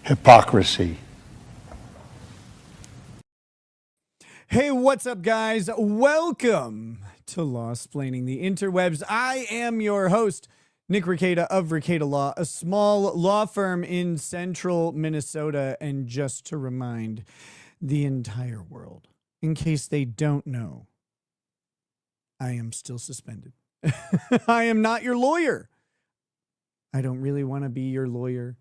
Hypocrisy. Hey, what's up, guys? Welcome to Law-Splaining the Interwebs. I am your host, Nick Rekieta of Rekieta Law, a small law firm in central Minnesota. And just to remind the entire world, in case they don't know, I am still suspended. I am not your lawyer. I don't really want to be your lawyer.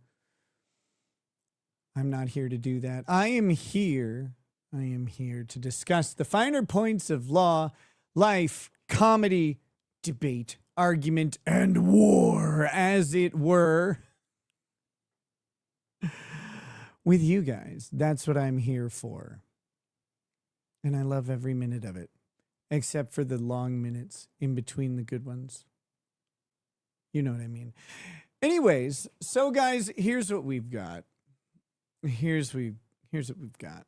I'm not here to do that. I am here to discuss the finer points of law, life, comedy, debate, argument, and war, as it were, with you guys. That's what I'm here for. And I love every minute of it, except for the long minutes in between the good ones. You know what I mean. Anyways, so guys, here's what we've got. Here's what we've got.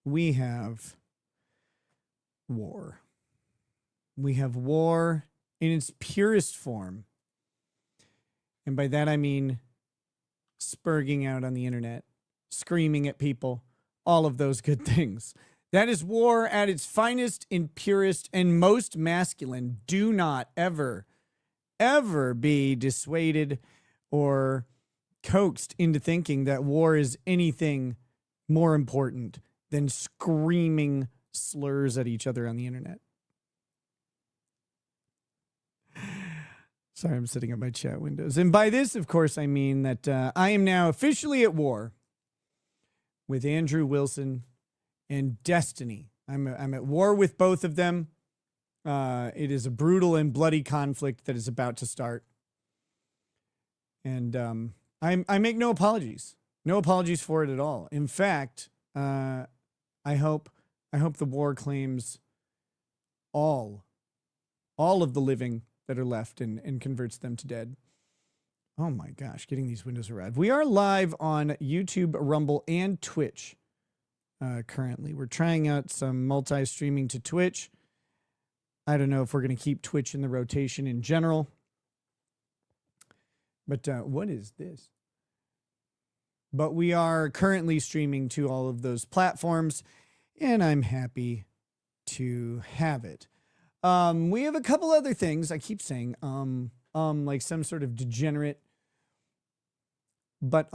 We have war. We have war in its purest form. And by that I mean spurging out on the internet, screaming at people, all of those good things. That is war at its finest and purest and most masculine. Do not ever be dissuaded or coaxed into thinking that war is anything more important than screaming slurs at each other on the internet. Sorry, I'm setting up my chat windows. And by this, of course, I mean that I am now officially at war with Andrew Wilson and Destiny. I'm at war with both of them. It is a brutal and bloody conflict that is about to start. And I make no apologies. No apologies for it at all. In fact, I hope the war claims all of the living that are left and converts them to dead. Oh my gosh, getting these windows around. We are live on YouTube, Rumble, and Twitch currently. We're trying out some multi-streaming to Twitch. I don't know if we're going to keep Twitch in the rotation in general. But what is this? But we are currently streaming to all of those platforms, and I'm happy to have it. We have a couple other things. I keep saying like some sort of degenerate, but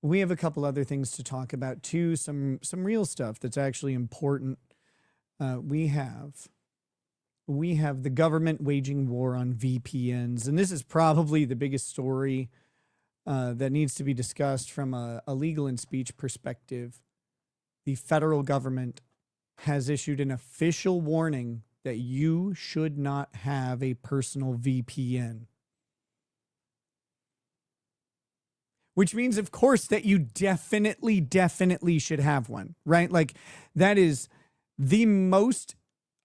we have a couple other things to talk about too. Some real stuff that's actually important. We have the government waging war on VPNs, and this is probably the biggest story that needs to be discussed from a legal and speech perspective. The federal government has issued an official warning that you should not have a personal VPN. Which means, of course, that you definitely should have one, right? Like, that is the most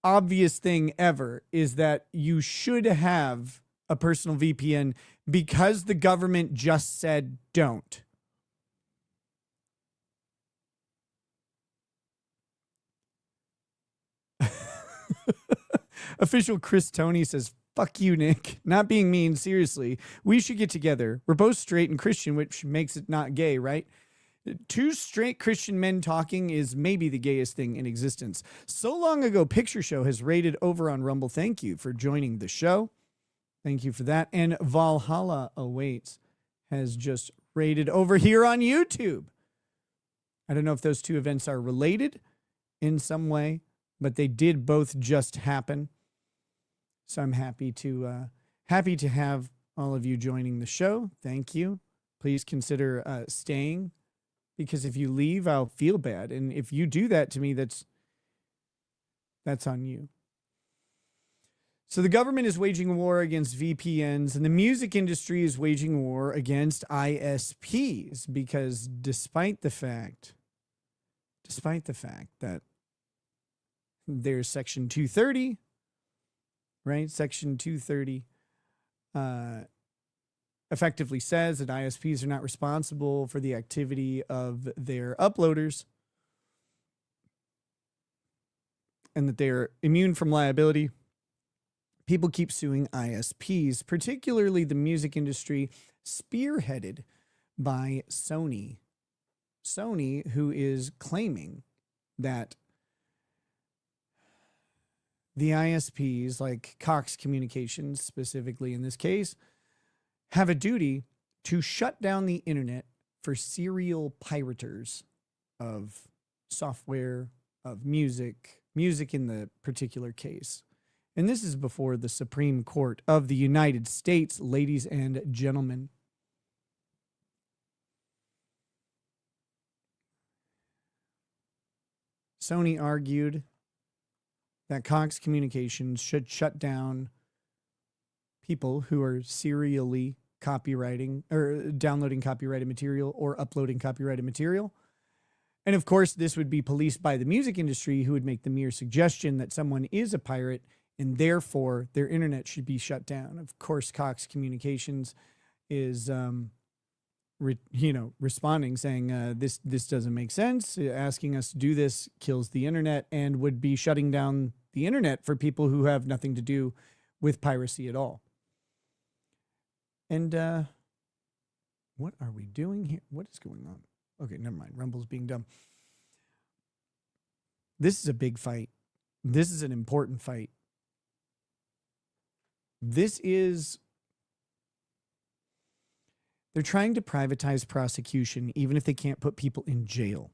obvious thing ever, is that you should have a personal VPN because the government just said don't. Official Chris Tony says, fuck you, Nick. Not being mean, seriously. We should get together. We're both straight and Christian, which makes it not gay, right? Two straight Christian men talking is maybe the gayest thing in existence. So long ago, Picture Show has rated over on Rumble. Thank you for joining the show. Thank you for that. And Valhalla Awaits has just rated over here on YouTube. I don't know if those two events are related in some way, but they did both just happen. So I'm happy to have all of you joining the show. Thank you. Please consider staying, because if you leave, I'll feel bad. And if you do that to me, that's on you. So the government is waging war against VPNs, and the music industry is waging war against ISPs, because despite the fact that there's Section 230, right? Section 230 effectively says that ISPs are not responsible for the activity of their uploaders and that they're immune from liability people keep suing ISPs, particularly the music industry, spearheaded by Sony. Sony, who is claiming that the ISPs, like Cox Communications specifically in this case, have a duty to shut down the internet for serial pirators of software, of music in the particular case. And this is before the Supreme Court of the United States, ladies and gentlemen. Sony argued that Cox Communications should shut down people who are serially copywriting or downloading copyrighted material or uploading copyrighted material. And of course, this would be policed by the music industry, who would make the mere suggestion that someone is a pirate and therefore their internet should be shut down. Of course, Cox Communications is, responding, saying this doesn't make sense. Asking us to do this kills the internet and would be shutting down the internet for people who have nothing to do with piracy at all. And what are we doing here? What is going on? Okay, never mind. Rumble's being dumb. This is a big fight. This is an important fight. They're trying to privatize prosecution, even if they can't put people in jail.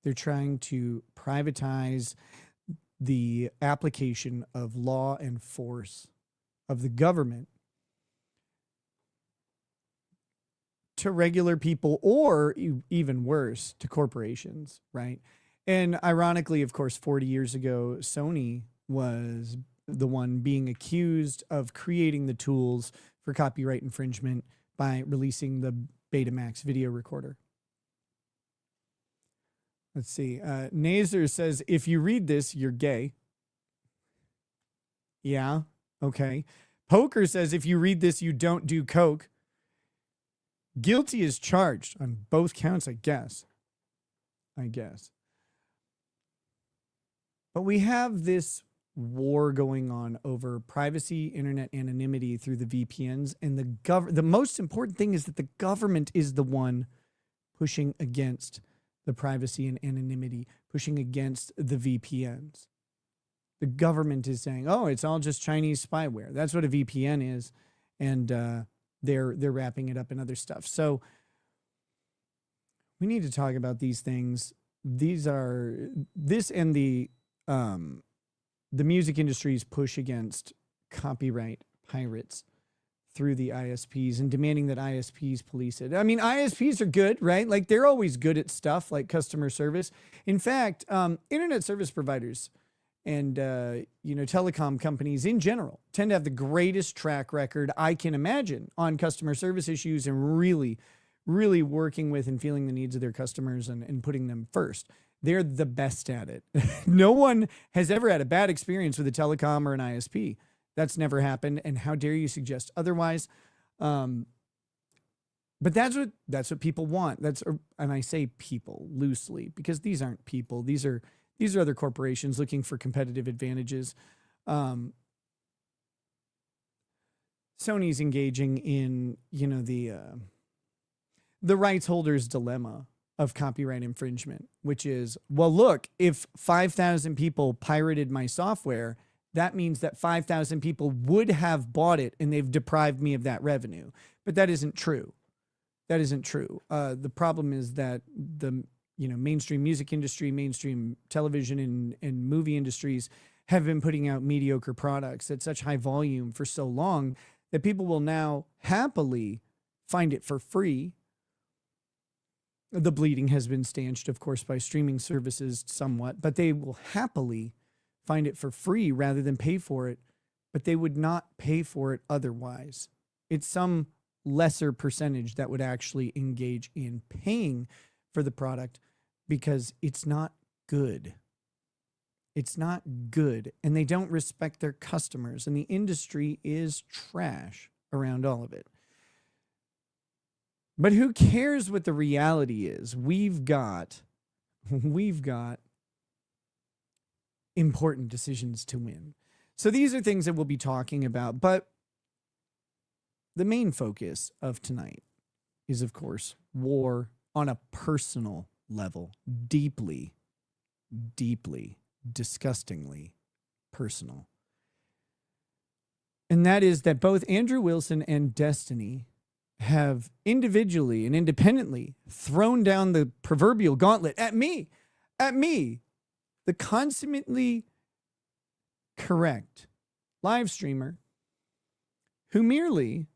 They're trying to privatize the application of law and force of the government to regular people, or even worse, to corporations, right? And ironically, of course, 40 years ago, Sony was the one being accused of creating the tools for copyright infringement by releasing the Betamax video recorder. Let's see. Nazer says, if you read this, you're gay. Yeah, okay. Poker says, if you read this, you don't do coke. Guilty is charged on both counts, I guess. But we have this war going on over privacy, internet anonymity through the VPNs, and the most important thing is that the government is the one pushing against the privacy and anonymity, pushing against the VPNs. The government is saying, oh, it's all just Chinese spyware. That's what a VPN is. And they're wrapping it up in other stuff. So we need to talk about these things. This and the music industry's push against copyright pirates through the ISPs and demanding that ISPs police it. I mean, ISPs are good, right? Like, they're always good at stuff like customer service. In fact, internet service providers and telecom companies in general tend to have the greatest track record I can imagine on customer service issues and really, really working with and feeling the needs of their customers and putting them first. They're the best at it. No one has ever had a bad experience with a telecom or an ISP. That's never happened. And how dare you suggest otherwise? But that's what people want. And I say people loosely because these aren't people. These are other corporations looking for competitive advantages. Sony's engaging in, the rights holders' dilemma of copyright infringement, which is, well, look, if 5,000 people pirated my software, that means that 5,000 people would have bought it and they've deprived me of that revenue. But that isn't true. The problem is that the mainstream music industry, mainstream television and movie industries have been putting out mediocre products at such high volume for so long that people will now happily find it for free. The bleeding has been stanched, of course, by streaming services somewhat, but they will happily find it for free rather than pay for it, but they would not pay for it otherwise. It's some lesser percentage that would actually engage in paying for the product because it's not good. It's not good, and they don't respect their customers, and the industry is trash around all of it. But who cares what the reality is? We've got important decisions to win. So these are things that we'll be talking about, but the main focus of tonight is, of course, war on a personal level, deeply, deeply, disgustingly personal. And that is that both Andrew Wilson and Destiny have individually and independently thrown down the proverbial gauntlet at me, the consummately correct live streamer who merely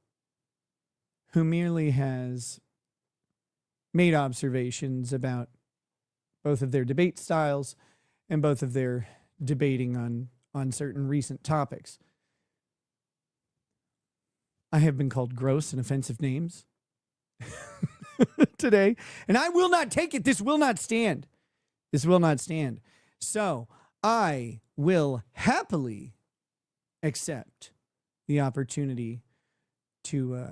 has made observations about both of their debate styles and both of their debating on certain recent topics. I have been called gross and offensive names today, and I will not take it. This will not stand. This will not stand. So I will happily accept the opportunity to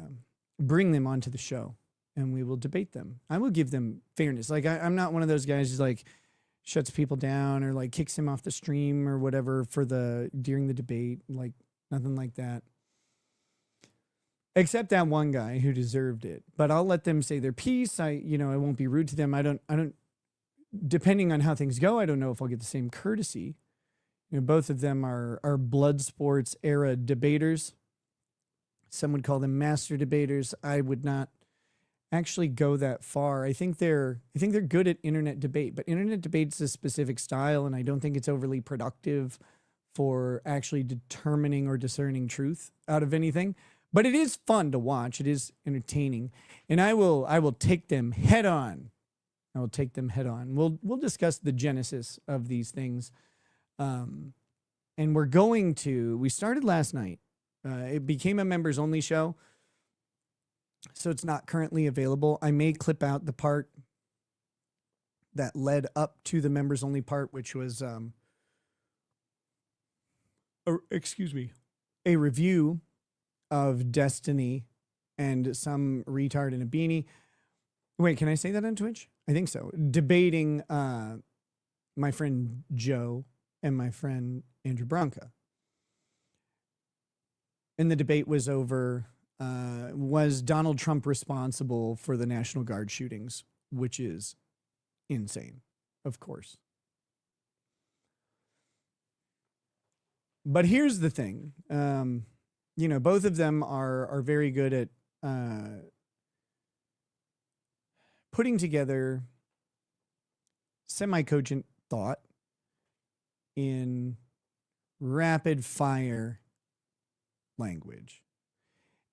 bring them onto the show, and we will debate them. I will give them fairness. Like I'm not one of those guys who's like shuts people down or like kicks him off the stream or whatever during the debate. Like nothing like that. Except that one guy who deserved it. But I'll let them say their piece. I won't be rude to them. I don't, depending on how things go, I don't know if I'll get the same courtesy. Both of them are blood sports era debaters. Some would call them master debaters. I would not actually go that far. I think they're good at internet debate, but internet debate's a specific style, and I don't think it's overly productive for actually determining or discerning truth out of anything. But it is fun to watch. It is entertaining. And I will take them head on. I will take them head on. We'll discuss the genesis of these things. And we started last night. It became a members only show. So it's not currently available. I may clip out the part that led up to the members only part, which was, a review of Destiny and some retard in a beanie. Wait, can I say that on Twitch? I think so. Debating my friend Joe and my friend Andrew Branca. And the debate was over, was Donald Trump responsible for the National Guard shootings, which is insane, of course. But here's the thing. Both of them are very good at putting together semi-cogent thought in rapid fire language.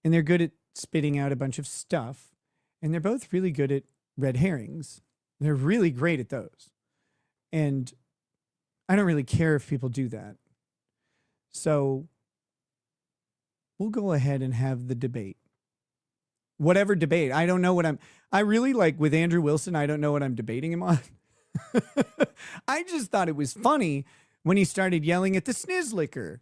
And they're good at spitting out a bunch of stuff. And they're both really good at red herrings. They're really great at those. And I don't really care if people do that. So we'll go ahead and have the debate. Whatever debate. I don't know I really like with Andrew Wilson, I don't know what I'm debating him on. I just thought it was funny when he started yelling at the snizzlicker.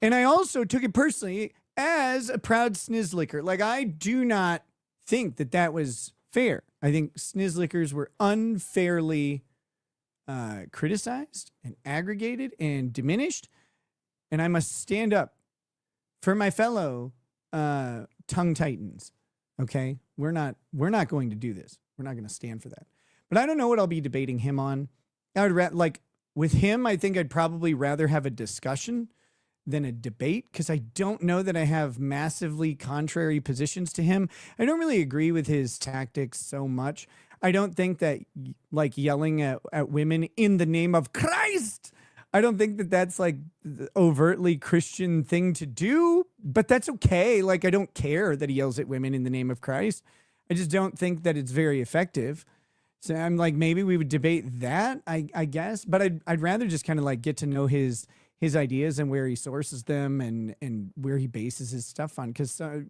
And I also took it personally as a proud snizzlicker. Like, I do not think that was fair. I think snizzlickers were unfairly criticized and aggregated and diminished. And I must stand up for my fellow tongue titans. Okay, we're not going to do this. We're not going to stand for that. But I don't know what I'll be debating him on. I would with him. I think I'd probably rather have a discussion than a debate, because I don't know that I have massively contrary positions to him. I don't really agree with his tactics so much. I don't think that like yelling at women in the name of Christ, I don't think that that's like the overtly Christian thing to do, but that's okay. Like, I don't care that he yells at women in the name of Christ. I just don't think that it's very effective. So I'm like, maybe we would debate that, I guess, but I'd rather just kind of like get to know his ideas and where he sources them and where he bases his stuff on. Cause I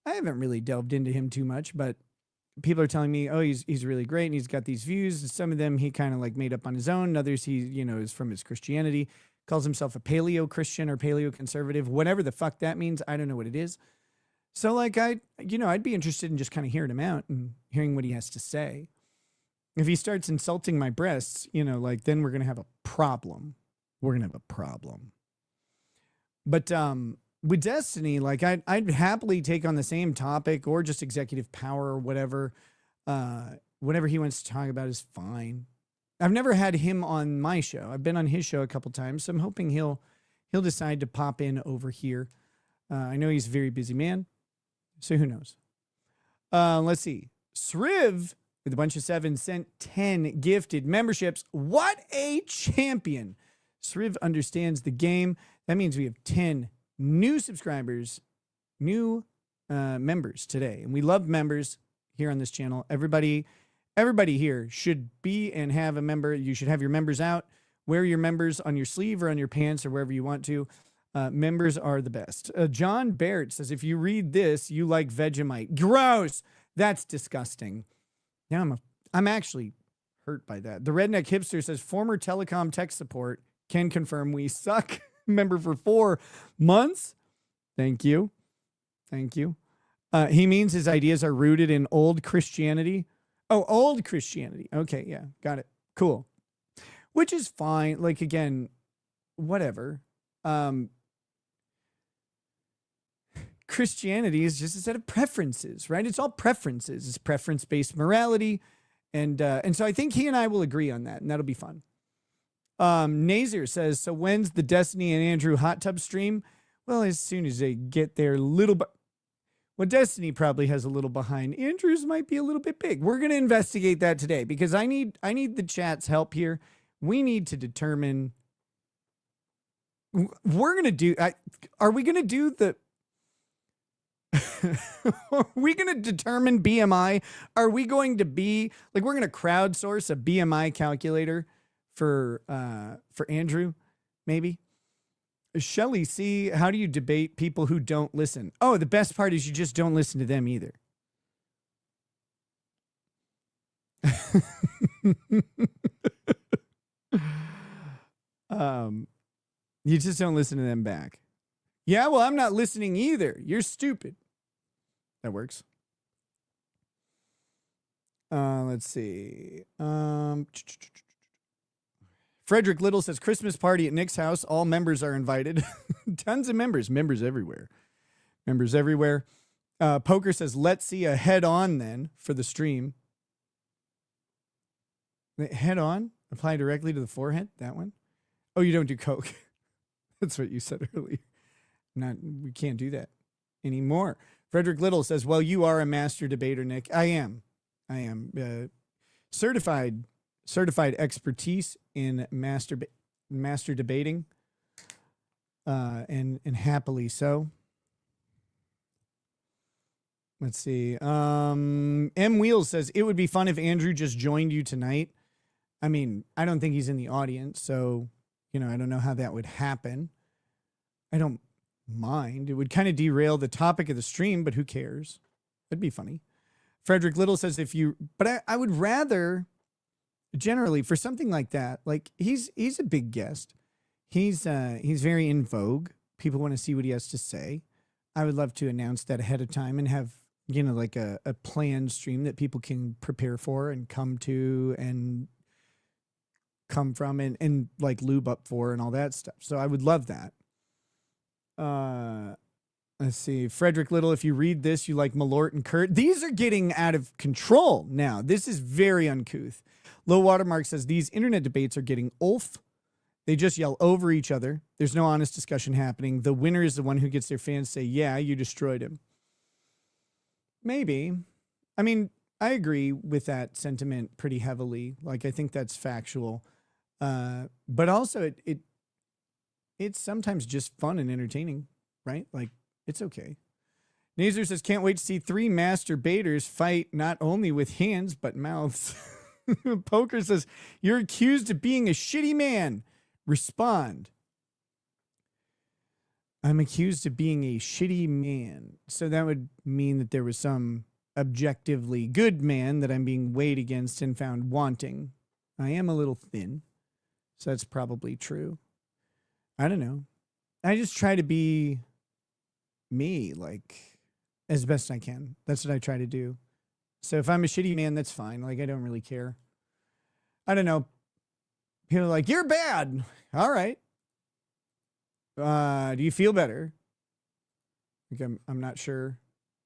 haven't really delved into him too much, but people are telling me, oh, he's really great and he's got these views. Some of them he kind of like made up on his own. Others he, is from his Christianity, calls himself a paleo Christian or paleo conservative, whatever the fuck that means. I don't know what it is. So like I'd be interested in just kind of hearing him out and hearing what he has to say. If he starts insulting my breasts, then we're going to have a problem. we're going to have a problem. But with Destiny, like I'd happily take on the same topic or just executive power or whatever. Whatever he wants to talk about is fine. I've never had him on my show. I've been on his show a couple times, so I'm hoping he'll decide to pop in over here. I know he's a very busy man, so who knows? Let's see. Sriv with a bunch of 7 sent 10 gifted memberships. What a champion! Sriv understands the game. That means we have 10 new subscribers, new members today, and we love members here on this channel. Everybody here should be and have a member. You should have your members out. Wear your members on your sleeve or on your pants or wherever you want to. Members are the best. John Barrett says, if you read this, you like Vegemite. Gross. That's disgusting. Now I'm actually hurt by that. The Redneck Hipster says, former telecom tech support can confirm we suck. Member for 4 months. Thank you. Thank you. He means his ideas are rooted in old Christianity. Oh, old Christianity. Okay, yeah, got it. Cool. Which is fine. Like, again, whatever. Christianity is just a set of preferences, right? It's all preferences. It's preference-based morality. And so I think he and I will agree on that, and that'll be fun. Nazir says, so when's the Destiny and Andrew hot tub stream? Well, as soon as they get their little... Well, Destiny probably has a little behind. Andrew's might be a little bit big. We're going to investigate that today because I need the chat's help here. We need to determine. We're going to do. Are we going to do the? Are we going to determine BMI? Are we going to be like we're going to crowdsource a BMI calculator for Andrew? Maybe. Shelly, see, how do you debate people who don't listen? Oh, the best part is you just don't listen to them either. You just don't listen to them back. Yeah, well, I'm not listening either. You're stupid. That works. Let's see. Frederick Little says, Christmas party at Nick's house. All members are invited. Tons of members. Members everywhere. Members everywhere. Poker says, let's see a head-on then for the stream. Head-on? Apply directly to the forehead? That one? Oh, you don't do coke. That's what you said earlier. We can't do that anymore. Frederick Little says, well, you are a master debater, Nick. I am. Certified expertise in master debating, and happily so. Let's see. M Wheels says it would be fun if Andrew just joined you tonight. I mean, I don't think he's in the audience, so I don't know how that would happen. I don't mind. It would kind of derail the topic of the stream, but who cares? It'd be funny. Frederick Little says but I would rather. Generally, for something like that, like he's a big guest. He's very in vogue. People want to see what he has to say. I would love to announce that ahead of time and have like a planned stream that people can prepare for and come to and come from and like lube up for and all that stuff. So I would love that. Let's see. Frederick Little, if you read this, you like Malort and Kurt. These are getting out of control now. This is very uncouth. Low Watermark says these internet debates are getting ulf. They just yell over each other. There's no honest discussion happening. The winner is the one who gets their fans to say, yeah, you destroyed him. Maybe. I mean, I agree with that sentiment pretty heavily. Like, I think that's factual. But also, it's sometimes just fun and entertaining, right? Like, it's okay. Nazar says, can't wait to see 3 masturbators fight not only with hands, but mouths. Poker says, you're accused of being a shitty man. Respond. I'm accused of being a shitty man. So that would mean that there was some objectively good man that I'm being weighed against and found wanting. I am a little thin. So that's probably true. I don't know. I just try to be me, like, as best I can. That's what I try to do. So if I'm a shitty man, that's fine. Like, I don't really care. I don't know. People are like, you're bad. All right. Do you feel better? Like I'm not sure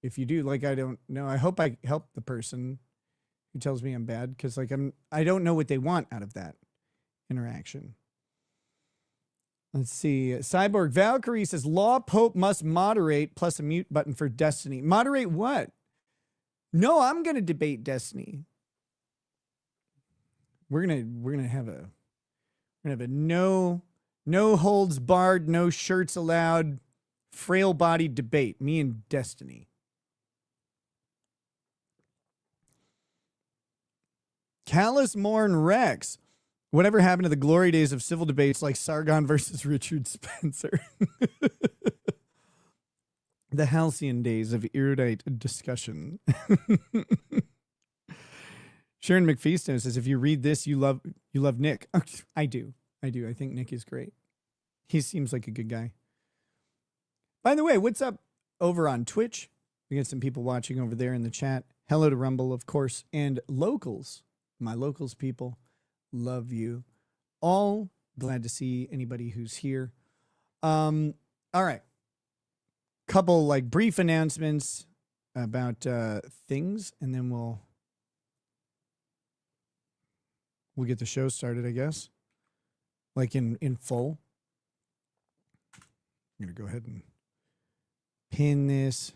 if you do. Like I don't know. I hope I help the person who tells me I'm bad because like I don't know what they want out of that interaction. Let's see. Cyborg Valkyrie says Law Pope must moderate plus a mute button for Destiny. Moderate what? No, I'm gonna debate Destiny. We're gonna have a no holds barred, no shirts allowed, frail bodied debate. Me and Destiny. Callus Morn Rex. Whatever happened to the glory days of civil debates like Sargon versus Richard Spencer? The halcyon days of erudite discussion. Sharon McFeasto says, if you read this, you love Nick. I do. I think Nick is great. He seems like a good guy. By the way, what's up over on Twitch? We got some people watching over there in the chat. Hello to Rumble, of course, and locals. My locals people. Love you all. Glad to see anybody who's here. All right. Couple like brief announcements about things, and then we'll get the show started, I guess. Like in full. I'm gonna go ahead and pin this.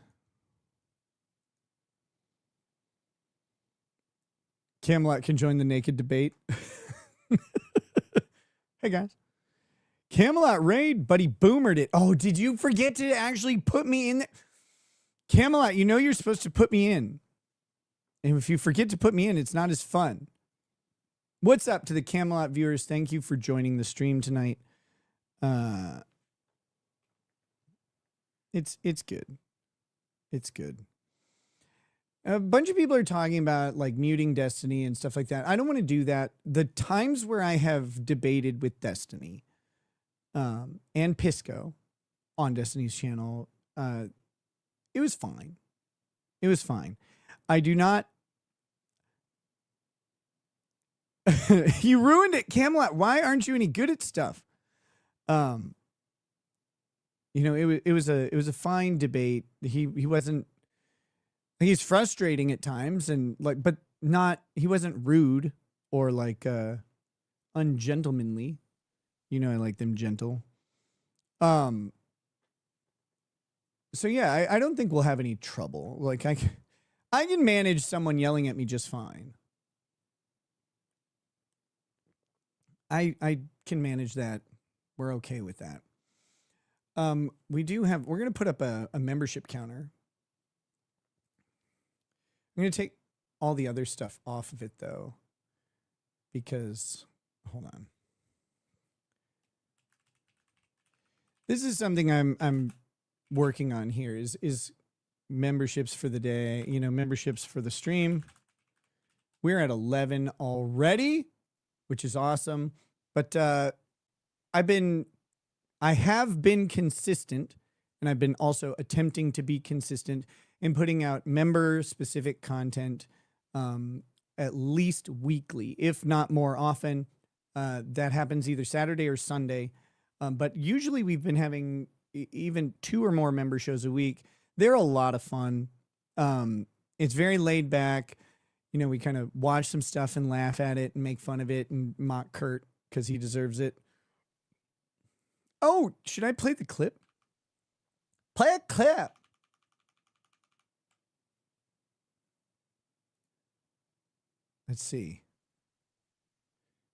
Camelot can join the naked debate. Hey, guys. Camelot raid, but he boomered it. Oh, did you forget to actually put me in there? Camelot, you know you're supposed to put me in. And if you forget to put me in, it's not as fun. What's up to the Camelot viewers? Thank you for joining the stream tonight. It's good. It's good. A bunch of people are talking about like muting Destiny and stuff like that. I don't want to do that. The times where I have debated with Destiny and Pisco on Destiny's channel, it was fine. It was fine. I do not. You ruined it, Camelot. Why aren't you any good at stuff? You know, it was a fine debate. He wasn't. He's frustrating at times and like, but not, he wasn't rude or like, ungentlemanly. You know, I like them gentle. So yeah, I don't think we'll have any trouble. Like I can manage someone yelling at me just fine. I can manage that. We're okay with that. We're going to put up a membership counter. I'm going to take all the other stuff off of it, though, because, hold on. This is something I'm working on here is memberships for the day, you know, memberships for the stream. We're at 11 already, which is awesome. But I have been consistent, and I've been also attempting to be consistent in putting out member-specific content at least weekly, if not more often. That happens either Saturday or Sunday. But usually we've been having even 2 or more member shows a week. They're a lot of fun. It's very laid back. You know, we kind of watch some stuff and laugh at it and make fun of it and mock Kurt because he deserves it. Oh, should I play the clip? Play a clip. Let's see.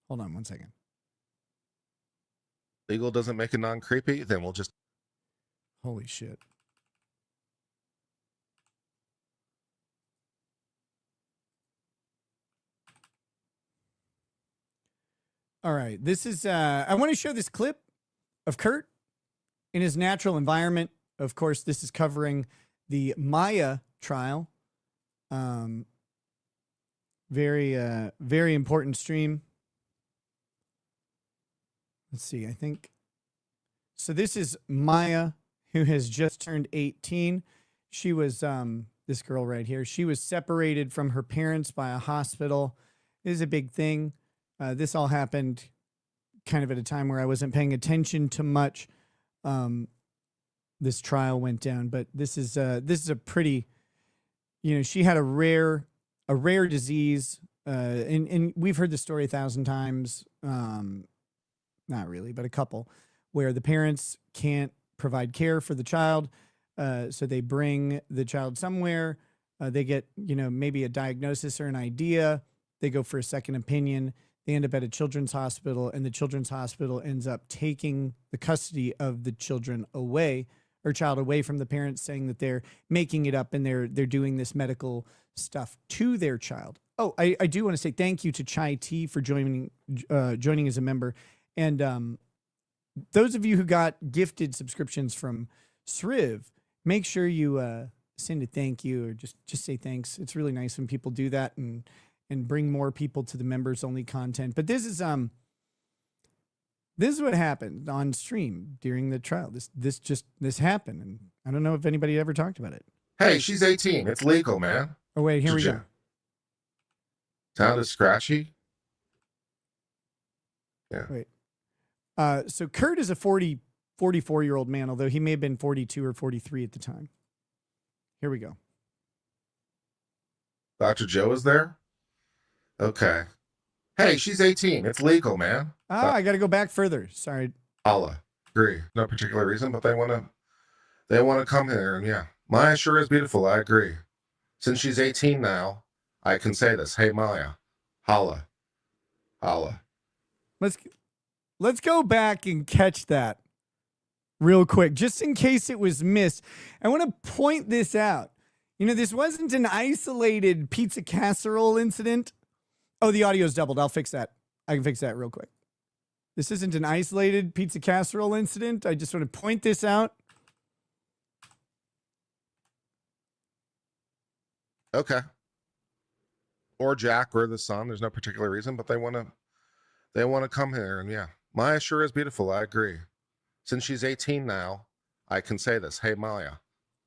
Hold on one second. Legal doesn't make it non-creepy, then we'll just... Holy shit. All right. This is, I want to show this clip of Kurt in his natural environment. Of course, this is covering the Maya trial. Very important stream. Let's see, I think. So this is Maya, who has just turned 18. She was, this girl right here, she was separated from her parents by a hospital. It is a big thing. This all happened kind of at a time where I wasn't paying attention to much. this trial went down. But this is a pretty, she had a rare disease, and we've heard the story 1,000 times. Not really, but a couple, where the parents can't provide care for the child, so they bring the child somewhere. They get, maybe a diagnosis or an idea. They go for a second opinion. They end up at a children's hospital, and the children's hospital ends up taking the custody of the child away from the parents, saying that they're making it up and they're doing this medical stuff to their child. Oh, I do want to say thank you to Chai T for joining as a member. And those of you who got gifted subscriptions from Sriv, make sure you send a thank you or just say thanks. It's really nice when people do that and bring more people to the members only content. But this is what happened on stream during the trial. This happened, and I don't know if anybody ever talked about it. Hey, she's 18. It's legal, man. Oh wait, here we go. Sound is scratchy. Yeah. Wait. So Kurt is a 44-year-old man, although he may have been 42 or 43 at the time. Here we go. Dr. Joe is there? Okay. Hey, she's 18. It's legal, man. I got to go back further. Sorry. Allah. Agree. No particular reason, but they want to come here, and yeah. Maya sure is beautiful. I agree. Since she's 18 now, I can say this. Hey, Maya. Holla. Holla. Let's go back and catch that real quick, just in case it was missed. I want to point this out. This wasn't an isolated pizza casserole incident. Oh, the audio's doubled. I'll fix that. I can fix that real quick. This isn't an isolated pizza casserole incident. I just want to point this out. Okay. Or Jack or the son. There's no particular reason, but they want to come here, and yeah. Maya sure is beautiful. I agree. Since she's 18 now, I can say this. Hey, Maya.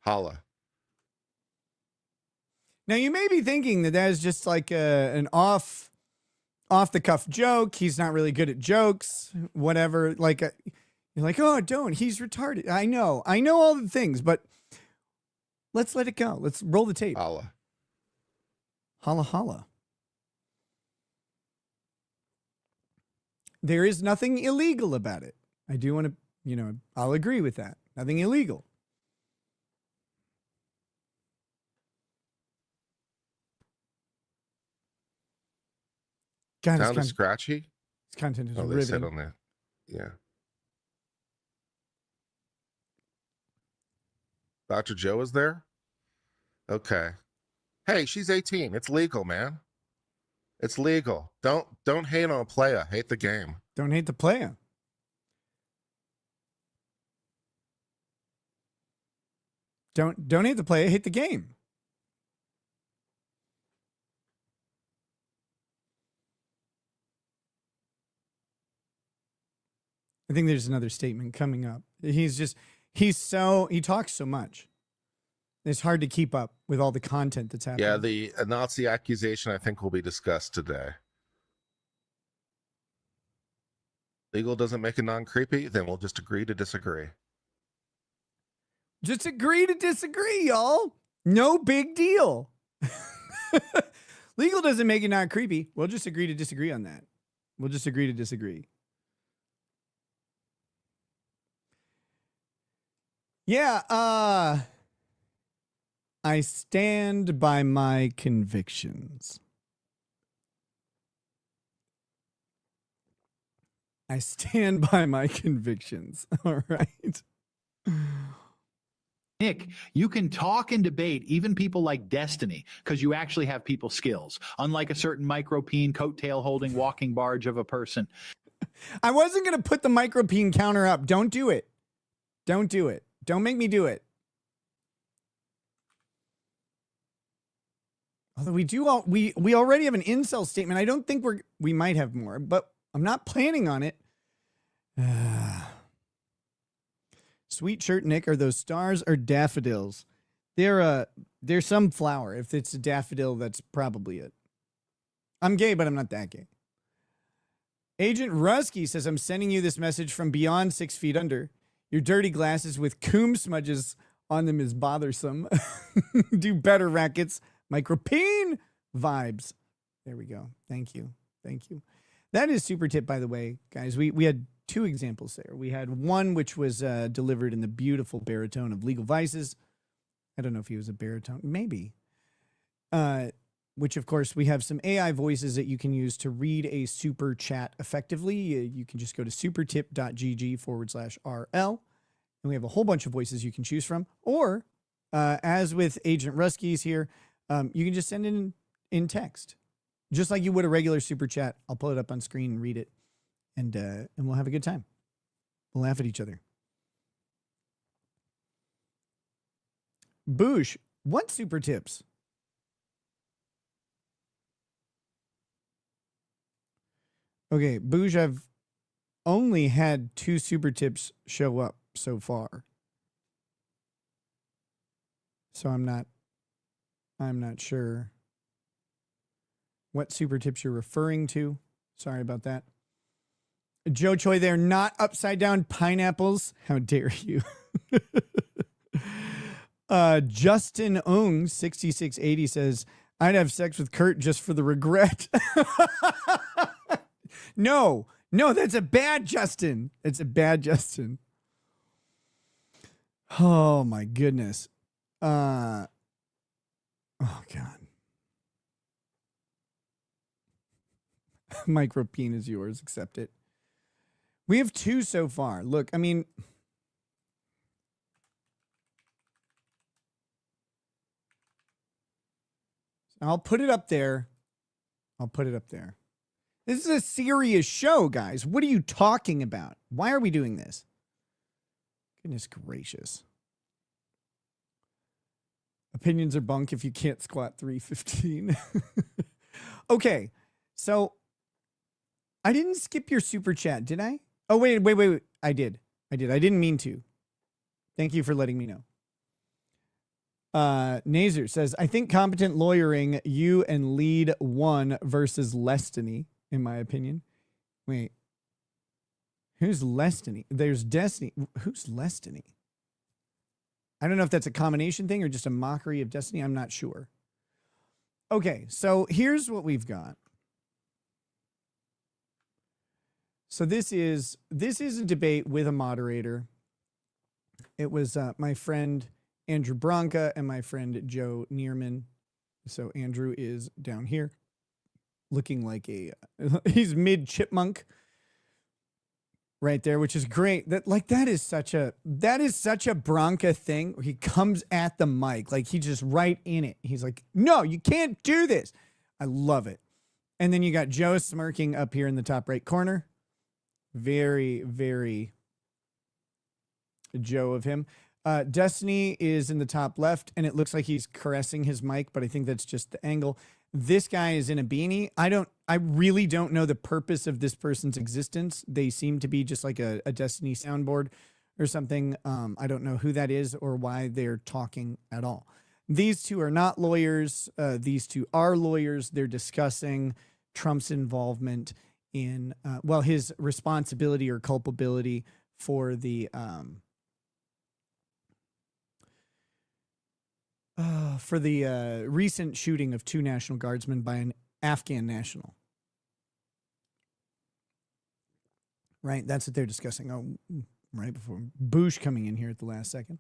Holla. Now, you may be thinking that is just like an off-the-cuff joke. He's not really good at jokes, whatever. You're like, oh, don't. He's retarded. I know all the things, but let's let it go. Let's roll the tape. Holla. Holla, holla. There is nothing illegal about it. I do want to, I'll agree with that. Nothing illegal. God, Sound is scratchy? This content is they riveting. said on that. Yeah. Dr. Joe is there? Okay. Hey, she's 18. It's legal, man. It's legal. Don't hate on a player. Hate the game. Don't hate the player. Don't hate the player. Hate the game. I think there's another statement coming up. He talks so much. It's hard to keep up with all the content that's happening. Yeah, the Nazi accusation I think will be discussed today. Legal doesn't make it non-creepy, then we'll just agree to disagree. Just agree to disagree, y'all. No big deal. Legal doesn't make it not creepy. We'll just agree to disagree on that. We'll just agree to disagree. Yeah, I stand by my convictions. I stand by my convictions. All right. Nick, you can talk and debate even people like Destiny because you actually have people skills, unlike a certain micropene, coattail holding, walking barge of a person. I wasn't going to put the micropene counter up. Don't do it. Don't do it. Don't make me do it. Although we already have an incel statement. I don't think we might have more, but I'm not planning on it. Sweet shirt, Nick. Are those stars or daffodils? They're some flower. If it's a daffodil, that's probably it. I'm gay, but I'm not that gay. Agent Rusky says, I'm sending you this message from beyond 6 feet under. Your dirty glasses with coom smudges on them is bothersome. Do better, Rackets. Micropeen vibes. There we go. Thank you. Thank you. That is super tip, by the way, guys. We had two examples there. We had one which was delivered in the beautiful baritone of Legal Vices. I don't know if he was a baritone. Maybe. Which, of course, we have some AI voices that you can use to read a super chat effectively. You can just go to supertip.gg/RL. And we have a whole bunch of voices you can choose from. Or, as with Agent Ruskies here, you can just send in text. Just like you would a regular super chat. I'll pull it up on screen and read it. And we'll have a good time. We'll laugh at each other. Boosh, what super tips? Okay, Boosh, I've only had 2 super tips show up so far. So I'm not sure what super tips you're referring to. Sorry about that. Joe Choi, they're not upside down pineapples. How dare you? Justin Ung 6680 says, I'd have sex with Kurt just for the regret. No, that's a bad Justin. It's a bad Justin. Oh my goodness. Oh God. Micropeen is yours. Accept it. We have 2 so far. Look, I mean, I'll put it up there. This is a serious show, guys. What are you talking about? Why are we doing this? Goodness gracious. Opinions are bunk if you can't squat 315. Okay, so I didn't skip your super chat, did I? Oh, wait. I did. I didn't mean to. Thank you for letting me know. Nazer says, I think competent lawyering, you and lead 1 versus Lestiny, in my opinion. Wait. Who's Lestiny? There's Destiny. Who's Lestiny? I don't know if that's a combination thing or just a mockery of Destiny. I'm not sure. Okay, so here's what we've got. So this is a debate with a moderator. It was my friend Andrew Branca and my friend Joe Neerman. So Andrew is down here looking like he's mid chipmunk right there, which is great. That is such a Branca thing where he comes at the mic, like he's just right in it. He's like, no, you can't do this. I love it. And then you got Joe smirking up here in the top right corner. Very, very Joe of him. Destiny is in the top left, and it looks like he's caressing his mic, but I think that's just the angle. This guy is in a beanie. I really don't know the purpose of this person's existence. They seem to be just like a Destiny soundboard or something. I don't know who that is or why they're talking at all. These 2 are not lawyers. These 2 are lawyers. They're discussing Trump's involvement in, his responsibility or culpability for the recent shooting of 2 National Guardsmen by an Afghan national. Right, that's what they're discussing. Oh, right before Boosh coming in here at the last second.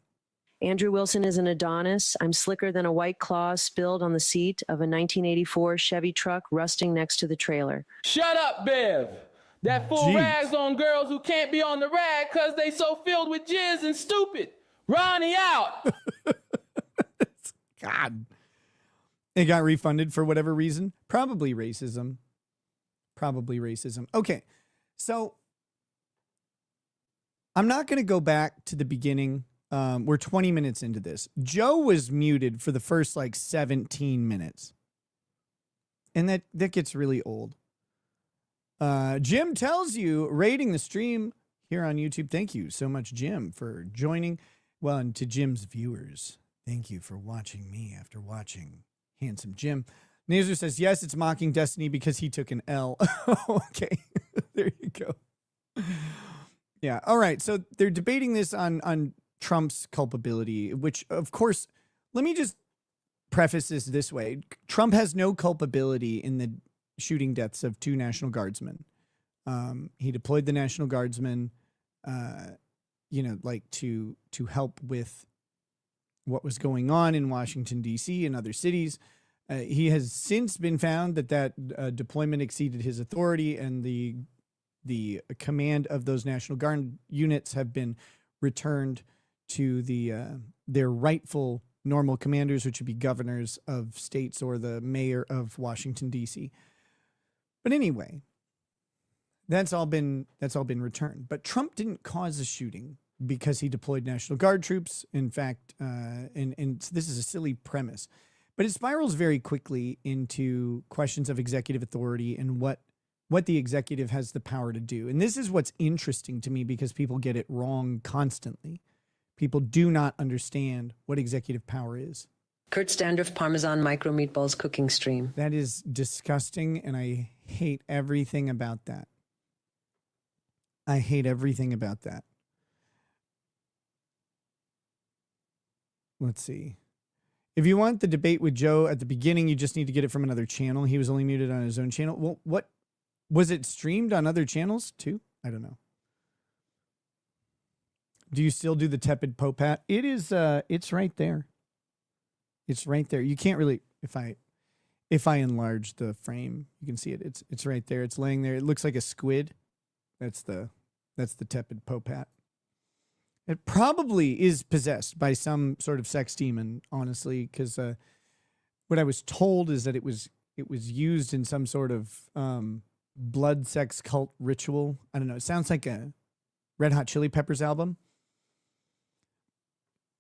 Andrew Wilson is an Adonis. I'm slicker than a White Claw spilled on the seat of a 1984 Chevy truck rusting next to the trailer. Shut up, Bev. That fool rags on girls who can't be on the rag because they so filled with jizz and stupid. Ronnie out. God. It got refunded for whatever reason. Probably racism. Okay, so I'm not going to go back to the beginning. We're 20 minutes into this. Joe was muted for the first 17 minutes. And that gets really old. Jim tells you, rating the stream here on YouTube. Thank you so much, Jim, for joining. Well, and to Jim's viewers, thank you for watching me after watching Handsome Jim. Nazer says, yes, it's mocking Destiny because he took an L. Okay, there you go. Yeah. All right. So they're debating this on Trump's culpability, which, of course, let me just preface this way. Trump has no culpability in the shooting deaths of 2 National Guardsmen. He deployed the National Guardsmen, like to help with what was going on in Washington, D.C. and other cities. He has since been found that deployment exceeded his authority, and the command of those National Guard units have been returned to their rightful normal commanders, which would be governors of states or the mayor of Washington, D.C. But anyway, that's all been returned. But Trump didn't cause the shooting because he deployed National Guard troops. In fact, and this is a silly premise, but it spirals very quickly into questions of executive authority and what the executive has the power to do. And this is what's interesting to me because people get it wrong constantly. People do not understand what executive power is. Kurt Standriff Parmesan Micro Meatballs cooking stream. That is disgusting, and I hate everything about that. I hate everything about that. Let's see. If you want the debate with Joe at the beginning, you just need to get it from another channel. He was only muted on his own channel. Well, what was it streamed on other channels too? I don't know. Do you still do the tepid Pope hat? It is. It's right there. It's right there. You can't really. If I enlarge the frame, you can see it. It's right there. It's laying there. It looks like a squid. That's the tepid Pope hat. It probably is possessed by some sort of sex demon, honestly, because what I was told is that it was used in some sort of blood sex cult ritual. I don't know. It sounds like a Red Hot Chili Peppers album.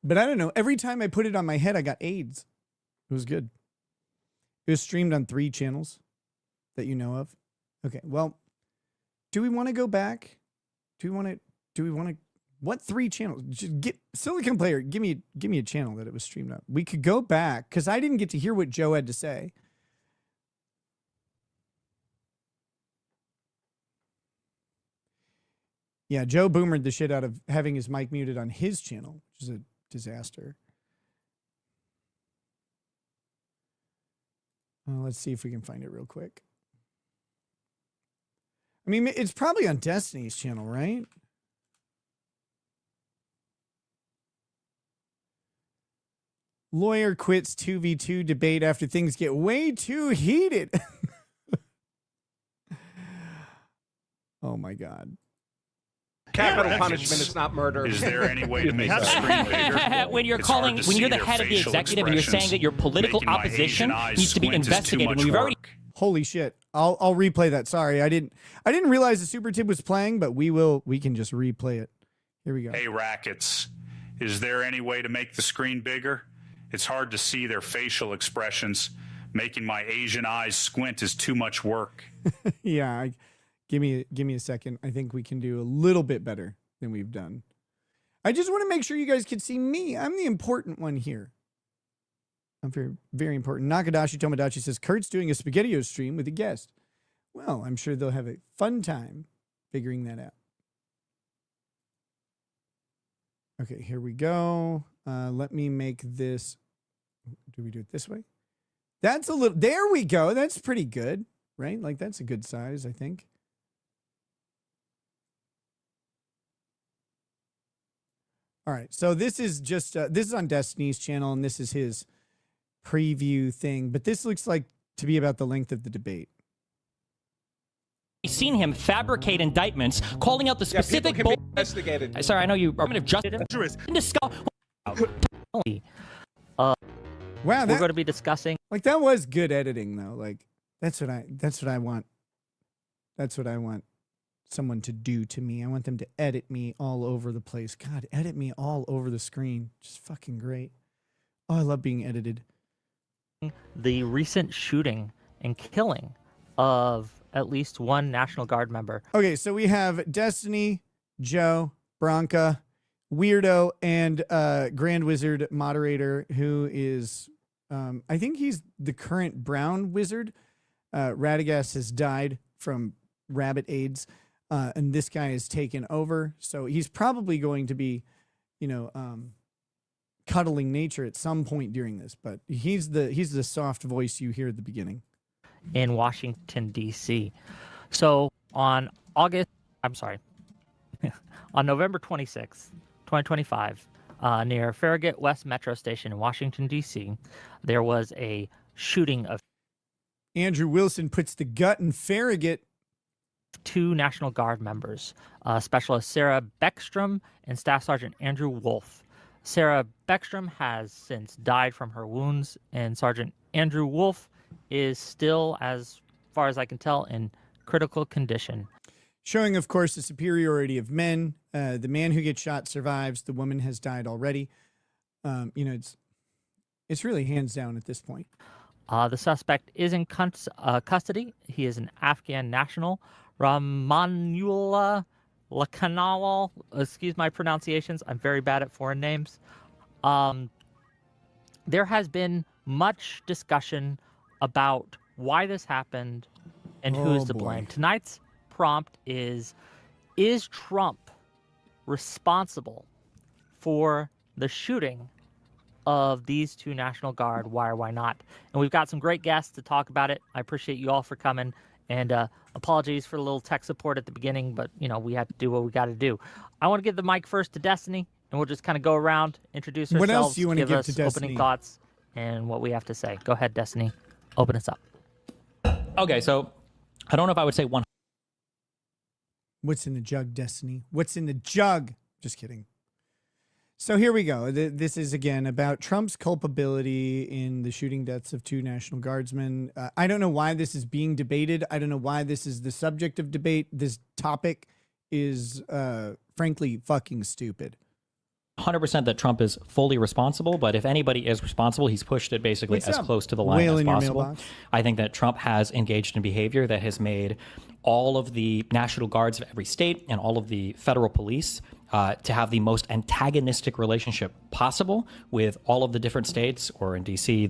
But I don't know. Every time I put it on my head, I got AIDS. It was good. It was streamed on 3 channels that you know of. Okay, well, do we want to go back? Do we want to what 3 channels? Just get Silicon Player, give me a channel that it was streamed on. We could go back because I didn't get to hear what Joe had to say. Yeah, Joe boomered the shit out of having his mic muted on his channel, which is a disaster. Let's see if we can find it real quick. I mean, it's probably on Destiny's channel, right? Lawyer quits 2v2 debate after things get way too heated. Oh my God. Capital punishment is not murder. Is there any way to make the screen bigger? when you're the head of the executive and you're saying that your political opposition needs to be investigated, we've already. Holy shit! I'll replay that. Sorry, I didn't realize the super tip was playing, but we can just replay it. Here we go. Hey, rackets, is there any way to make the screen bigger? It's hard to see their facial expressions. Making my Asian eyes squint is too much work. Yeah. Give me a second. I think we can do a little bit better than we've done. I just want to make sure you guys can see me. I'm the important one here. I'm very, very important. Nakadashi Tomodachi says, Kurt's doing a SpaghettiOs stream with a guest. Well, I'm sure they'll have a fun time figuring that out. Okay, here we go. Let me make this. Do we do it this way? That's a little, there we go. That's pretty good, right? Like that's a good size, I think. All right, so this is just, this is on Destiny's channel, and this is his preview thing, but this looks like to be about the length of the debate. Seen him fabricate indictments, calling out the specific... people can be investigated. Sorry, I know you are justice. Wow, we're going to be discussing. Like that was good editing, though. Like that's what I want. That's what I want someone to do to me. I want them to edit me all over the place. God, edit me all over the screen. Just fucking great. Oh, I love being edited. The recent shooting and killing of at least one National Guard member. Okay, so we have Destiny, Joe, Bronca, Weirdo, and Grand Wizard moderator, who is, I think he's the current Brown Wizard. Radagast has died from rabbit AIDS. and this guy is taken over. So he's probably going to be, cuddling nature at some point during this. But he's the soft voice you hear at the beginning. In Washington, D.C. So on November 26th, 2025, near Farragut West Metro Station in Washington, D.C., there was a shooting of Andrew Wilson puts the gut in Farragut. 2 National Guard members, Specialist Sarah Beckstrom and Staff Sergeant Andrew Wolf. Sarah Beckstrom has since died from her wounds, and Sergeant Andrew Wolf is still, as far as I can tell, in critical condition. Showing, of course, the superiority of men. The man who gets shot survives. The woman has died already. It's really hands down at this point. The suspect is in custody. He is an Afghan national, Ramanullah Lakanawal. Excuse my pronunciations. I'm very bad at foreign names. There has been much discussion about why this happened and who is to blame. Tonight's prompt is Trump responsible for the shooting of these 2 National Guard? Why or why not? And we've got some great guests to talk about it. I appreciate you all for coming. And apologies for the little tech support at the beginning, but, we have to do what we got to do. I want to give the mic first to Destiny, and we'll just kind of go around, introduce ourselves, what else do you want to give give us to Destiny? opening thoughts and what we have to say. Go ahead, Destiny. Open us up. Okay, so I don't know if I would say one. What's in the jug, Destiny? What's in the jug? Just kidding. So here we go. This is, again, about Trump's culpability in the shooting deaths of 2 National Guardsmen. I don't know why this is being debated. I don't know why this is the subject of debate. This topic is, frankly, fucking stupid. 100% that Trump is fully responsible, but if anybody is responsible, he's pushed it basically as close to the line as possible. I think that Trump has engaged in behavior that has made all of the National Guards of every state and all of the federal police to have the most antagonistic relationship possible with all of the different states, or in D.C.,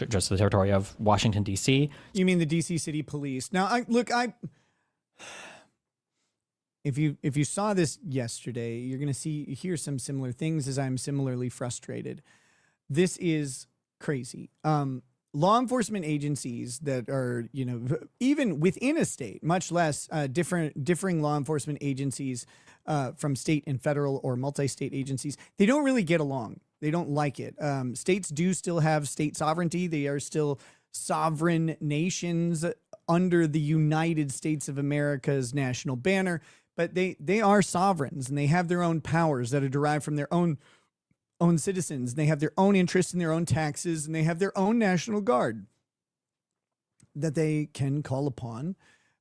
just the territory of Washington, D.C. You mean the D.C. City Police? Now, if you saw this yesterday, you're going to hear some similar things, as I'm similarly frustrated. This is crazy. Law enforcement agencies that are, even within a state, much less differing law enforcement agencies from state and federal or multi-state agencies, they don't really get along. They don't like it. States do still have state sovereignty. They are still sovereign nations under the United States of America's national banner. But they are sovereigns, and they have their own powers that are derived from their own citizens. They have their own interests and their own taxes, and they have their own National Guard that they can call upon,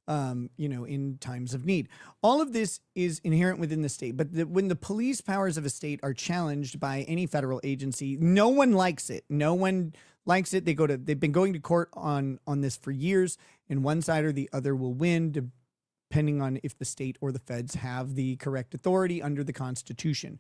in times of need. All of this is inherent within the state, but when the police powers of a state are challenged by any federal agency, no one likes it. No one likes it. They've been going to court on this for years, and one side or the other will win, depending on if the state or the feds have the correct authority under the Constitution.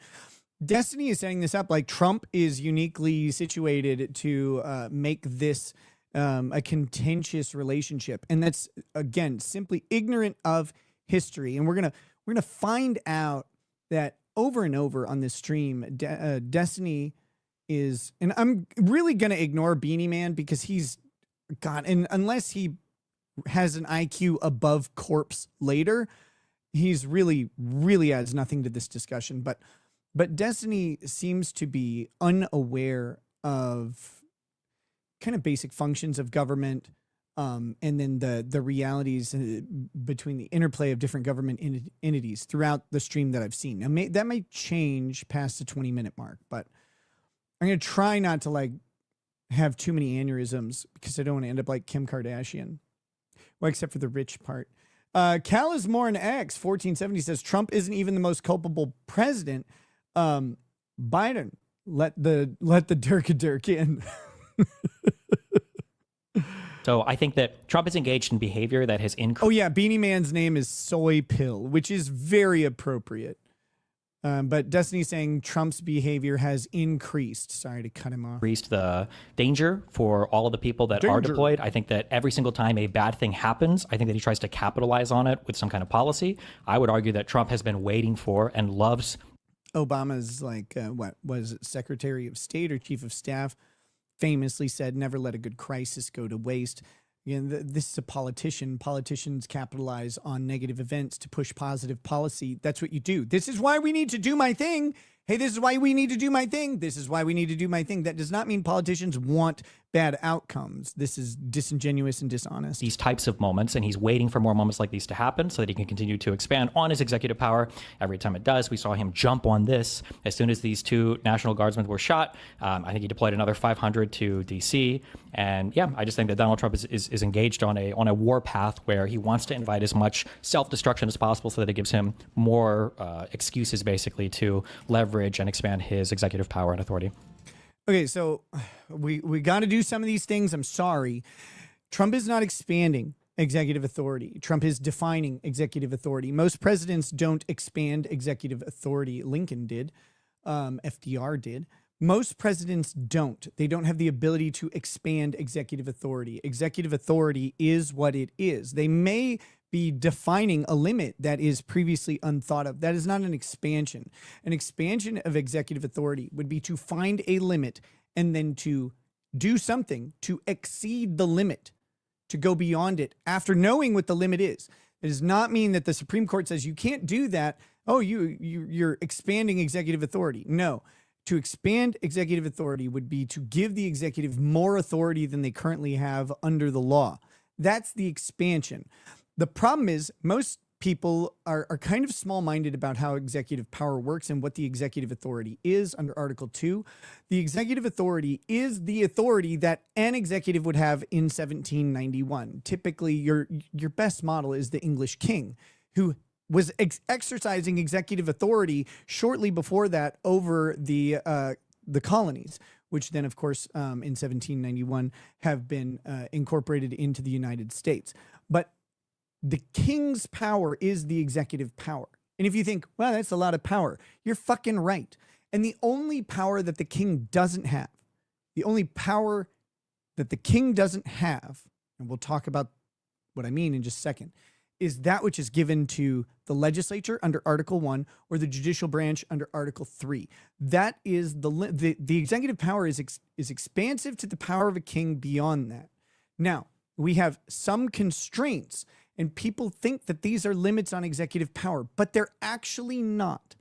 Destiny is setting this up like Trump is uniquely situated to make this a contentious relationship. And that's, again, simply ignorant of history. And we're gonna find out that over and over on this stream, Destiny is, and I'm really going to ignore Beanie Man because he's, God, and unless he has an IQ above corpse later, he's really adds nothing to this discussion. But Destiny seems to be unaware of kind of basic functions of government, and then the realities between the interplay of different government entities throughout the stream that I've seen. Now, that may change past the 20-minute mark, but I'm going to try not to have too many aneurysms because I don't want to end up like Kim Kardashian. Well, except for the rich part. Cal is more an X 1470 says Trump isn't even the most culpable president. Biden let the Dirk in. So I think that Trump is engaged in behavior that has increased. Oh yeah, Beanie Man's name is Soy Pill, which is very appropriate. But Destiny's saying Trump's behavior has increased. Sorry to cut him off. Increased the danger for all of the people that are deployed. I think that every single time a bad thing happens, I think that he tries to capitalize on it with some kind of policy. I would argue that Trump has been waiting for and loves. Obama's what was it, Secretary of State or Chief of Staff famously said, never let a good crisis go to waste. Again, this is a politician. Politicians capitalize on negative events to push positive policy. That's what you do. This is why we need to do my thing. Hey, this is why we need to do my thing. This is why we need to do my thing. That does not mean politicians want bad outcomes. This is disingenuous and dishonest. These types of moments, and he's waiting for more moments like these to happen so that he can continue to expand on his executive power. Every time it does, we saw him jump on this. As soon as these 2 National Guardsmen were shot, I think he deployed another 500 to D.C. And yeah, I just think that Donald Trump is engaged on a war path where he wants to invite as much self-destruction as possible so that it gives him more excuses, basically, to leverage and expand his executive power and authority. Okay, so we got to do some of these things. I'm sorry. Trump is not expanding executive authority. Trump is defining executive authority. Most presidents don't expand executive authority. Lincoln did. FDR did. Most presidents don't. They don't have the ability to expand executive authority. Executive authority is what it is. They may be defining a limit that is previously unthought of. That is not an expansion. An expansion of executive authority would be to find a limit and then to do something to exceed the limit, to go beyond it after knowing what the limit is. It does not mean that the Supreme Court says you can't do that. Oh, you're expanding executive authority. No. To expand executive authority would be to give the executive more authority than they currently have under the law. That's the expansion. The problem is most people are kind of small-minded about how executive power works and what the executive authority is under Article 2. The executive authority is the authority that an executive would have in 1791. Typically, your best model is the English king, who was exercising executive authority shortly before that over the colonies, which then, of course, in 1791 have been incorporated into the United States. But the king's power is the executive power. And if you think, well, that's a lot of power, you're fucking right. And the only power that the king doesn't have, the only power that the king doesn't have, and we'll talk about what I mean in just a second, is that which is given to the legislature under Article 1 or the judicial branch under Article 3. That is the executive power is expansive to the power of a king beyond that. Now, we have some constraints, and people think that these are limits on executive power, but they're actually not.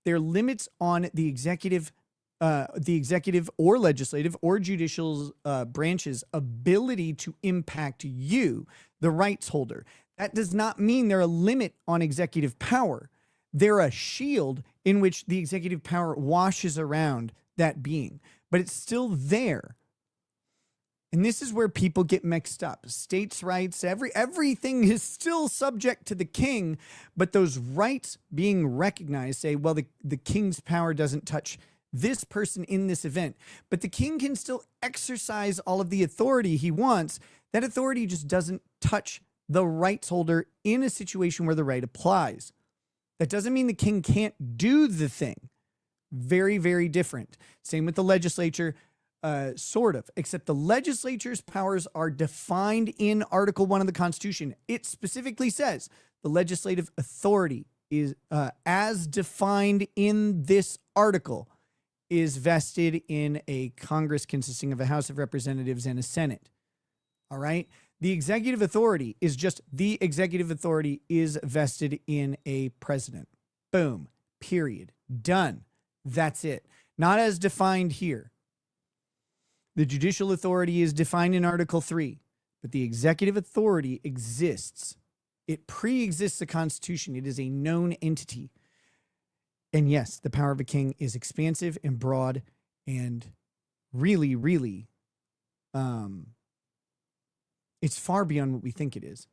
They're limits on the executive or legislative or judicial branch's ability to impact you, the rights holder. That does not mean they're a limit on executive power. They're a shield in which the executive power washes around that being, but it's still there. And this is where people get mixed up. States' rights, everything is still subject to the king, but those rights being recognized say, well, the king's power doesn't touch this person in this event, but the king can still exercise all of the authority he wants. That authority just doesn't touch the rights holder in a situation where the right applies. That doesn't mean the king can't do the thing. Very, very different. Same with the legislature. Sort of, except the legislature's powers are defined in Article 1 of the Constitution. It specifically says the legislative authority is, as defined in this article, is vested in a Congress consisting of a House of Representatives and a Senate. All right? The executive authority is just the executive authority is vested in a president. Boom. Period. Done. That's it. Not as defined here. The judicial authority is defined in Article 3, but the executive authority exists. It pre-exists the Constitution. It is a known entity. And yes, the power of a king is expansive and broad and really, really, it's far beyond what we think it is.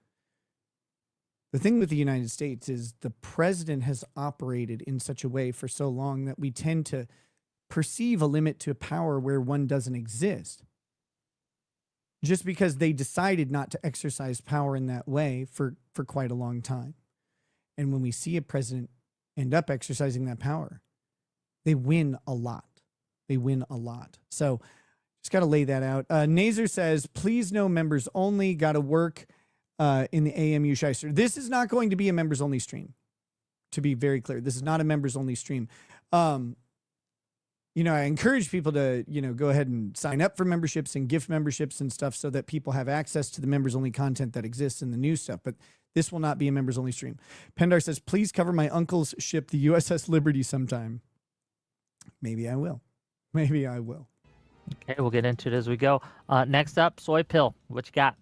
The thing with the United States is the president has operated in such a way for so long that we tend to perceive a limit to power where one doesn't exist. Just because they decided not to exercise power in that way for quite a long time. And when we see a president end up exercising that power. They win a lot. So just got to lay that out. Nazer says, please no members only. Got to work in the AMU Shyster. This is not going to be a members only stream. To be very clear, this is not a members only stream. I encourage people to, go ahead and sign up for memberships and gift memberships and stuff so that people have access to the members only content that exists in the new stuff. But this will not be a members only stream. Pendar says, please cover my uncle's ship, the USS Liberty, sometime. Maybe I will. Okay, we'll get into it as we go. Next up, Soy Pill. What you got?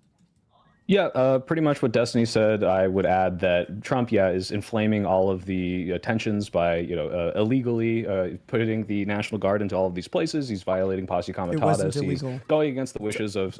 Yeah, pretty much what Destiny said. I would add that Trump, is inflaming all of the tensions by, illegally putting the National Guard into all of these places. He's violating posse comitatus. He's going against the wishes of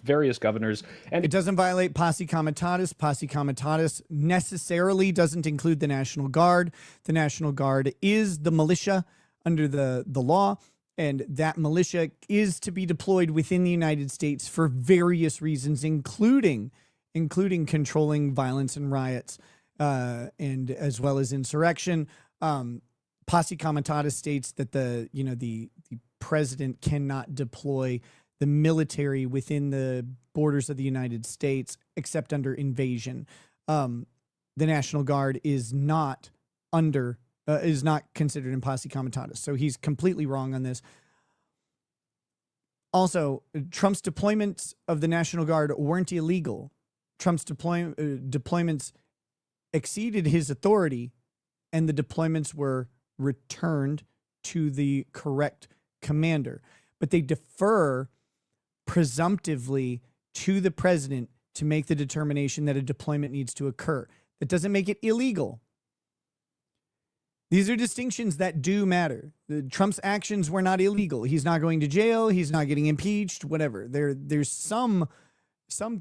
various governors. And it doesn't violate posse comitatus. Posse comitatus necessarily doesn't include the National Guard. The National Guard is the militia under the law. And that militia is to be deployed within the United States for various reasons, including controlling violence and riots, and as well as insurrection. Posse comitatus states that the president cannot deploy the military within the borders of the United States except under invasion. The National Guard is not considered in posse comitatus. So he's completely wrong on this. Also, Trump's deployments of the National Guard weren't illegal. Trump's deployments exceeded his authority, and the deployments were returned to the correct commander. But they defer presumptively to the president to make the determination that a deployment needs to occur. That doesn't make it illegal. These are distinctions that do matter. Trump's actions were not illegal. He's not going to jail. He's not getting impeached, whatever. There's some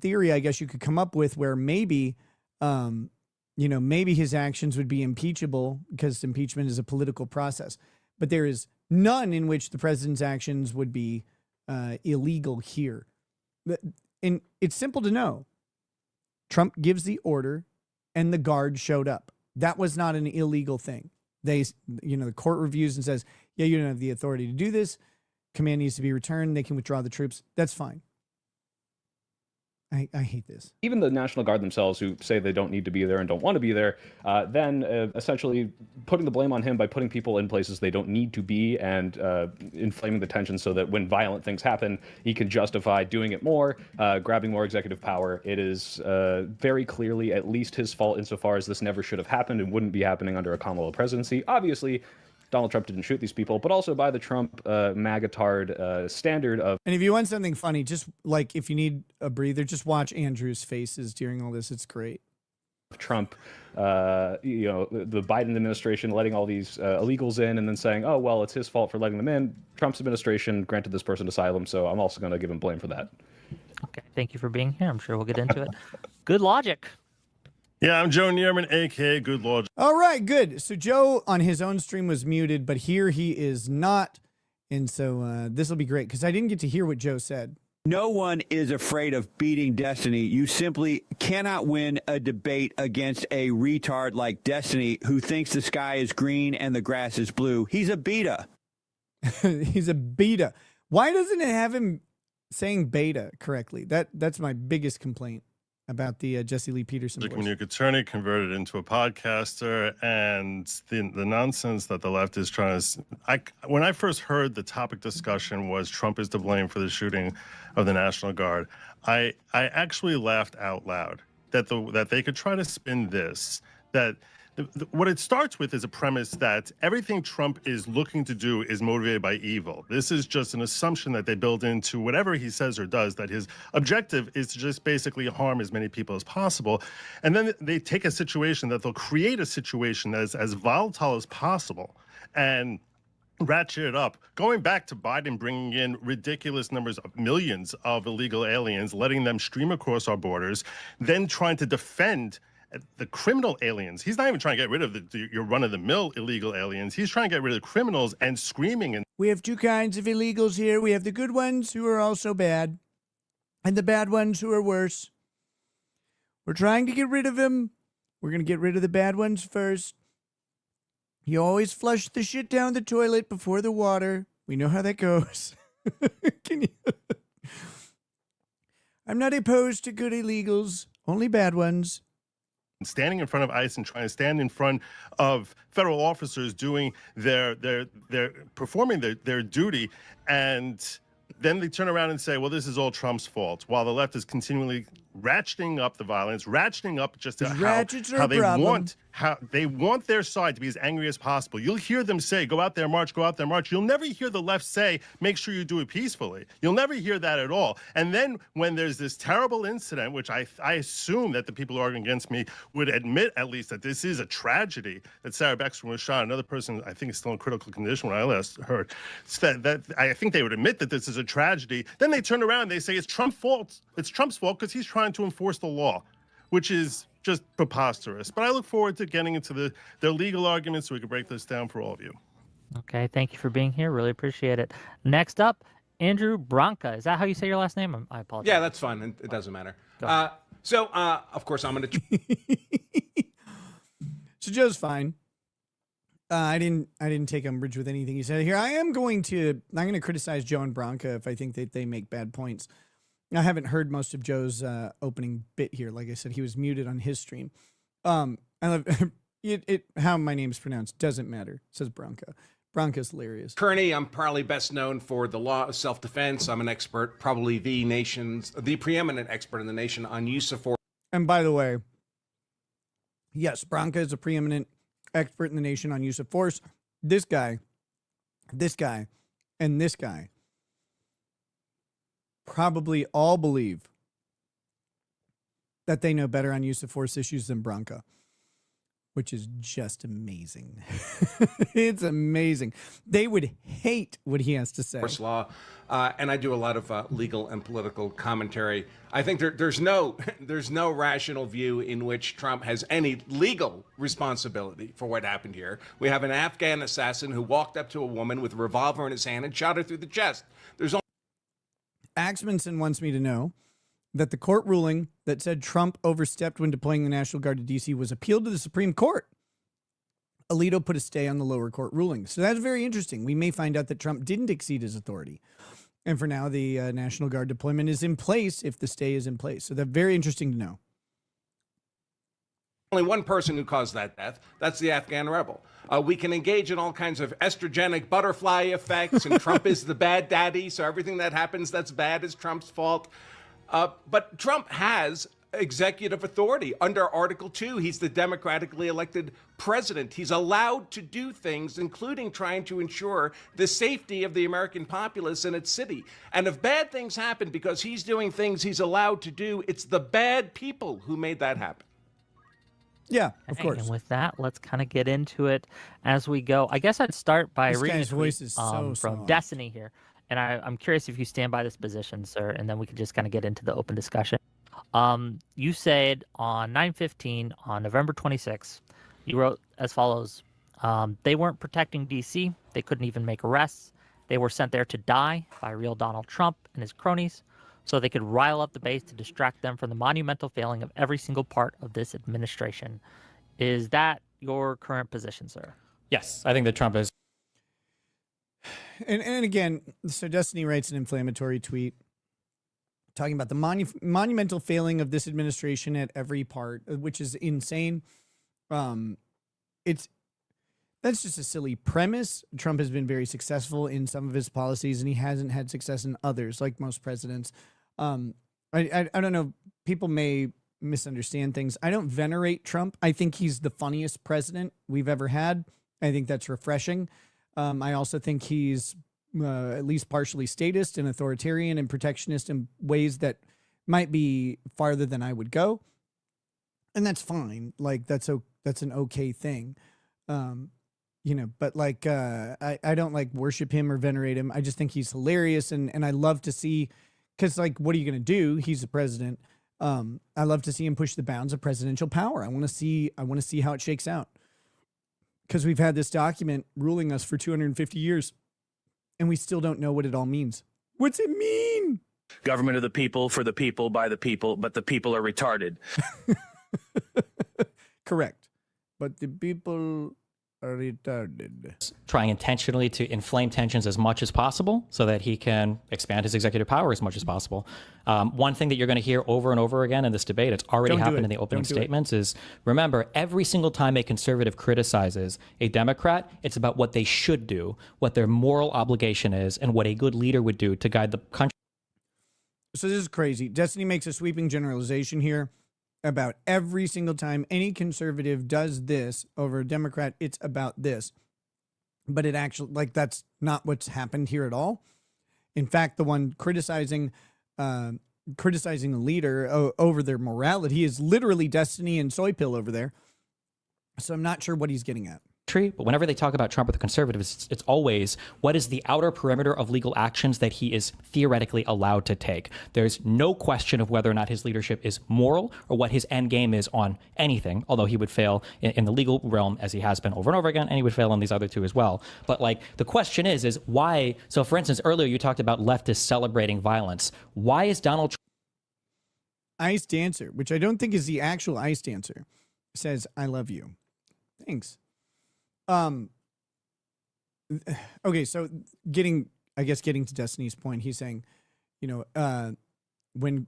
theory, I guess, you could come up with where maybe, maybe his actions would be impeachable because impeachment is a political process. But there is none in which the president's actions would be illegal here. And it's simple to know. Trump gives the order and the guard showed up. That was not an illegal thing. The court reviews and says, yeah, you don't have the authority to do this. Command needs to be returned. They can withdraw the troops. That's fine. I hate this. Even the National Guard themselves, who say they don't need to be there and don't want to be there, then essentially putting the blame on him by putting people in places they don't need to be and inflaming the tension so that when violent things happen, he can justify doing it more, grabbing more executive power. It is very clearly at least his fault insofar as this never should have happened and wouldn't be happening under a Kamala presidency. Obviously, Donald Trump didn't shoot these people, but also by the Trump magatard standard of... And if you want something funny, just like if you need a breather, just watch Andrew's faces during all this. It's great. Trump, the Biden administration letting all these illegals in and then saying, oh, well, it's his fault for letting them in. Trump's administration granted this person asylum, so I'm also going to give him blame for that. Okay, thank you for being here. I'm sure we'll get into it. Good logic. Yeah, I'm Joe Neerman, a.k.a. Good Lord. All right, good. So Joe on his own stream was muted, but here he is not. And so this will be great because I didn't get to hear what Joe said. No one is afraid of beating Destiny. You simply cannot win a debate against a retard like Destiny who thinks the sky is green and the grass is blue. He's a beta. He's a beta. Why doesn't it have him saying beta correctly? That's my biggest complaint about the Jesse Lee Peterson voice. When you could turn it, convert it into a podcaster, and the nonsense that the left is trying to... When I first heard the topic discussion was Trump is to blame for the shooting of the National Guard, I actually laughed out loud that they could try to spin this, that what it starts with is a premise that everything Trump is looking to do is motivated by evil. This is just an assumption that they build into whatever he says or does, that his objective is to just basically harm as many people as possible. And then they take a situation that they'll create a situation that is as volatile as possible and ratchet it up, going back to Biden bringing in ridiculous numbers of millions of illegal aliens, letting them stream across our borders, then trying to defend the criminal aliens. He's not even trying to get rid of your run-of-the-mill illegal aliens. He's trying to get rid of the criminals and screaming. And we have two kinds of illegals here. We have the good ones who are also bad, and the bad ones who are worse. We're trying to get rid of them. We're going to get rid of the bad ones first. You always flush the shit down the toilet before the water. We know how that goes. Can you? I'm not opposed to good illegals, only bad ones. Standing in front of ICE and trying to stand in front of federal officers doing their performing their duty, and then they turn around and say, well, this is all Trump's fault, while the left is continually ratcheting up the violence, ratcheting up just how they want their side to be as angry as possible. You'll hear them say, go out there, march, go out there, march. You'll never hear the left say, make sure you do it peacefully. You'll never hear that at all. And then when there's this terrible incident, which I assume that the people who are arguing against me would admit at least that this is a tragedy, that Sarah Beckstrom was shot. Another person, I think, is still in critical condition when I last heard. So that I think they would admit that this is a tragedy. Then they turn around and they say it's Trump's fault. It's Trump's fault because he's trying to enforce the law, which is just preposterous. But I look forward to getting into their legal arguments so we can break this down for all of you. Okay, thank you for being here. Really appreciate it. Next up, Andrew Branca. Is that how you say your last name? I apologize. Yeah, that's fine. It doesn't matter. Of course, I'm going to... So Joe's fine. I didn't take umbrage with anything he said here. I'm going to criticize Joe and Branca if I think that they make bad points. I haven't heard most of Joe's opening bit here. Like I said, he was muted on his stream. I love how my name's pronounced. Doesn't matter, says Branca. Branca's hilarious. Kearney, I'm probably best known for the law of self-defense. I'm an expert, probably the preeminent expert in the nation on use of force. And by the way, yes, Branca is a preeminent expert in the nation on use of force. This guy, and this guy probably all believe that they know better on use of force issues than Branca, which is just amazing. It's amazing. They would hate what he has to say. Force law, and I do a lot of legal and political commentary. I think there's no rational view in which Trump has any legal responsibility for what happened here. We have an Afghan assassin who walked up to a woman with a revolver in his hand and shot her through the chest. Axmanson wants me to know that the court ruling that said Trump overstepped when deploying the National Guard to D.C. was appealed to the Supreme Court. Alito put a stay on the lower court ruling. So that's very interesting. We may find out that Trump didn't exceed his authority. And for now, the National Guard deployment is in place if the stay is in place. So that's very interesting to know. Only one person who caused that death. That's the Afghan rebel. We can engage in all kinds of estrogenic butterfly effects, and Trump is the bad daddy, so everything that happens that's bad is Trump's fault. But Trump has executive authority under Article 2. He's the democratically elected president. He's allowed to do things, including trying to ensure the safety of the American populace in its city. And if bad things happen because he's doing things he's allowed to do, it's the bad people who made that happen. Yeah, of course. And with that, let's kind of get into it as we go. I guess I'd start by reading guy's voice is so from soft. Destiny here. And I'm curious if you stand by this position, sir, and then we can just kind of get into the open discussion. You said on 9/15 on November 26th, you wrote as follows. They weren't protecting D.C. They couldn't even make arrests. They were sent there to die by real Donald Trump and his cronies so they could rile up the base to distract them from the monumental failing of every single part of this administration. Is that your current position, sir? Yes, I think that Trump is. And again, so Destiny writes an inflammatory tweet talking about the monumental failing of this administration at every part, which is insane. That's just a silly premise. Trump has been very successful in some of his policies, and he hasn't had success in others, like most presidents. I don't know. People may misunderstand things. I don't venerate Trump. I think he's the funniest president we've ever had. I think that's refreshing. I also think he's at least partially statist and authoritarian and protectionist in ways that might be farther than I would go. And that's fine. Like, that's an okay thing. But like, I don't like worship him or venerate him. I just think he's hilarious. And I love to see, cause like, what are you going to do? He's the president. I love to see him push the bounds of presidential power. I want to see how it shakes out. Because we've had this document ruling us for 250 years, and we still don't know what it all means. What's it mean? Government of the people, for the people, by the people, but the people are retarded. Correct. But the people Retarded. Trying intentionally to inflame tensions as much as possible so that he can expand his executive power as much as possible. One thing that you're going to hear over and over again in this debate, it's already happened in the opening statements, is remember, every single time a conservative criticizes a Democrat, it's about what they should do, what their moral obligation is, and what a good leader would do to guide the country. So this is crazy. Destiny makes a sweeping generalization here about every single time any conservative does this over a Democrat, it's about this. But it actually, like, that's not what's happened here at all. In fact, the one criticizing the leader over their morality is literally Destiny and Soy Pill over there. So I'm not sure what he's getting at. But whenever they talk about Trump with the conservatives, it's always what is the outer perimeter of legal actions that he is theoretically allowed to take. There's no question of whether or not his leadership is moral or what his end game is on anything, although he would fail in the legal realm as he has been over and over again, and he would fail on these other two as well. But like the question is why? So for instance, earlier you talked about leftists celebrating violence. Why is Donald Trump Ice Dancer, which I don't think is the actual Ice Dancer, says, "I love you." Thanks. Okay, so getting to Destiny's point, he's saying, when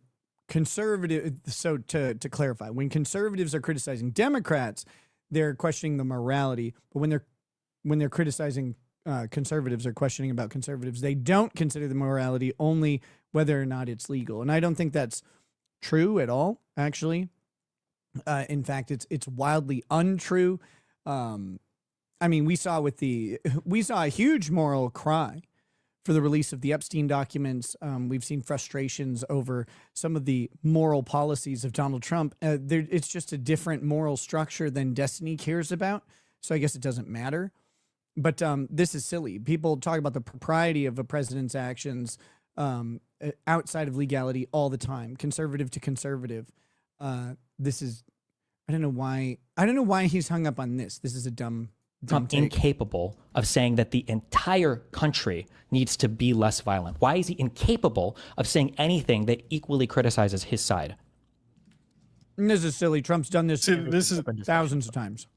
to clarify, when conservatives are criticizing Democrats, they're questioning the morality, but when they're criticizing conservatives or questioning about conservatives, they don't consider the morality, only whether or not it's legal. And I don't think that's true at all, actually. In fact, it's wildly untrue. I mean, we saw a huge moral cry for the release of the Epstein documents. We've seen frustrations over some of the moral policies of Donald Trump. It's just a different moral structure than Destiny cares about. So I guess it doesn't matter. But this is silly. People talk about the propriety of a president's actions outside of legality all the time, conservative to conservative. This is, I don't know why he's hung up on this. This is a dumb take. Incapable of saying that the entire country needs to be less violent? Why is he incapable of saying anything that equally criticizes his side? And this is silly. Trump's done this thousands of times.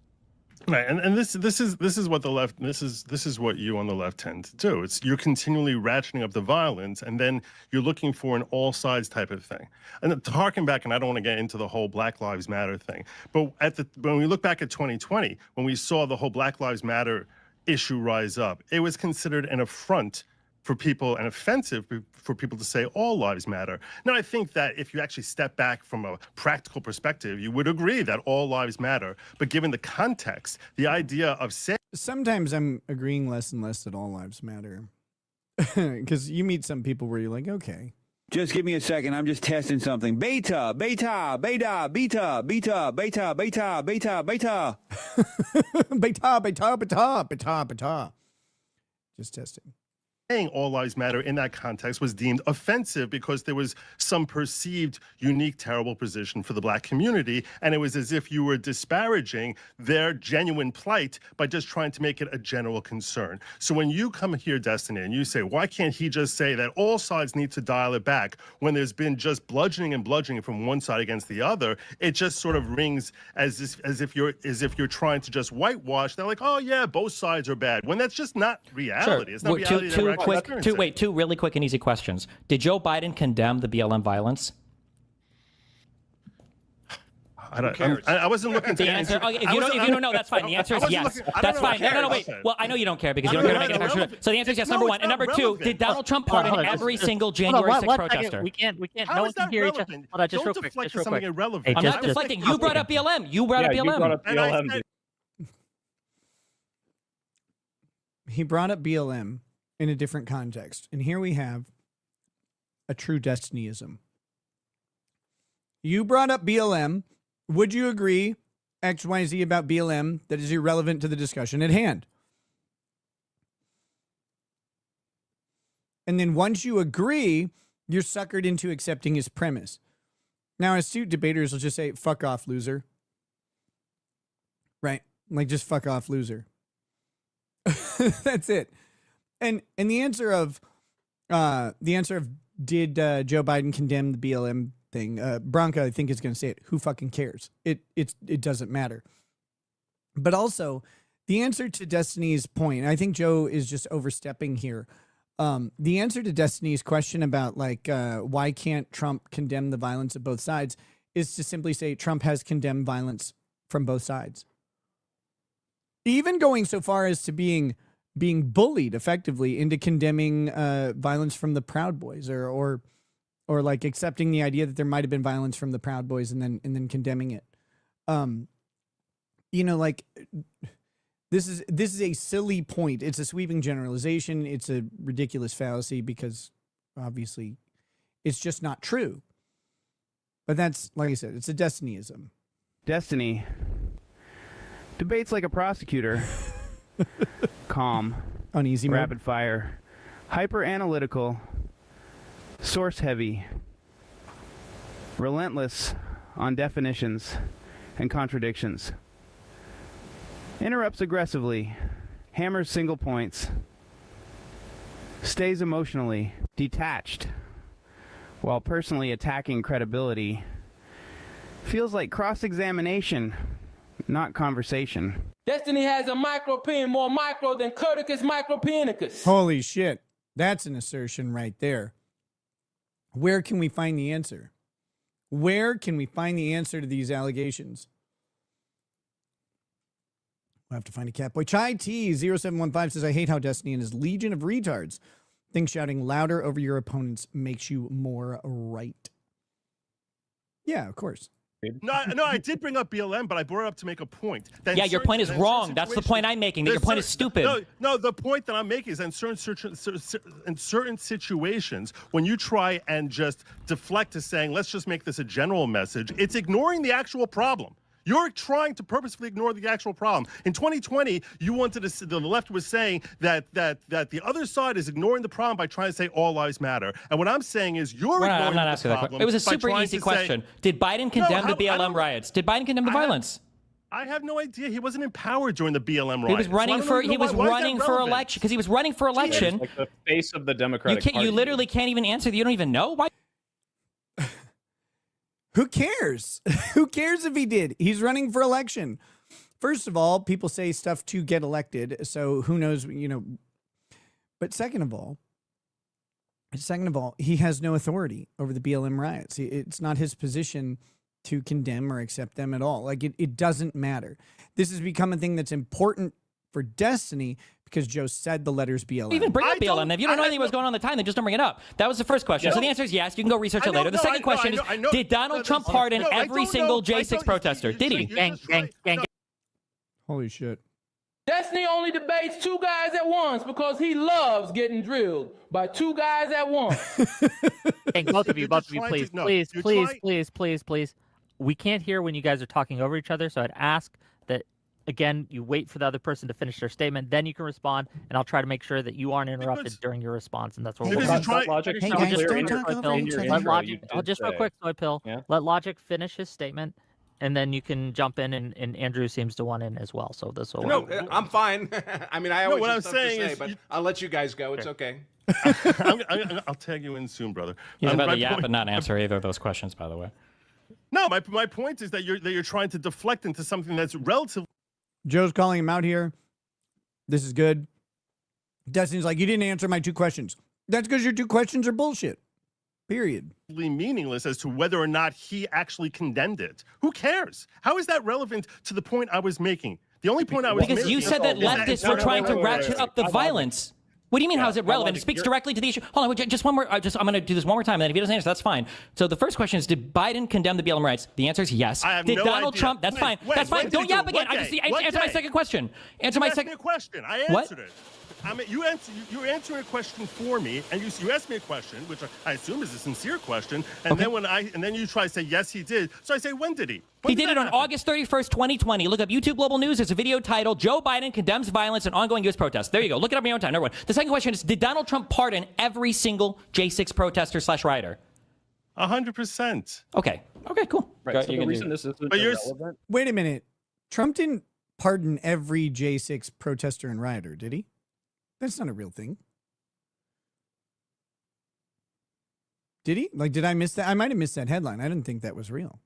Right, and this is what the left this is what you on the left tend to do. It's you're continually ratcheting up the violence, and then you're looking for an all sides type of thing. And to harken back, and I don't want to get into the whole Black Lives Matter thing, but when we look back at 2020, when we saw the whole Black Lives Matter issue rise up, it was considered an affront for people and offensive for people to say all lives matter. Now, I think that if you actually step back from a practical perspective, you would agree that all lives matter. But given the context, the idea of saying... Sometimes I'm agreeing less and less that all lives matter. Because you meet some people where you're like, okay. Just give me a second. I'm just testing something. Beta, beta, beta, beta, beta, beta, beta, beta, beta. Beta, beta, beta, beta, beta. Just testing. Saying all lives matter in that context was deemed offensive because there was some perceived unique terrible position for the Black community, and it was as if you were disparaging their genuine plight by just trying to make it a general concern. So when you come here, Destiny, and you say, why can't he just say that all sides need to dial it back when there's been just bludgeoning and bludgeoning from one side against the other, it just sort of rings as if you're trying to just whitewash. They're like, oh yeah, both sides are bad, when that's just not reality. Sure. It's not reality. Two really quick and easy questions. Did Joe Biden condemn the BLM violence? I wasn't looking to the answer. Okay, if you don't know, that's fine. The answer is yes. That's fine. No, wait. Well, I know you don't care because you don't care to make it sure. So the answer is yes. Number one, and number two, did Donald Trump pardon every single January 6th protester? We can't. No one can hear each other. Hold on, just real quick. I'm not deflecting. You brought up BLM. You brought up BLM. He brought up BLM in a different context. And here we have a true Destinyism. You brought up BLM. Would you agree, XYZ, about BLM that is irrelevant to the discussion at hand? And then once you agree, you're suckered into accepting his premise. Now, astute debaters will just say, fuck off, loser. Right? Like, just fuck off, loser. That's it. And the answer of did Joe Biden condemn the BLM thing? Bronca, I think, is going to say it. Who fucking cares? It doesn't matter. But also, The answer to Destiny's point, I think Joe is just overstepping here. The answer to Destiny's question about like why can't Trump condemn the violence of both sides is to simply say Trump has condemned violence from both sides. Even going so far as to being bullied effectively into condemning violence from the Proud Boys or like accepting the idea that there might have been violence from the Proud Boys and then condemning it. You know, like this is a silly point. It's a sweeping generalization. It's a ridiculous fallacy because obviously it's just not true. But that's, like I said, it's a Destinyism. Destiny debates like a prosecutor. Calm, uneasy, rapid fire, hyper analytical, source heavy, relentless on definitions and contradictions, interrupts aggressively, hammers single points, stays emotionally detached while personally attacking credibility, feels like cross-examination, not conversation. Destiny has a micropene more micro than Curticus micropenicus. Holy shit. That's an assertion right there. Where can we find the answer? Where can we find the answer to these allegations? We'll have to find a Catboy. Chai T 0715 says, I hate how Destiny and his legion of retards think shouting louder over your opponents makes you more right. Yeah, of course. No, I did bring up BLM, but I brought it up to make a point. Yeah, your point is wrong. That's the point I'm making. That your point is stupid. No, the point that I'm making is in certain situations, when you try and just deflect to saying, let's just make this a general message, it's ignoring the actual problem. You're trying to purposefully ignore the actual problem. In 2020, you wanted to. The left was saying that the other side is ignoring the problem by trying to say all lives matter. And what I'm saying is you're ignoring I'm not the asking that problem. question. It was a super easy question. Did Biden condemn the BLM riots? Did Biden condemn the violence? I have no idea. He wasn't empowered during the BLM riots. He was running for election because he was running for election. Like the face of the Democratic Party. You literally can't even answer. You don't even know why. Who cares? Who cares if he did? He's running for election. First of all, people say stuff to get elected, so who knows, you know. But second of all, he has no authority over the BLM riots. It's not his position to condemn or accept them at all. Like it doesn't matter. This has become a thing that's important for Destiny because Joe said the letters BLM. Even bring up BLM. If you don't know anything what's going on at the time, then just don't bring it up. That was the first question. So the answer is yes. You can go research it later. The second question is, did Donald Trump pardon every single J6 protester? Did he? Gang. Holy shit. Destiny only debates two guys at once because he loves getting drilled by two guys at once. Hey, both of you, please. We can't hear when you guys are talking over each other, so I'd ask that, again, you wait for the other person to finish their statement, then you can respond, and I'll try to make sure that you aren't interrupted during your response, and that's what we'll do. Just real quick, Soy Pill. Yeah. Let Logic finish his statement, and then you can jump in, and Andrew seems to want in as well. So this will work. No, I'm fine. I mean, I always what have I'm stuff saying to say, is but I'll let you guys go. It's okay. I'll tag you in soon, brother. He's about to yap and not answer either of those questions, by the way. No, my point is that you're trying to deflect into something that's relatively. Joe's calling him out here. This is good. Destiny's like, you didn't answer my two questions. That's because your two questions are bullshit. Period. Meaningless as to whether or not he actually condemned it. Who cares? How is that relevant to the point I was making? The only point I was making. Because you said that leftists were trying to ratchet up the violence. What do you mean, how is it relevant? It speaks directly to the issue. Hold on, just one more. I'm going to do this one more time, and then if he doesn't answer, that's fine. So the first question is, did Biden condemn the BLM riots? The answer is yes. Did Donald Trump? That's fine. That's fine. Don't yap again. Answer my second question. Answer my second question. I answered it. I mean, you're answering a question for me, and you asked me a question, which I assume is a sincere question, and then you try to say yes, he did. So I say, when did he? He did it on August 31st, 2020. Look up YouTube Global News. There's a video titled "Joe Biden Condemns Violence and Ongoing U.S. Protests." There you go. Look it up in your own time. Number one. The second question is, did Donald Trump pardon every single J6 protester / rioter? 100%. Okay, cool. Right. So the reason this isn't irrelevant. Wait a minute. Trump didn't pardon every J6 protester and rioter, did he? That's not a real thing. Did he? Like, did I miss that? I might have missed that headline. I didn't think that was real.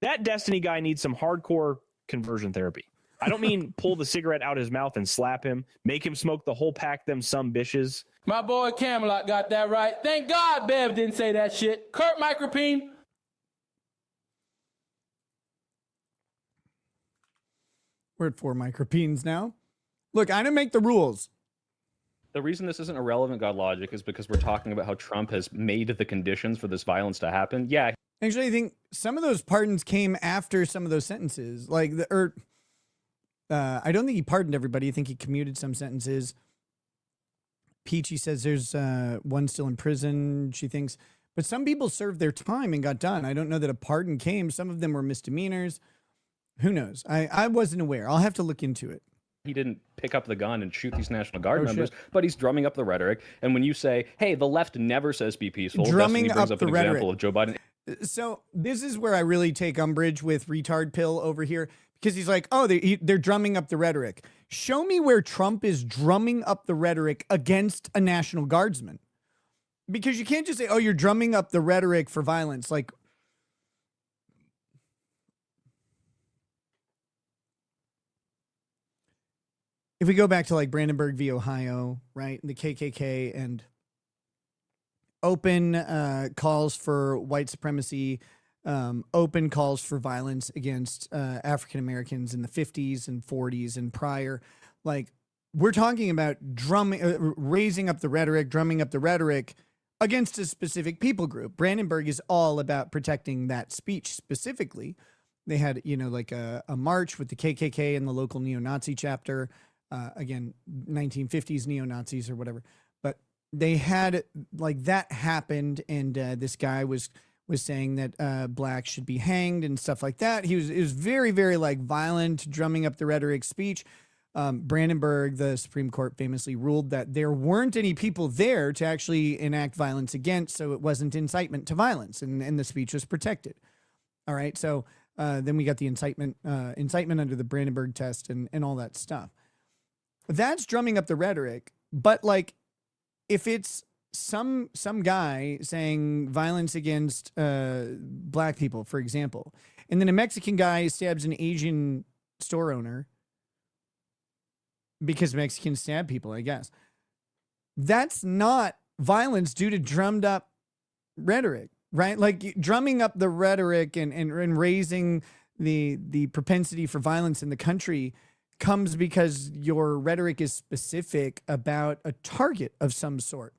That Destiny guy needs some hardcore conversion therapy. I don't mean pull the cigarette out his mouth and slap him, make him smoke the whole pack, them some bitches. My boy Camelot got that right. Thank God Bev didn't say that shit. Kurt Micropene. We're at 4 micropenes now. Look, I didn't make the rules. The reason this isn't irrelevant, God Logic, is because we're talking about how Trump has made the conditions for this violence to happen. Yeah. Actually, I think some of those pardons came after some of those sentences. I don't think he pardoned everybody. I think he commuted some sentences. Peachy says there's one still in prison, she thinks. But some people served their time and got done. I don't know that a pardon came. Some of them were misdemeanors. Who knows? I wasn't aware. I'll have to look into it. He didn't pick up the gun and shoot these National Guard members, but he's drumming up the rhetoric. And when you say, hey, the left never says be peaceful, drumming brings up an the rhetoric. example of Joe Biden. So this is where I really take umbrage with retard pill over here, because he's like, oh, they're drumming up the rhetoric. Show me where Trump is drumming up the rhetoric against a National Guardsman. Because you can't just say, oh, you're drumming up the rhetoric for violence. Like, if we go back to like Brandenburg v. Ohio, right? The KKK and open calls for white supremacy, open calls for violence against African Americans in the 50s and 40s and prior. Like, we're talking about raising up the rhetoric, drumming up the rhetoric against a specific people group. Brandenburg is all about protecting that speech specifically. They had, like a march with the KKK and the local neo-Nazi chapter. Again, 1950s neo-Nazis or whatever. But they had, like, that happened, and this guy was saying that blacks should be hanged and stuff like that. It was very, very, like, violent, drumming up the rhetoric speech. Brandenburg, the Supreme Court famously ruled that there weren't any people there to actually enact violence against, so it wasn't incitement to violence, and the speech was protected. All right, so then we got the incitement under the Brandenburg test and all that stuff. That's drumming up the rhetoric, but like, if it's some guy saying violence against black people, for example, and then a Mexican guy stabs an Asian store owner because Mexicans stab people, I guess, that's not violence due to drummed up rhetoric, right? Like, drumming up the rhetoric and raising the propensity for violence in the country comes because your rhetoric is specific about a target of some sort.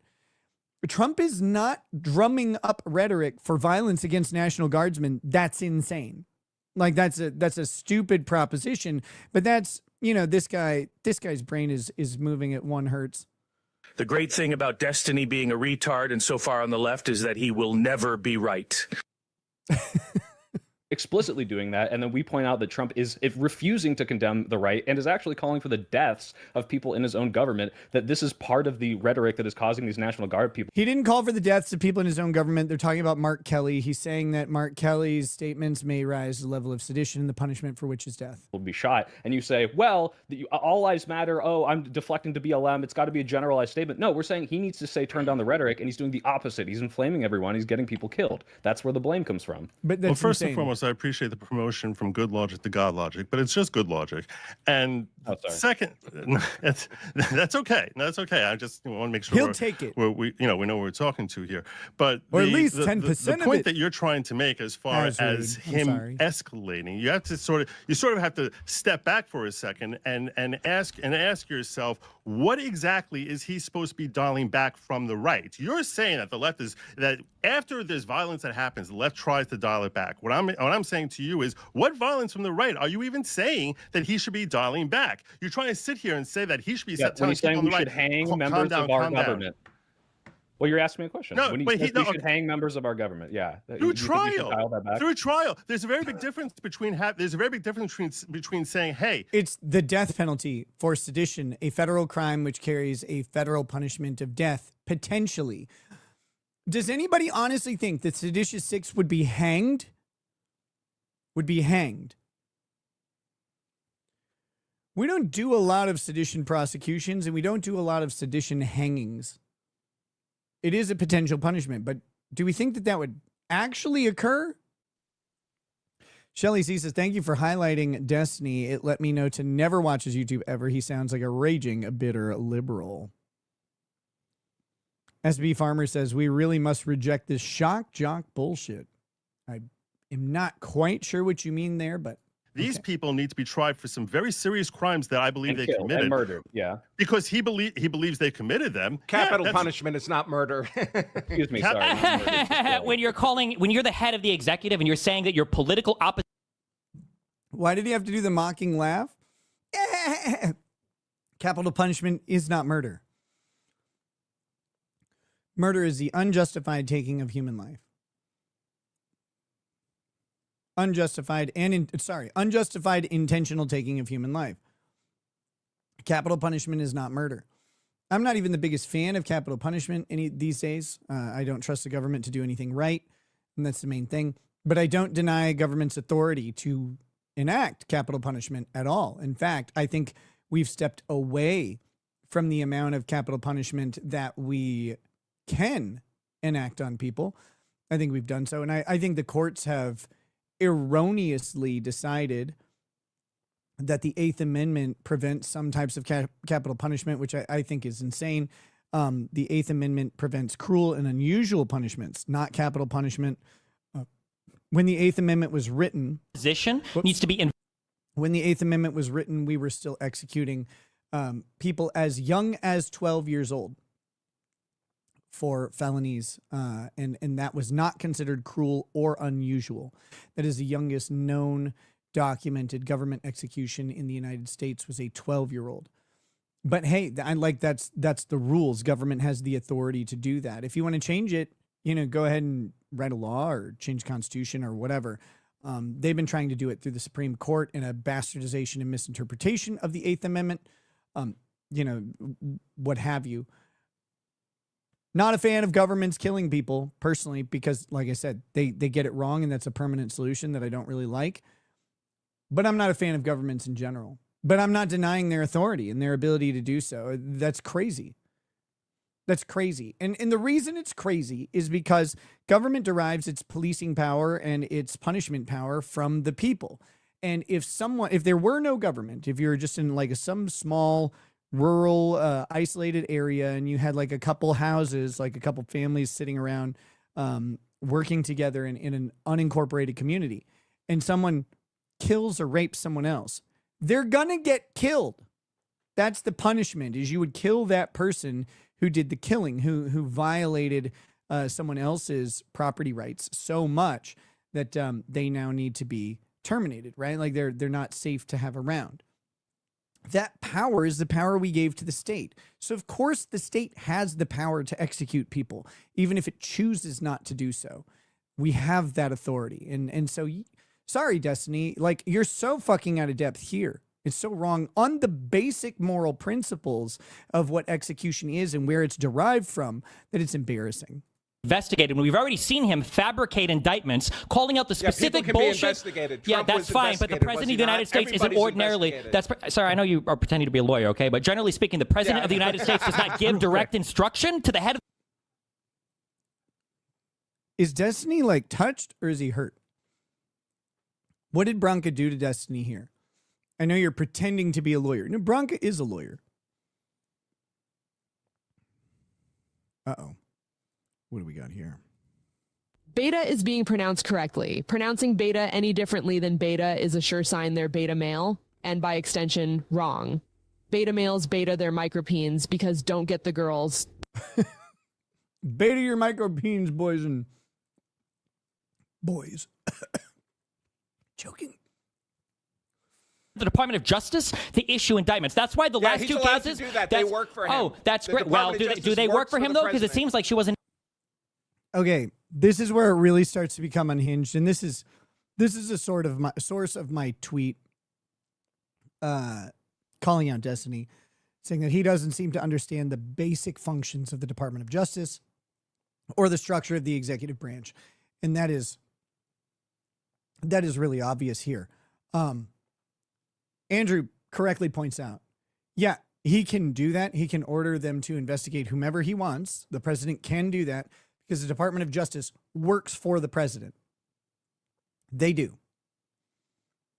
Trump is not drumming up rhetoric for violence against National Guardsmen. That's insane. Like, that's a stupid proposition, but that's, this guy's brain is moving at 1 hertz. The great thing about Destiny being a retard and so far on the left is that he will never be right. Explicitly doing that, and then we point out that Trump is refusing to condemn the right and is actually calling for the deaths of people in his own government, that this is part of the rhetoric that is causing these National Guard people. He didn't call for the deaths of people in his own government. They're talking about Mark Kelly. He's saying that Mark Kelly's statements may rise to the level of sedition, and the punishment for which is death. Will be shot, and you say, well, all lives matter. Oh, I'm deflecting to BLM. It's got to be a generalized statement. No, we're saying he needs to say turn down the rhetoric, and he's doing the opposite. He's inflaming everyone. He's getting people killed. That's where the blame comes from. But well, first and foremost, I appreciate the promotion from good logic to God logic, but it's just good logic. And second, that's okay. No, that's okay. I just want to make sure he'll take it. We know what we're talking to here. But or at least 10% the point that you're trying to make, as far as him escalating, you have to sort of have to step back for a second and ask yourself, what exactly is he supposed to be dialing back from the right? You're saying that the left is that after there's violence that happens, the left tries to dial it back. What I'm saying to you is, what violence from the right are you even saying that he should be dialing back? You're trying to sit here and say that he should be telling people on the right, should hang members of our government. Well, you're asking me a question. No, when he wait, says we should hang members of our government, yeah. Through trial. Through trial. There's a very big difference between saying, hey, it's the death penalty for sedition, a federal crime which carries a federal punishment of death, potentially. Does anybody honestly think that seditious six would be hanged? Would be hanged. We don't do a lot of sedition prosecutions, and we don't do a lot of sedition hangings. It is a potential punishment, but do we think that would actually occur? Shelly C says, thank you for highlighting Destiny. It let me know to never watch his YouTube ever. He sounds like a raging, bitter liberal. SB Farmer says, we really must reject this shock jock bullshit. I am not quite sure what you mean there, but these people need to be tried for some very serious crimes that I believe they committed. And murdered, yeah. Because he believes they committed them. Capital punishment is not murder. Excuse me, sorry. When you're the head of the executive and you're saying that your political opposition. Why did he have to do the mocking laugh? Capital punishment is not murder. Murder is the unjustified taking of human life. Unjustified intentional taking of human life. Capital punishment is not murder. I'm not even the biggest fan of capital punishment these days. I don't trust the government to do anything right, and that's the main thing. But I don't deny government's authority to enact capital punishment at all. In fact, I think we've stepped away from the amount of capital punishment that we can enact on people. I think we've done so. And I think the courts have erroneously decided that the Eighth Amendment prevents some types of capital punishment, which I think is insane. The Eighth Amendment prevents cruel and unusual punishments, not capital punishment. When the Eighth Amendment was written, needs to be when the Eighth Amendment was written, we were still executing people as young as 12 years old for felonies, and that was not considered cruel or unusual. That is the youngest known documented government execution in the United States was a 12-year-old. But hey, that's the rules. Government has the authority to do that. If you want to change it, go ahead and write a law or change the Constitution or whatever. They've been trying to do it through the Supreme Court in a bastardization and misinterpretation of the Eighth Amendment, what have you. Not a fan of governments killing people personally, because like I said, they get it wrong, and that's a permanent solution that I don't really like. But I'm not a fan of governments in general. But I'm not denying their authority and their ability to do so. That's crazy. That's crazy. And the reason it's crazy is because government derives its policing power and its punishment power from the people. And if there were no government, if you're just in like some small rural isolated area and you had like a couple houses, like a couple families sitting around working together in an unincorporated community, and someone kills or rapes someone else, they're gonna get killed. That's the punishment, is you would kill that person who did the killing, who violated someone else's property rights so much that they now need to be terminated, right? Like they're not safe to have around. That power is the power we gave to the state. So of course the state has the power to execute people, even if it chooses not to do so. We have that authority. And so, sorry, Destiny, like you're so fucking out of depth here. It's so wrong on the basic moral principles of what execution is and where it's derived from that it's embarrassing. Investigated when we've already seen him fabricate indictments, calling out the specific bullshit. Yeah, that's fine, but the president of the United States isn't ordinarily. Sorry, I know you are pretending to be a lawyer, okay? But generally speaking, the president of the United States does not give direct instruction to the head of. Is Destiny like touched or is he hurt? What did Branca do to Destiny here? I know you're pretending to be a lawyer. No, Branca is a lawyer. Uh-oh. What do we got here? Beta is being pronounced correctly. Pronouncing beta any differently than beta is a sure sign they're beta male, and by extension, wrong. Beta males beta their micropeens because don't get the girls. Beta your micropeens, boys. Joking. The Department of Justice to issue indictments. That's why the last he's two allowed cases. To do that. They work for him. Oh, that's the great. Well, do they work for him though? Because it seems like she wasn't. Okay, this is where it really starts to become unhinged, and this is a sort of my source of my tweet, calling out Destiny, saying that he doesn't seem to understand the basic functions of the Department of Justice or the structure of the executive branch, and that is really obvious here. Andrew correctly points out, yeah, he can do that. He can order them to investigate whomever he wants. The president can do that because the Department of Justice works for the president. They do.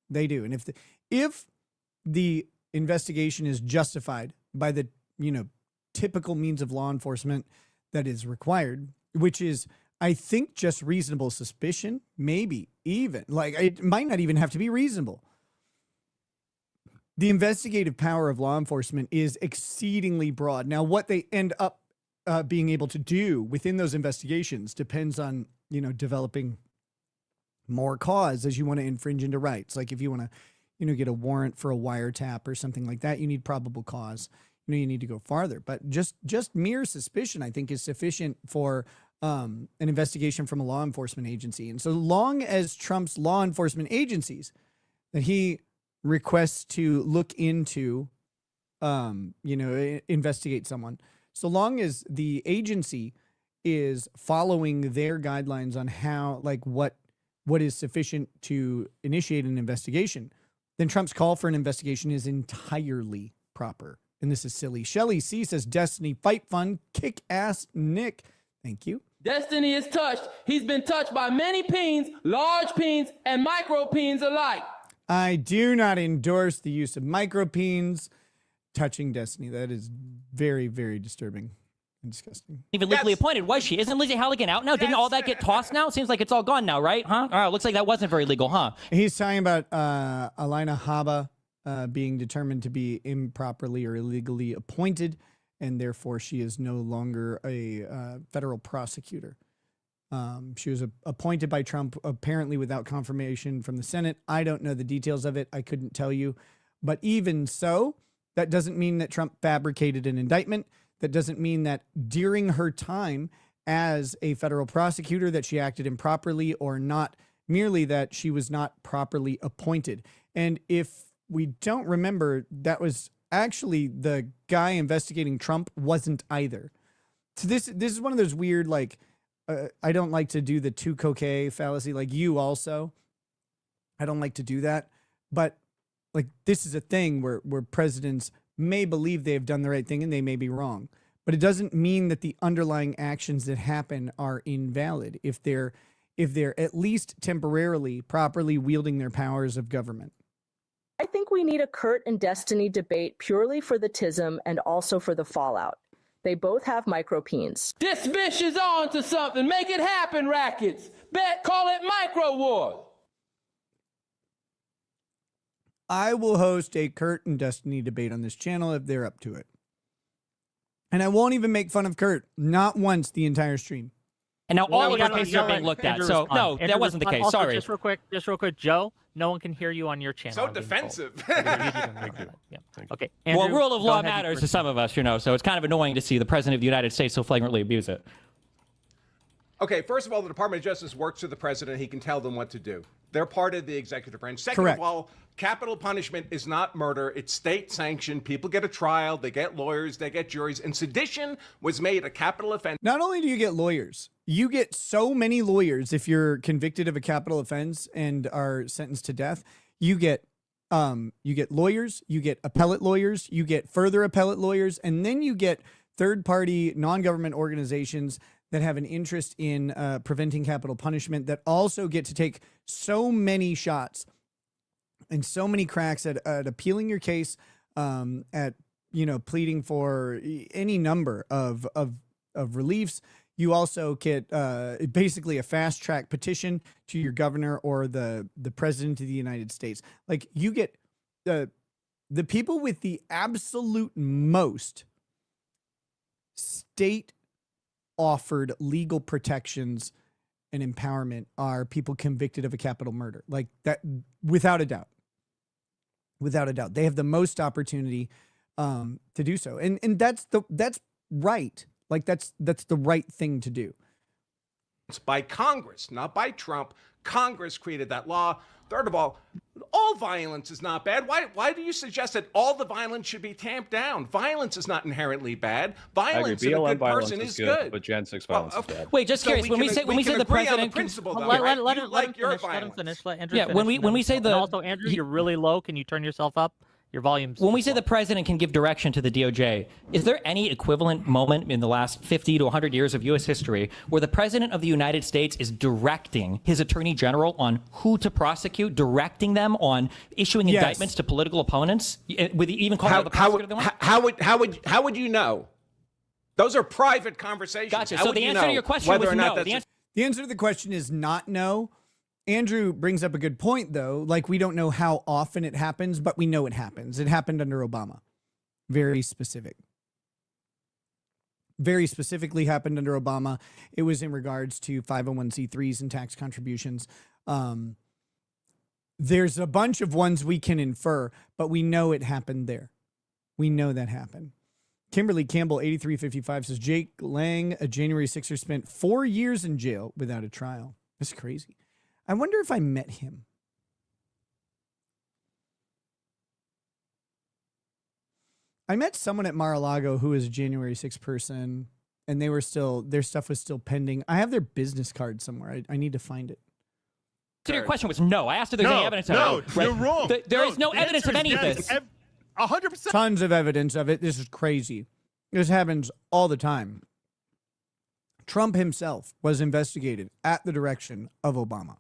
They do. And if the investigation is justified by the, typical means of law enforcement that is required, which is, I think, just reasonable suspicion, maybe even, like, it might not even have to be reasonable. The investigative power of law enforcement is exceedingly broad. Now, what they end up being able to do within those investigations depends on, developing more cause as you want to infringe into rights. Like if you want to, get a warrant for a wiretap or something like that, you need probable cause. You need to go farther. But just mere suspicion, I think, is sufficient for an investigation from a law enforcement agency. And so long as Trump's law enforcement agencies that he requests to look into, investigate someone, so long as the agency is following their guidelines on how, like, what is sufficient to initiate an investigation, then Trump's call for an investigation is entirely proper. And this is silly. Shelly C says, Destiny, fight fun, kick ass, Nick. Thank you. Destiny is touched. He's been touched by many peens, large peens, and micro peens alike. I do not endorse the use of micro peens touching Destiny. That is very, very disturbing and disgusting. Even legally appointed, was she? Isn't Lizzie Halligan out now? Didn't all that get tossed now? Seems like it's all gone now, right? Huh? All right, looks like that wasn't very legal, huh? He's talking about Alina Habba being determined to be improperly or illegally appointed, and therefore she is no longer a federal prosecutor. She was appointed by Trump, apparently without confirmation from the Senate. I don't know the details of it. I couldn't tell you. But even so, that doesn't mean that Trump fabricated an indictment. That doesn't mean that during her time as a federal prosecutor that she acted improperly, or not merely that she was not properly appointed. And if we don't remember, that was actually the guy investigating Trump wasn't either. So this is one of those weird, like, I don't like to do the tu coque fallacy, like you also. I don't like to do that. But like, this is a thing where presidents may believe they have done the right thing and they may be wrong. But it doesn't mean that the underlying actions that happen are invalid if they're at least temporarily properly wielding their powers of government. I think we need a Kurt and Destiny debate purely for the tism and also for the fallout. They both have micropeens. This bitch is on to something. Make it happen, rackets. Call it micro war. I will host a Kurt and Destiny debate on this channel if they're up to it. And I won't even make fun of Kurt. Not once the entire stream. And now all of our cases are being looked at. So no, that wasn't the case. Also, sorry. Just real quick, Joe. No one can hear you on your channel. So defensive. Okay. Well, Andrew, rule of law matters to some of us, so it's kind of annoying to see the president of the United States so flagrantly abuse it. Okay, first of all, the Department of Justice works with the president. He can tell them what to do. They're part of the executive branch. Second Correct. of all, capital punishment is not murder. It's state sanctioned. People get a trial. They get lawyers. They get juries. And sedition was made a capital offense. Not only do you get lawyers, you get so many lawyers if you're convicted of a capital offense and are sentenced to death. You get lawyers, you get appellate lawyers, you get further appellate lawyers, and then you get third-party non-government organizations that have an interest in preventing capital punishment that also get to take so many shots and so many cracks at appealing your case, at pleading for any number of reliefs. You also get basically a fast track petition to your governor or the president of the United States. Like, you get the people with the absolute most state offered legal protections and empowerment are people convicted of a capital murder. Like that, without a doubt. They have the most opportunity to do so. And that's right. Like that's the right thing to do. It's by Congress, not by Trump. Congress created that law. Third of all violence is not bad. Why do you suggest that all the violence should be tamped down? Violence is not inherently bad. Violence in a good person is good. But Gen 6 violence is bad. Wait, just curious. When we say the president, let him finish. Let Andrew finish. When we say the also, Andrew, you're really low. Can you turn yourself up? Your volume's when we say the president can give direction to the DOJ, is there any equivalent moment in the last 50 to 100 years of U.S. history where the president of the United States is directing his attorney general on who to prosecute, directing them on issuing indictments to political opponents, with even calling out the prosecutor they want? How would you know? Those are private conversations. Gotcha. How so would the you answer know to your question whether was or not no. that's The answer to the question is not no. Andrew brings up a good point, though. Like, we don't know how often it happens, but we know it happens. It happened under Obama. Very specific. Very specifically happened under Obama. It was in regards to 501c3s and tax contributions. There's a bunch of ones we can infer, but we know it happened there. We know that happened. Kimberly Campbell, 8355, says, Jake Lang, a January 6er, spent 4 years in jail without a trial. That's crazy. I wonder if I met him. I met someone at Mar-a-Lago who was a January 6th person, and their stuff was still pending. I have their business card somewhere. I need to find it. So your question was no. I asked if there's any evidence of it. No, you're wrong. There is no evidence of any of this. 100%. Tons of evidence of it. This is crazy. This happens all the time. Trump himself was investigated at the direction of Obama.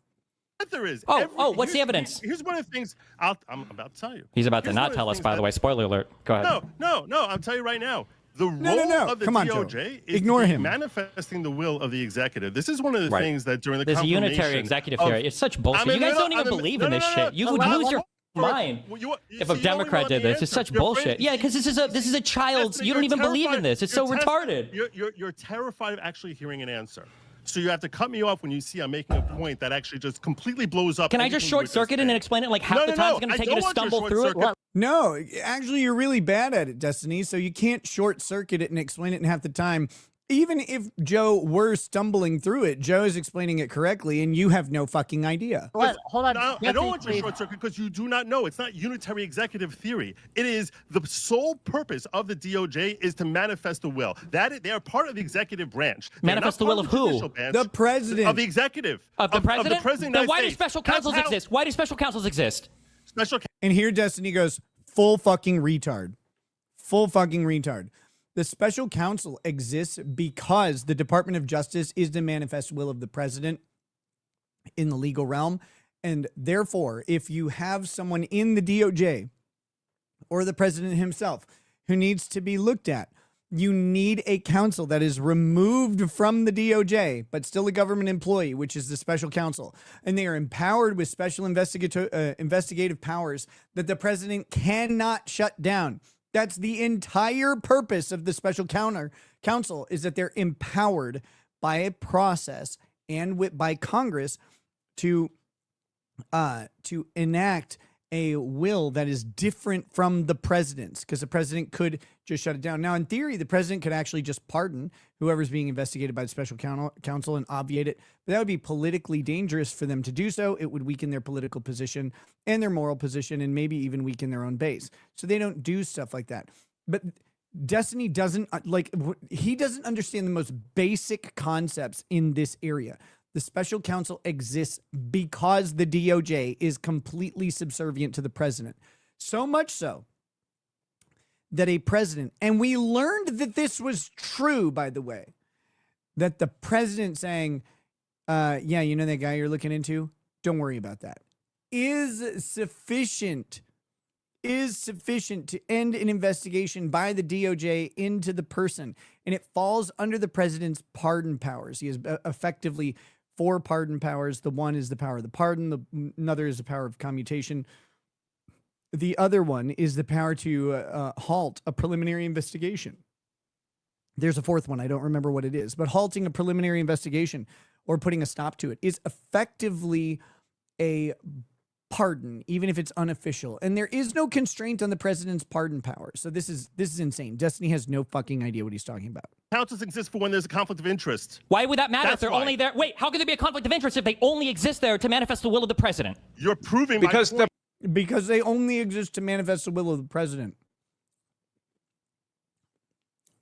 There is. What's the evidence? Here's one of the things I'm about to tell you. He's about to not tell us, by the way. Spoiler alert. Go ahead. No. I'll tell you right now. The role of the DOJ is Ignore him. Manifesting the will of the executive. This is one of the things that during the There's a confirmation unitary executive theory. It's such bullshit. You guys don't even believe in this shit. You would lose your mind if a Democrat did this. It's such bullshit. Yeah, because this is a child's. You don't even believe in this. It's so retarded. You're terrified of actually hearing an answer. So you have to cut me off when you see I'm making a point that actually just completely blows up. Can I just short circuit it and explain it like half the time it's going to take you to stumble through it? What? No, actually, you're really bad at it, Destiny. So you can't short circuit it and explain it in half the time. Even if Joe were stumbling through it, Joe is explaining it correctly, and you have no fucking idea. Hold on. I don't want you to short circuit because you do not know. It's not unitary executive theory. It is the sole purpose of the DOJ is to manifest the will. They are part of the executive branch. Manifest the will of who? The president. Of the executive. Of the president? Of the president. Then why do special counsels exist? Why do special counsels exist? And here Destiny goes, full fucking retard. Full fucking retard. The special counsel exists because the Department of Justice is the manifest will of the president in the legal realm. And therefore, if you have someone in the DOJ or the president himself who needs to be looked at, you need a counsel that is removed from the DOJ, but still a government employee, which is the special counsel. And they are empowered with special investigative powers that the president cannot shut down. That's the entire purpose of the special counsel, is that they're empowered by a process and by Congress to enact a will that is different from the president's, because the president could just shut it down. Now, in theory, the president could actually just pardon whoever's being investigated by the special counsel and obviate it. But that would be politically dangerous for them to do so. It would weaken their political position and their moral position and maybe even weaken their own base. So they don't do stuff like that. But Destiny doesn't he doesn't understand the most basic concepts in this area. The special counsel exists because the DOJ is completely subservient to the president. So much so that a president, and we learned that this was true, by the way, that the president saying, yeah, you know that guy you're looking into? Don't worry about that, is sufficient to end an investigation by the DOJ into the person. And it falls under the president's pardon powers. He has effectively 4 pardon powers. The one is the power of the pardon. Another is the power of commutation. The other one is the power to halt a preliminary investigation. There's a 4th one. I don't remember what it is, but halting a preliminary investigation or putting a stop to it is effectively a pardon, even if it's unofficial. And there is no constraint on the president's pardon power. So this is insane. Destiny has no fucking idea what he's talking about. Counsels exist for when there's a conflict of interest. Why would that matter if they're only there? Wait, how could there be a conflict of interest if they only exist there to manifest the will of the president? You're proving because they only exist to manifest the will of the president.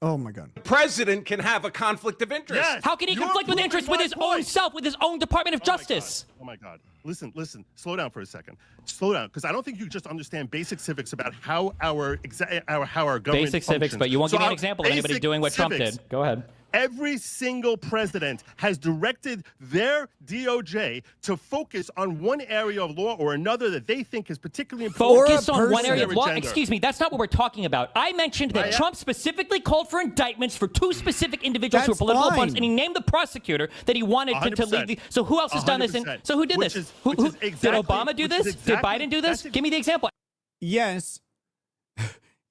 Oh my God. The president can have a conflict of interest. Yes, how can he conflict with interest with his own self, with his own Department of Justice? Oh my God. listen. Slow down for a second. Slow down, because I don't think you just understand basic civics about how our government basic civics, functions. but you won't So give me an our example of anybody basic doing what Trump civics- did. Go ahead. Every single president has directed their DOJ to focus on one area of law or another that they think is particularly important. Focus on one area of law? agenda. Excuse me, that's not what we're talking about. I mentioned that Trump specifically called for indictments for 2 specific individuals who are That's political fine. opponents, and he named the prosecutor that he wanted to lead the... So who else has done this? So who did this? Did Obama do this? Did Biden do this? Give me the example. Yes.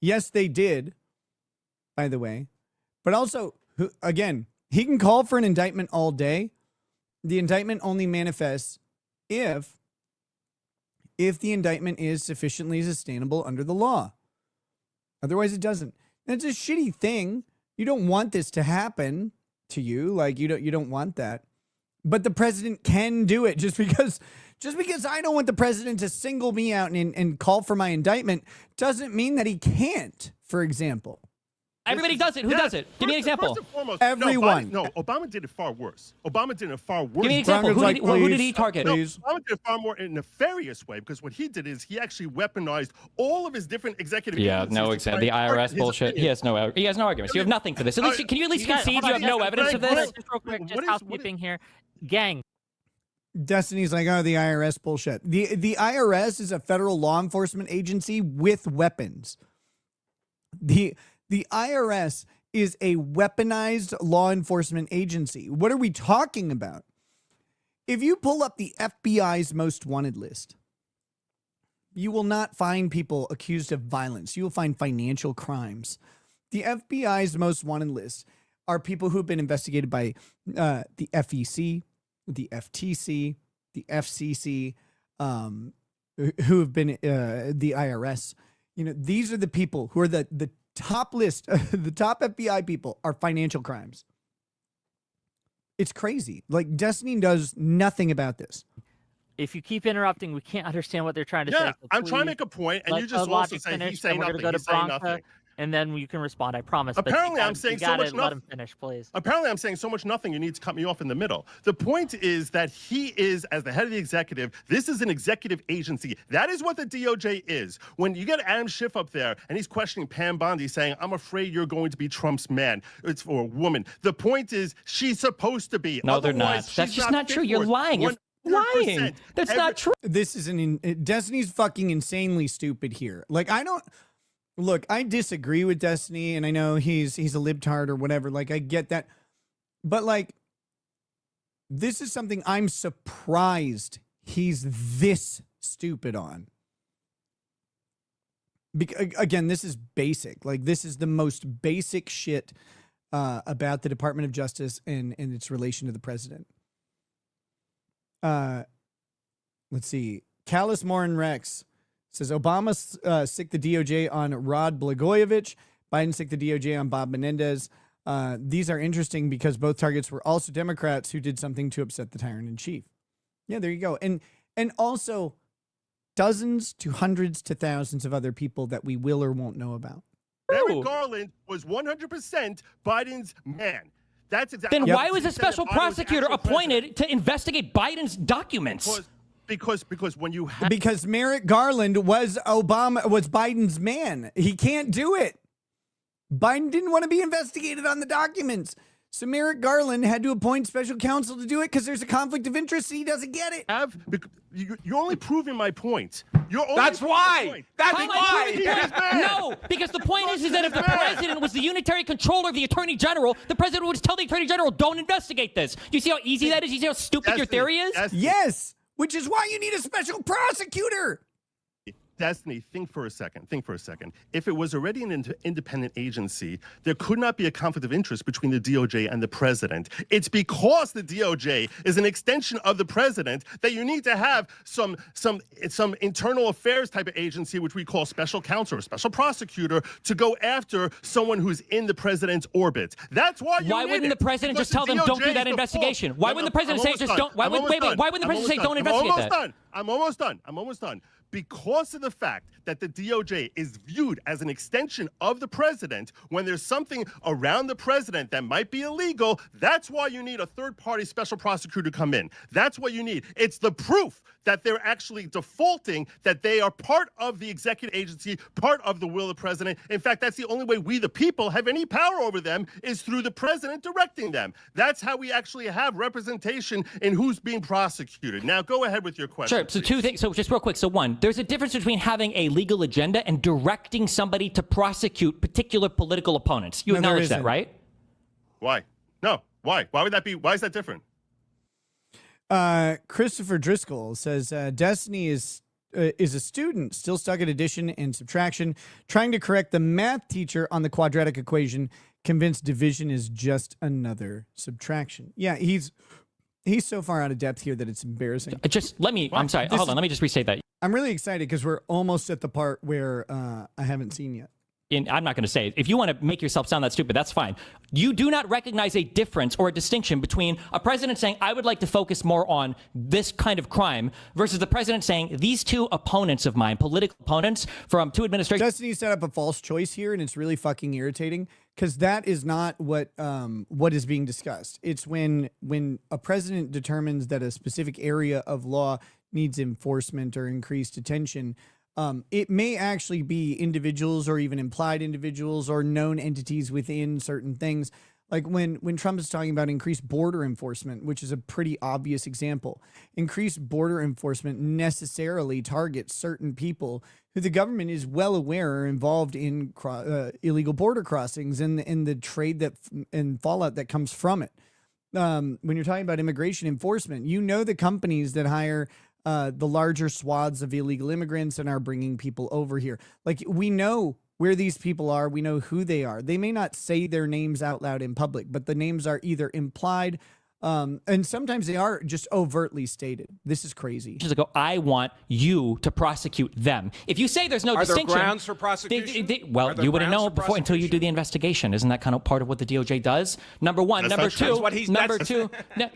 Yes, they did, by the way. But also, again, he can call for an indictment all day. The indictment only manifests if the indictment is sufficiently sustainable under the law. Otherwise, it doesn't. That's a shitty thing. You don't want this to happen to you. Like, you don't want that. But the president can do it. Just because I don't want the president to single me out and call for my indictment doesn't mean that he can't, for example. Everybody does it. Who does it? Give me an example. First and foremost, Everyone. No, Obama did it far worse. Obama did it far worse. Give me an example. Who did he target? No, Obama did it far more in a nefarious way, because what he did is he actually weaponized all of his different executive agencies. No example. The IRS bullshit. He has no arguments. You have nothing for this. Can you at least concede you have no evidence of this? Just real quick, just housekeeping here. Gang. Destiny's like, oh, the IRS bullshit. The IRS is a federal law enforcement agency with weapons. The IRS is a weaponized law enforcement agency. What are we talking about? If you pull up the FBI's most wanted list, you will not find people accused of violence. You will find financial crimes. The FBI's most wanted list are people who have been investigated by the FEC, the FTC, the FCC, who have been the IRS. You know, these are the people who are the top list. The top FBI people are financial crimes. It's crazy. Like, Destiny does nothing about this. If you keep interrupting, we can't understand what they're trying to say. So I'm trying to make a point, and you just also say he's saying nothing. He's saying nothing. And then you can respond, I promise. Apparently, I'm saying so much nothing. Let him finish, please. Apparently, I'm saying so much nothing, you need to cut me off in the middle. The point is that he is, as the head of the executive, this is an executive agency. That is what the DOJ is. When you get Adam Schiff up there, and he's questioning Pam Bondi, saying, I'm afraid you're going to be Trump's man. It's for a woman. The point is, she's supposed to be. No, they're not. That's just not true. You're lying. You're lying. That's not true. This is Destiny's fucking insanely stupid here. Like, Look, I disagree with Destiny, and I know he's a libtard or whatever. Like, I get that. But, like, this is something I'm surprised he's this stupid on. Again, this is basic. Like, this is the most basic shit about the Department of Justice and its relation to the president. Let's see. Callus Morin Rex says Obama sicked the DOJ on Rod Blagojevich. Biden sicked the DOJ on Bob Menendez. These are interesting because both targets were also Democrats who did something to upset the tyrant in chief. Yeah, there you go. And also dozens to hundreds to thousands of other people that we will or won't know about. Merrick Garland was 100% Biden's man. That's exactly. Then why was a special prosecutor appointed to investigate Biden's documents? Because when you have because Merrick Garland was Biden's man. He can't do it. Biden didn't want to be investigated on the documents. So Merrick Garland had to appoint special counsel to do it because there's a conflict of interest. So he doesn't get it. You're only proving my point. That's why. No, because the point is that if the president was the unitary controller of the attorney general, the president would just tell the attorney general, don't investigate this. Do you see how easy that is? Do you see how stupid your theory is? Yes. Which is why you need a special prosecutor. Destiny, think for a second. If it was already an independent agency, there could not be a conflict of interest between the DOJ and the president. It's because the DOJ is an extension of the president that you need to have some internal affairs type of agency, which we call special counsel or special prosecutor, to go after someone who's in the president's orbit. That's why you Why wouldn't the president just tell them don't do that investigation? Why wouldn't the president say just don't? Why wouldn't the president say don't investigate that? I'm almost done. because of the fact that the DOJ is viewed as an extension of the president, when there's something around the president that might be illegal, that's why you need a third-party special prosecutor to come in. That's what you need. It's the proof that they're actually defaulting, that they are part of the executive agency, part of the will of the president. In fact, that's the only way we, the people, have any power over them is through the president directing them. That's how we actually have representation in who's being prosecuted. Now, go ahead with your question. Sure. So two things. So just real quick. So one, there's a difference between having a legal agenda and directing somebody to prosecute particular political opponents. You acknowledge that, right? Why? No. Why? Why would that be? Why is that different? Christopher Driscoll says Destiny is a student still stuck at addition and subtraction, trying to correct the math teacher on the quadratic equation, convinced division is just another subtraction. Yeah, he's so far out of depth here that it's embarrassing. I'm sorry, hold on, let me just restate that. I'm really excited because we're almost at the part where I haven't seen yet. And I'm not going to say it. If you want to make yourself sound that stupid, that's fine. You do not recognize a difference or a distinction between a president saying, I would like to focus more on this kind of crime, versus the president saying, these two opponents of mine, political opponents from two administrations. Destiny set up a false choice here, and it's really fucking irritating because that is not what is being discussed. It's when a president determines that a specific area of law needs enforcement or increased attention. It may actually be individuals or even implied individuals or known entities within certain things. Like when Trump is talking about increased border enforcement, which is a pretty obvious example. Increased border enforcement necessarily targets certain people who the government is well aware are involved in illegal border crossings and the trade and fallout that comes from it. When you're talking about immigration enforcement, you know the companies that hire the larger swaths of illegal immigrants and are bringing people over here. Like, we know where these people are. We know who they are. They may not say their names out loud in public, but the names are either implied and sometimes they are just overtly stated. This is crazy. Just go, I want you to prosecute them. If you say there's no distinction. Are there grounds for prosecution? You wouldn't know before until you do the investigation. Isn't that kind of part of what the DOJ does? Number one. Number two. Number two. No.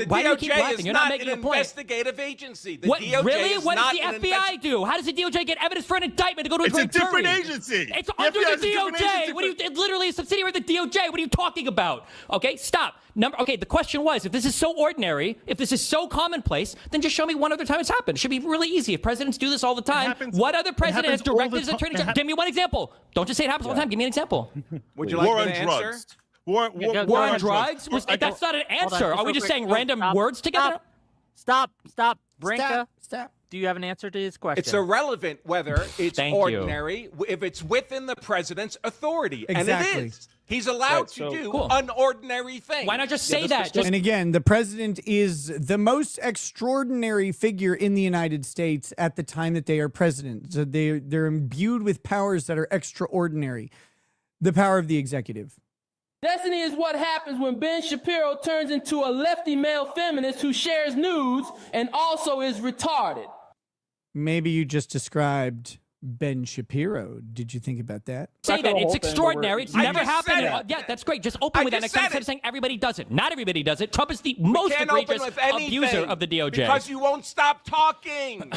Why do you keep laughing? You're not making a point. Investigative agency. The what, DOJ really? is What not does the FBI do? How does the DOJ get evidence for an indictment to go to a grand jury? It's a different agency. It's under the DOJ. It's literally a subsidiary of the DOJ. What are you talking about? Okay, stop. The question was, if this is so ordinary, if this is so commonplace, then just show me one other time it's happened. It should be really easy. If presidents do this all the time, what other president has directed his attorney general? Give me one example. Don't just say it happens all the time. Give me an example. Would you like war on an answer? drugs. War on drugs? That's not an answer. Are we just saying random words together? Stop. Brinka. Stop. Do you have an answer to his question? It's irrelevant whether it's ordinary, if it's within the president's authority. Exactly. And it is. He's allowed to do unordinary things. Why not just say that? And again, the president is the most extraordinary figure in the United States at the time that they are president. So they're imbued with powers that are extraordinary. The power of the executive. Destiny is what happens when Ben Shapiro turns into a lefty male feminist who shares nudes and also is retarded. Maybe you just described Ben Shapiro. Did you think about that? Say that. It's extraordinary. It's never happened. Yeah, that's great. Just open with that next time instead of saying everybody does it. Not everybody does it. Trump is the most egregious abuser of the DOJ. Because you won't stop talking.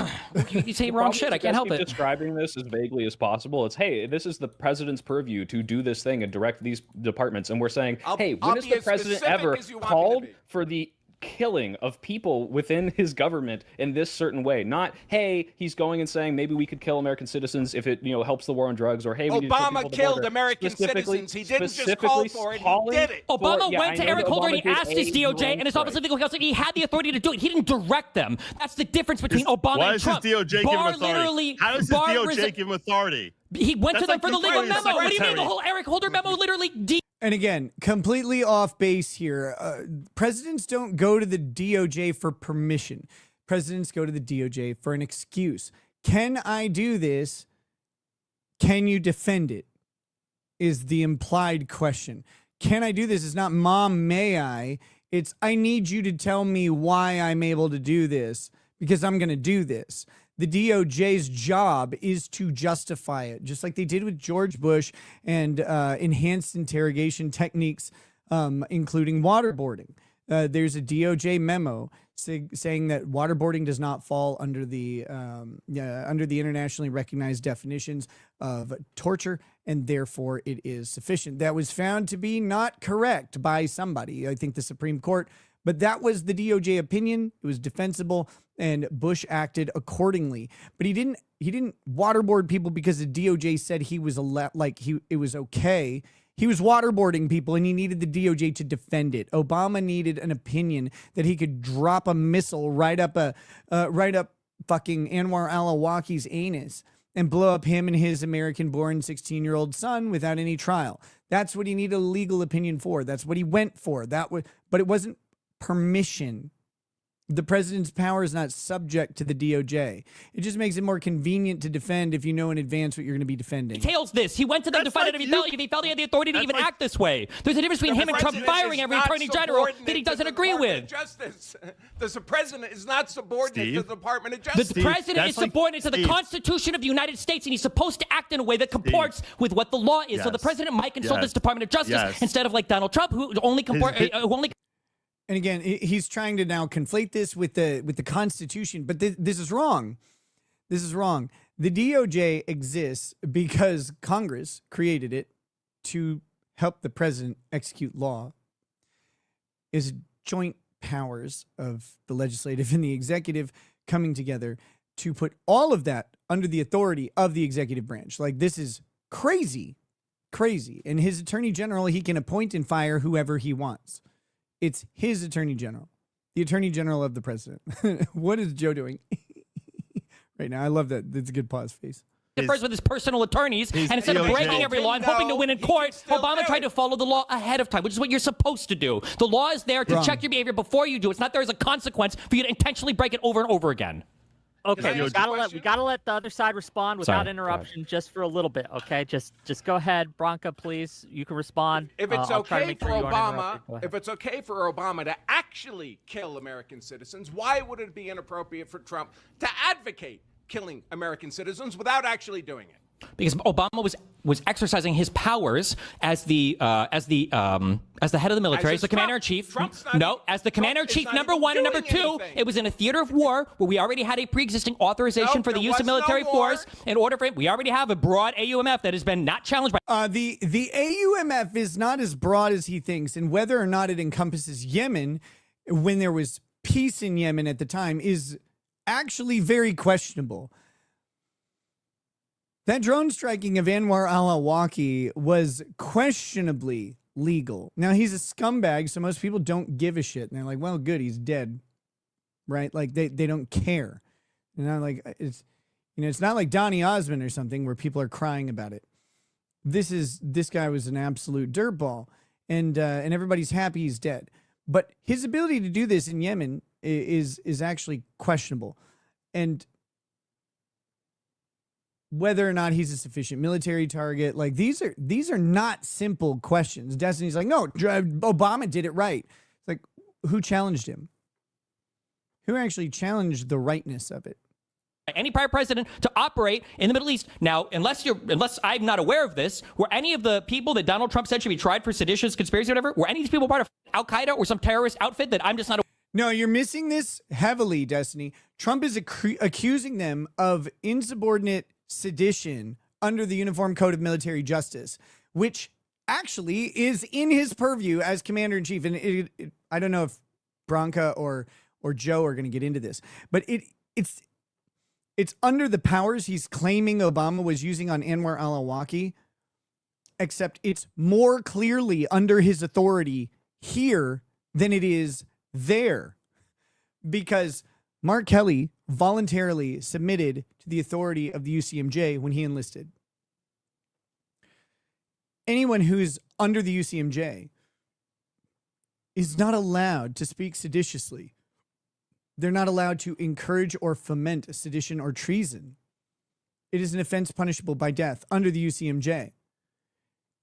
You say wrong shit. I can't help it. Describing this as vaguely as possible. It's, hey, this is the president's purview to do this thing and direct these departments. And we're saying, hey, when has the president ever called for the killing of people within his government in this certain way? Not, hey, he's going and saying maybe we could kill American citizens if it helps the war on drugs, or hey, we need to Obama killed American citizens. He didn't just call for it, he did it. Obama went to Eric Holder and he asked his DOJ and his Office of Legal Counsel. He had the authority to do it. He didn't direct them. That's the difference between Obama and Trump. Why does his DOJ give him authority? How does his DOJ give him authority? He went to them for the legal memo. What do you mean? The whole Eric Holder memo literally And again, completely off base here. Presidents don't go to the DOJ for permission. Presidents go to the DOJ for an excuse. Can I do this? Can you defend it? Is the implied question. Can I do this? It's not, Mom, may I? It's, I need you to tell me why I'm able to do this, because I'm going to do this. The DOJ's job is to justify it, just like they did with George Bush and enhanced interrogation techniques, including waterboarding. There's a DOJ memo saying that waterboarding does not fall under the internationally recognized definitions of torture, and therefore it is sufficient. That was found to be not correct by somebody, I think the Supreme Court, but that was the DOJ opinion. It was defensible, and Bush acted accordingly. But he didn't waterboard people because the DOJ said he was it was okay. He was waterboarding people, and he needed the DOJ to defend it. Obama needed an opinion that he could drop a missile right up fucking Anwar al-Awlaki's anus and blow up him and his American-born 16-year-old son without any trial. That's what he needed a legal opinion for. That's what he went for. But it wasn't permission. The president's power is not subject to the DOJ. It just makes it more convenient to defend if you know in advance what you're going to be defending. Details this. He went to them to find out if he felt he had the authority to even act this way. There's a difference between him and Trump firing every attorney general that he doesn't agree with. Justice. The president is not subordinate to the Department of Justice. The president is subordinate to the Constitution of the United States, and he's supposed to act in a way that comports with what the law is. So the president might consult this Department of Justice instead of like Donald Trump, who only And again, he's trying to now conflate this with the Constitution, but this is wrong. This is wrong. The DOJ exists because Congress created it to help the president execute law. Is joint powers of the legislative and the executive coming together to put all of that under the authority of the executive branch. Like, this is crazy. And his attorney general, he can appoint and fire whoever he wants. It's his attorney general, the attorney general of the president. What is Joe doing right now? I love that. That's a good pause face. Differs with his personal attorneys, and instead of breaking every law and hoping to win in court, Obama tried to follow the law ahead of time, which is what you're supposed to do. The law is there to check your behavior before you do. It's not there as a consequence for you to intentionally break it over and over again. Okay, we gotta let the other side respond without interruption, just for a little bit. Okay, just go ahead, Branka, please. You can respond. If it's okay for Obama, to actually kill American citizens, why would it be inappropriate for Trump to advocate killing American citizens without actually doing it? Because Obama was exercising his powers as the head of the military, as the commander-in-chief. As the commander-in-chief, number one, and number two, it was in a theater of war where we already had a pre-existing authorization for the use of military force. In order for it, we already have a broad AUMF that has been not challenged by. The AUMF is not as broad as he thinks, and whether or not it encompasses Yemen, when there was peace in Yemen at the time, is actually very questionable. That drone striking of Anwar al-Awlaki was questionably legal. Now, he's a scumbag, so most people don't give a shit. And they're like, well, good, he's dead. Right? Like, they don't care. And I'm like, it's not like Donny Osmond or something where people are crying about it. This guy was an absolute dirtball. And everybody's happy he's dead. But his ability to do this in Yemen is actually questionable. And whether or not he's a sufficient military target, like these are not simple questions. Destiny's like, no, Obama did it right. It's like, who challenged him? Who actually challenged the rightness of it? Any prior president to operate in the Middle East. Now, unless I'm not aware of this, were any of the people that Donald Trump said should be tried for seditious conspiracy or whatever, were any of these people part of Al-Qaeda or some terrorist outfit that I'm just not aware of? No, you're missing this heavily, Destiny. Trump is accusing them of insubordinate sedition under the Uniform Code of Military Justice, which actually is in his purview as commander-in-chief. And I don't know if Branka or Joe are going to get into this, but it's under the powers he's claiming Obama was using on Anwar al-Awlaki, except it's more clearly under his authority here than it is there, because Mark Kelly voluntarily submitted to the authority of the UCMJ when he enlisted. Anyone who's under the UCMJ is not allowed to speak seditiously. They're not allowed to encourage or foment sedition or treason. It is an offense punishable by death under the UCMJ.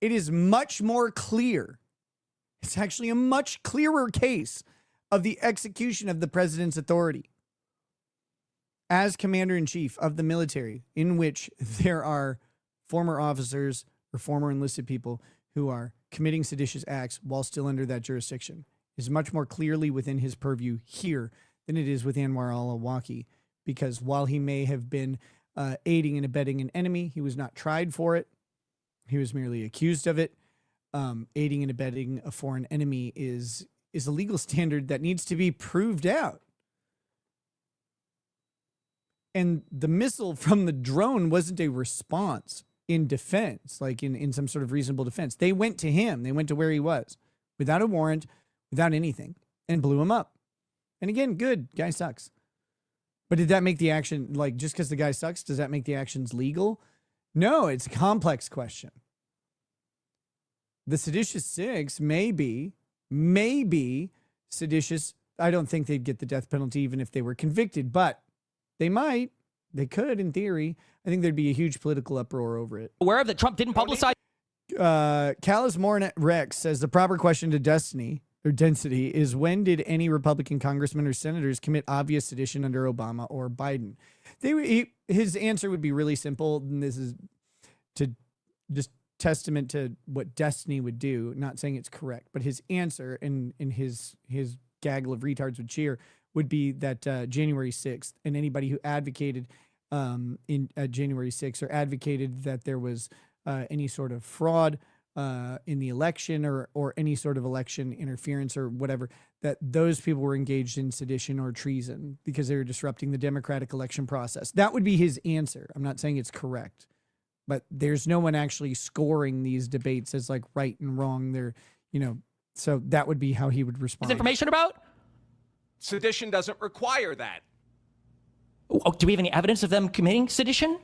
It is much more clear. It's actually a much clearer case of the execution of the president's authority as commander-in-chief of the military, in which there are former officers or former enlisted people who are committing seditious acts while still under that jurisdiction. is much more clearly within his purview here than it is with Anwar al-Awlaki, because while he may have been aiding and abetting an enemy, he was not tried for it. He was merely accused of it. Aiding and abetting a foreign enemy is a legal standard that needs to be proved out. And the missile from the drone wasn't a response in defense, like in some sort of reasonable defense. They went to him. They went to where he was without a warrant, without anything, and blew him up. And again, good. Guy sucks. But did that make the action, like, just because the guy sucks, does that make the actions legal? No, it's a complex question. The seditious six may be seditious. I don't think they'd get the death penalty even if they were convicted, but they might. They could, in theory. I think there'd be a huge political uproar over it. Aware of that Trump didn't publicize. Callis Mornet Rex says the proper question to destiny is, when did any Republican congressmen or senators commit obvious sedition under Obama or Biden? His answer would be really simple, and this is to just testament to what destiny would do. Not saying it's correct, but his answer, and his gaggle of retards would cheer, would be that January 6th, and anybody who advocated in January 6th or advocated that there was any sort of fraud in the election or any sort of election interference or whatever, that those people were engaged in sedition or treason because they were disrupting the democratic election process. That would be his answer. I'm not saying it's correct, but there's no one actually scoring these debates as like right and wrong. So that would be how he would respond. Information about? Sedition doesn't require that. Oh, do we have any evidence of them committing sedition?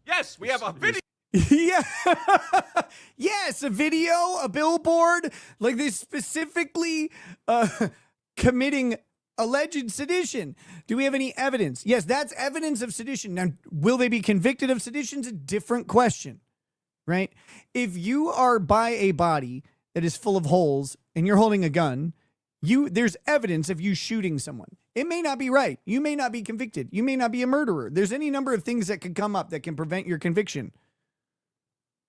Yes, we have a video. Yeah. Yes, a video, a billboard, like they specifically committing alleged sedition. Do we have any evidence? Yes, that's evidence of sedition. Now, will they be convicted of sedition? Is a different question, right? If you are by a body that is full of holes and you're holding a gun, there's evidence of you shooting someone. It may not be right. You may not be convicted. You may not be a murderer. There's any number of things that could come up that can prevent your conviction.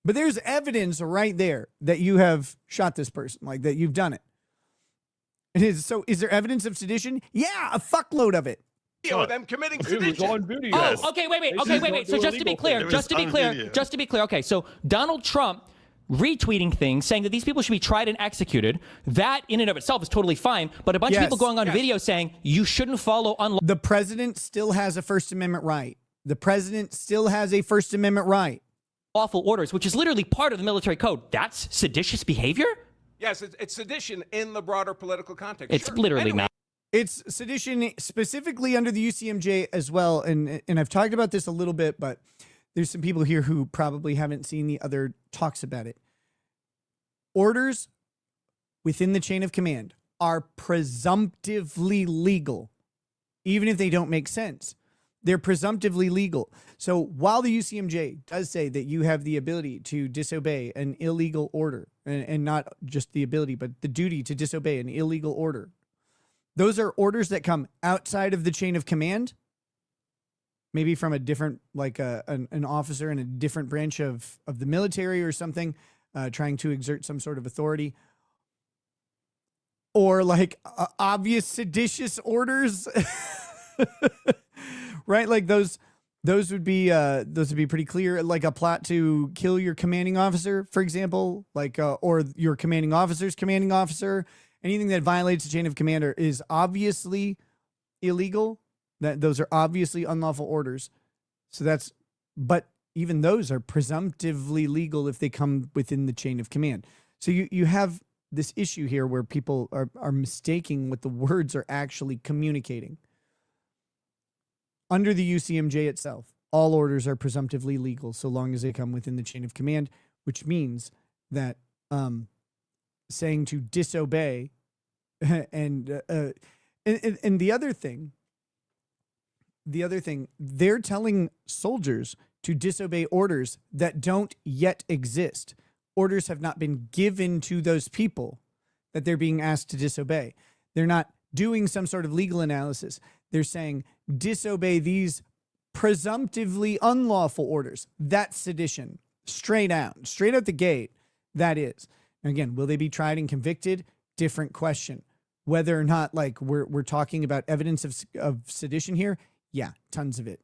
But there's evidence right there that you have shot this person, like that you've done it. So is there evidence of sedition? Yeah, a fuckload of it. Video of them committing sedition. Oh, okay, wait. So just to be clear. Okay, so Donald Trump retweeting things saying that these people should be tried and executed. That in and of itself is totally fine. But a bunch of people going on video saying you shouldn't follow unlawful. The president still has a First Amendment right. The president still has a First Amendment right. Lawful orders, which is literally part of the military code. That's seditious behavior? Yes, it's sedition in the broader political context. It's literally not. It's sedition specifically under the UCMJ as well. And I've talked about this a little bit, but there's some people here who probably haven't seen the other talks about it. Orders within the chain of command are presumptively legal, even if they don't make sense. They're presumptively legal. So while the UCMJ does say that you have the ability to disobey an illegal order, and not just the ability, but the duty to disobey an illegal order, those are orders that come outside of the chain of command, maybe from a different, like an officer in a different branch of the military or something, trying to exert some sort of authority, or like obvious seditious orders. Right, like those would be pretty clear. Like a plot to kill your commanding officer, for example, like or your commanding officer's commanding officer. Anything that violates the chain of command is obviously illegal. Those are obviously unlawful orders. But even those are presumptively legal if they come within the chain of command. So you have this issue here where people are mistaking what the words are actually communicating. Under the UCMJ itself, all orders are presumptively legal so long as they come within the chain of command, which means that saying to disobey and the other thing, they're telling soldiers to disobey orders that don't yet exist. Orders have not been given to those people that they're being asked to disobey. They're not doing some sort of legal analysis. They're saying disobey these presumptively unlawful orders. That's sedition. Straight out the gate. That is. And again, will they be tried and convicted? Different question. whether or not like we're talking about evidence of sedition here. Yeah, tons of it.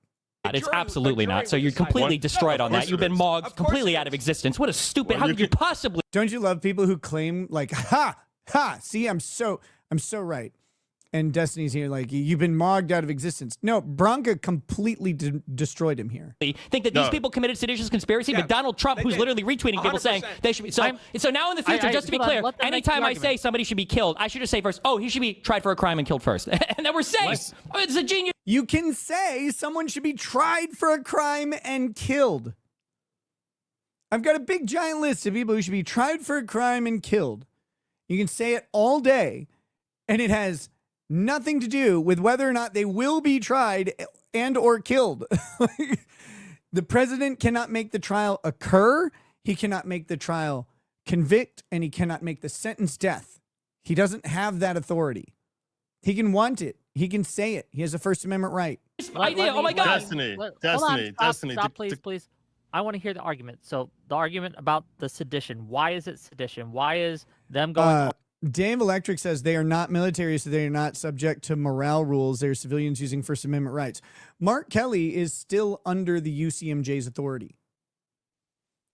It's absolutely not. So you're completely destroyed on that. You've been mogged completely out of existence. What a stupid, how could you possibly? Don't you love people who claim like, ha, see, I'm so right. And Destiny's here like, you've been mogged out of existence. No, Branca completely destroyed him here. Think that these people committed seditious conspiracy, but Donald Trump, who's literally retweeting people saying they should be. So now in the future, just to be clear, anytime I say somebody should be killed, I should just say first, oh, he should be tried for a crime and killed first. And then we're safe. It's a genius. You can say someone should be tried for a crime and killed. I've got a big giant list of people who should be tried for a crime and killed. You can say it all day, and it has nothing to do with whether or not they will be tried and or killed. The president cannot make the trial occur. He cannot make the trial convict, and he cannot make the sentence death. He doesn't have that authority. He can want it. He can say it. He has a First Amendment right. Oh my God. Destiny. Stop, please. I want to hear the argument. So the argument about the sedition. Why is it sedition? Why is them going? Dave Electric says they are not military, so they are not subject to morale rules. They're civilians using First Amendment rights. Mark Kelly is still under the UCMJ's authority.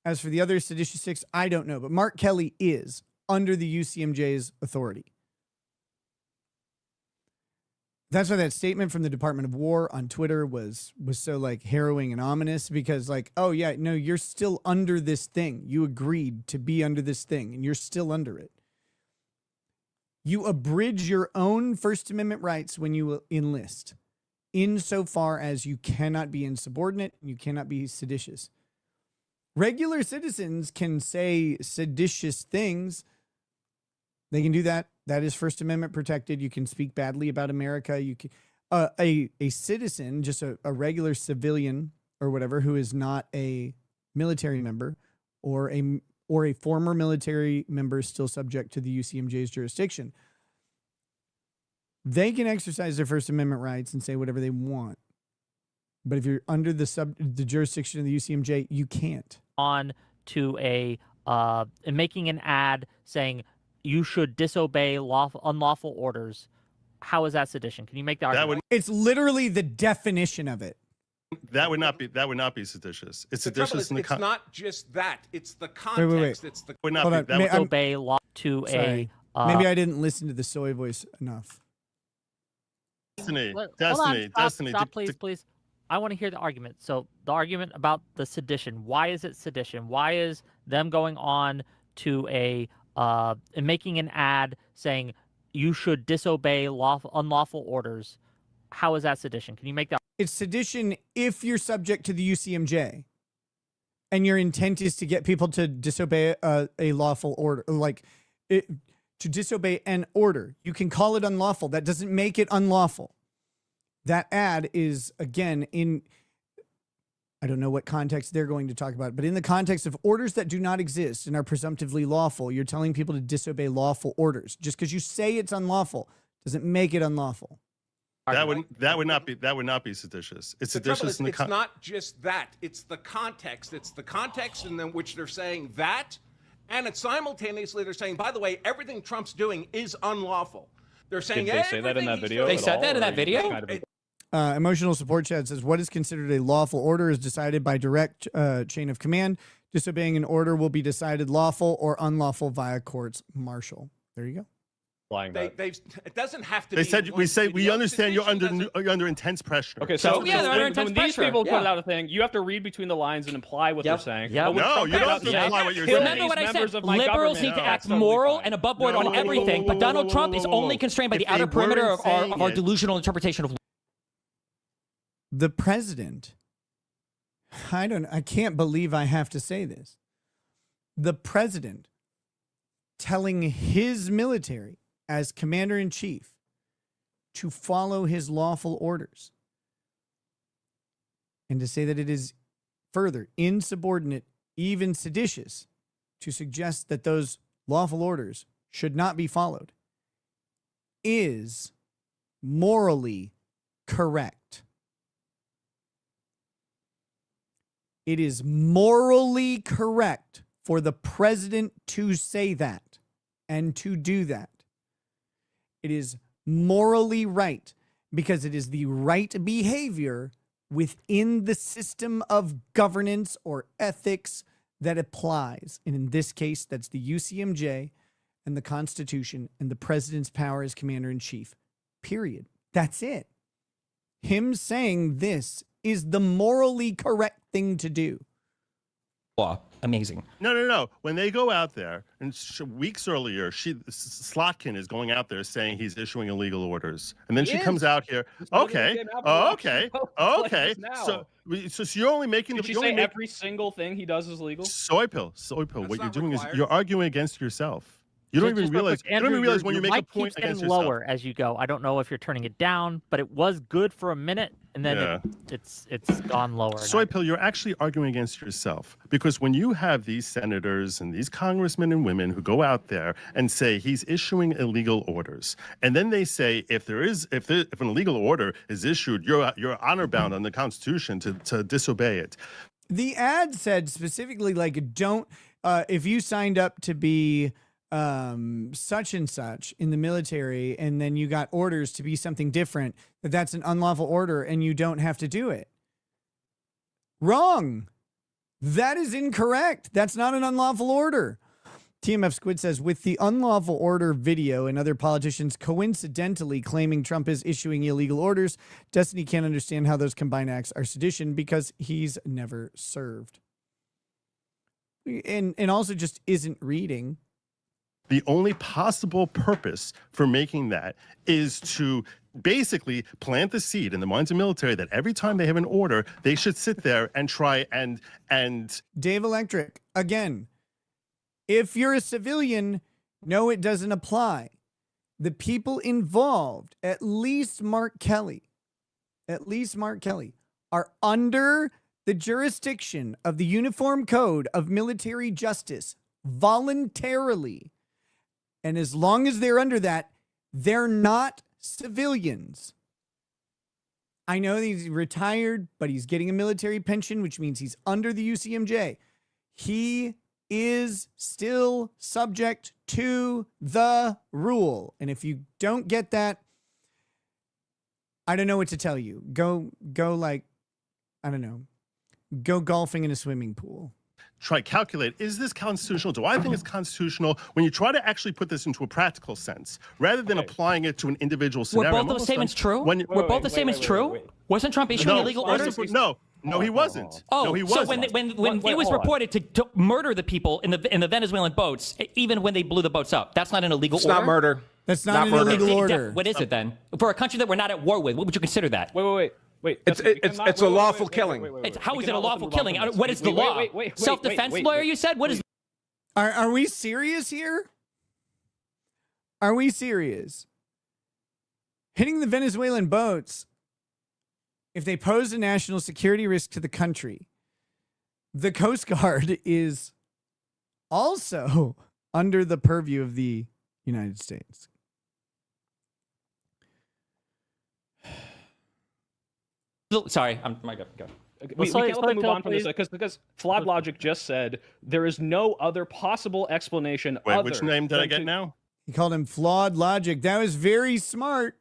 As for the other seditious six, I don't know, but Mark Kelly is under the UCMJ's authority. That's why that statement from the Department of War on Twitter was so like harrowing and ominous, because like, oh yeah, no, you're still under this thing. You agreed to be under this thing and you're still under it. You abridge your own First Amendment rights when you enlist, insofar as you cannot be insubordinate and you cannot be seditious. Regular citizens can say seditious things. They can do that. That is First Amendment protected. You can speak badly about America. You can a citizen, just a regular civilian or whatever, who is not a military member or a former military member still subject to the UCMJ's jurisdiction. They can exercise their First Amendment rights and say whatever they want. But if you're under the jurisdiction of the UCMJ, you can't. On to making an ad saying you should disobey unlawful orders. How is that sedition? Can you make the argument? It's literally the definition of it. That would not be seditious. It's seditious in the It's not just that. It's the context. Wait. It's the would not be. Disobey law to Sorry. Maybe I didn't listen to the soy voice enough. Destiny. Stop, please. I want to hear the argument. So the argument about the sedition. Why is it sedition? Why is them going on to and making an ad saying you should disobey unlawful orders? How is that sedition? Can you make that? It's sedition if you're subject to the UCMJ and your intent is to get people to disobey a lawful order, to disobey an order. You can call it unlawful. That doesn't make it unlawful. That ad is, again, I don't know what context they're going to talk about, but in the context of orders that do not exist and are presumptively lawful, you're telling people to disobey lawful orders. Just because you say it's unlawful doesn't make it unlawful. That would not be seditious. It's seditious in the It's not just that. It's the context. It's the context in which they're saying that, and it's simultaneously they're saying, by the way, everything Trump's doing is unlawful. They're saying Did they say that in that video? They said that in that video? Emotional Support Chat says, what is considered a lawful order is decided by direct chain of command. Disobeying an order will be decided lawful or unlawful via courts martial. There you go. It doesn't have to. We understand you're under intense pressure. Okay, so when these people put out a thing, you have to read between the lines and imply what they're saying. No, you don't have to imply what you're saying. Remember what I said. Liberals need to act moral and above board on everything, but Donald Trump is only constrained by the outer perimeter of our delusional interpretation of law. The president, I can't believe I have to say this. The president telling his military as commander-in-chief to follow his lawful orders and to say that it is further insubordinate, even seditious, to suggest that those lawful orders should not be followed is morally correct. It is morally correct for the president to say that and to do that. It is morally right because it is the right behavior within the system of governance or ethics that applies. And in this case, that's the UCMJ and the Constitution and the president's power as commander-in-chief. Period. That's it. Him saying this is the morally correct thing to do. Law. Amazing. No. When they go out there, and weeks earlier, Slotkin is going out there saying he's issuing illegal orders, and then she comes out here. Okay. So you're only making. Did she say every single thing he does is legal? Soy pill. What you're doing is you're arguing against yourself. You don't even realize. Andrew, you don't even realize when you make a point against yourself. Lower as you go. I don't know if you're turning it down, but it was good for a minute, and then it's gone lower. Soy pill, you're actually arguing against yourself, because when you have these senators and these congressmen and women who go out there and say he's issuing illegal orders, and then they say if an illegal order is issued, you're honor bound on the Constitution to disobey it. The ad said specifically, like, don't if you signed up to be such and such in the military and then you got orders to be something different, that's an unlawful order and you don't have to do it. Wrong. That is incorrect. That's not an unlawful order. TMF Squid says, with the unlawful order video and other politicians coincidentally claiming Trump is issuing illegal orders, Destiny can't understand how those combined acts are sedition because he's never served. And also just isn't reading. The only possible purpose for making that is to basically plant the seed in the minds of military that every time they have an order, they should sit there and try and Dave Electric, again, if you're a civilian, no, it doesn't apply. The people involved, at least Mark Kelly, are under the jurisdiction of the Uniform Code of Military Justice voluntarily. And as long as they're under that, they're not civilians. I know he's retired, but he's getting a military pension, which means he's under the UCMJ. He is still subject to the rule. And if you don't get that, I don't know what to tell you. Go like, I don't know, go golfing in a swimming pool. Calculate, is this constitutional? Do I think it's constitutional? When you try to actually put this into a practical sense, rather than applying it to an individual scenario. Were both those statements true? Were both the statements true? Wasn't Trump issuing illegal orders? No, he wasn't. Oh, no, he wasn't. So when it was reported to murder the people in the Venezuelan boats, even when they blew the boats up, that's not an illegal order? It's not murder. That's not an illegal order. What is it then? For a country that we're not at war with, what would you consider that? Wait. It's a lawful killing. How is it a lawful killing? What is the law? Self-defense lawyer, you said? What is? Are we serious here? Are we serious? Hitting the Venezuelan boats, if they pose a national security risk to the country, the Coast Guard is also under the purview of the United States. Sorry, my go. We can't let them move on from this because Flawed Logic just said there is no other possible explanation. Wait, which name did I get now? He called him Flawed Logic. That was very smart.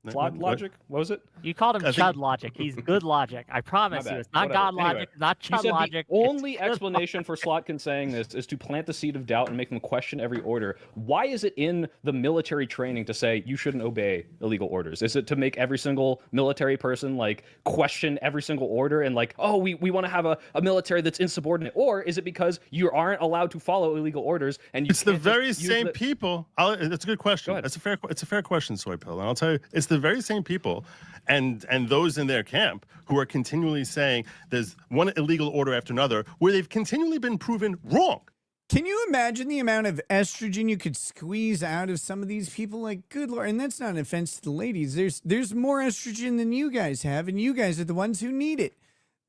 Flawed Logic? What was it? You called him Chud Logic. He's good logic. I promise you. It's not God Logic, not Chud Logic. The only explanation for Slotkin saying this is to plant the seed of doubt and make them question every order. Why is it in the military training to say you shouldn't obey illegal orders? Is it to make every single military person like question every single order and like, oh, we want to have a military that's insubordinate? Or is it because you aren't allowed to follow illegal orders and you It's the very same people. That's a good question. It's a fair question, Soy Pill. And I'll tell you, it's the very same people and those in their camp who are continually saying there's one illegal order after another where they've continually been proven wrong. Can you imagine the amount of estrogen you could squeeze out of some of these people? Like, good Lord. And that's not an offense to the ladies. There's more estrogen than you guys have, and you guys are the ones who need it.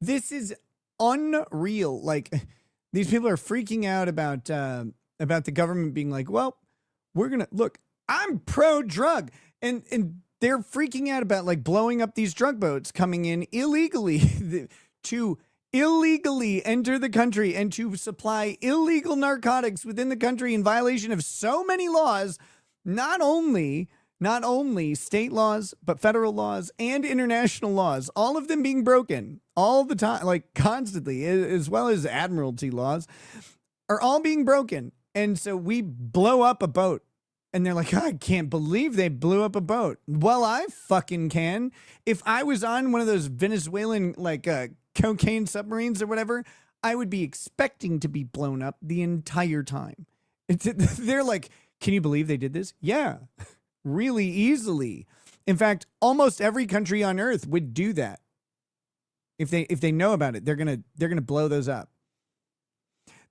This is unreal. Like, these people are freaking out about the government being like, well, we're going to look, I'm pro-drug. And they're freaking out about like blowing up these drug boats coming in illegally to illegally enter the country and to supply illegal narcotics within the country in violation of so many laws not only state laws, but federal laws and international laws, all of them being broken all the time, like constantly, as well as admiralty laws, are all being broken. And so we blow up a boat. And they're like, I can't believe they blew up a boat. Well, I fucking can. If I was on one of those Venezuelan, like, cocaine submarines or whatever, I would be expecting to be blown up the entire time. They're like, can you believe they did this? Yeah, really easily. In fact, almost every country on earth would do that. If they know about it, they're gonna blow those up.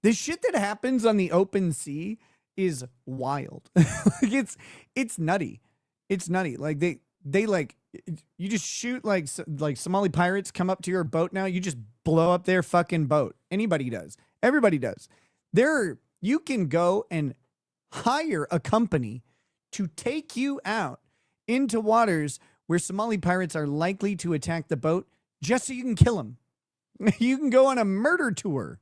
The shit that happens on the open sea is wild. Like it's nutty. It's nutty. Like they like, you just shoot like Somali pirates come up to your boat now. You just blow up their fucking boat. Anybody does. Everybody does. You can go and hire a company to take you out into waters where Somali pirates are likely to attack the boat just so you can kill them. You can go on a murder tour.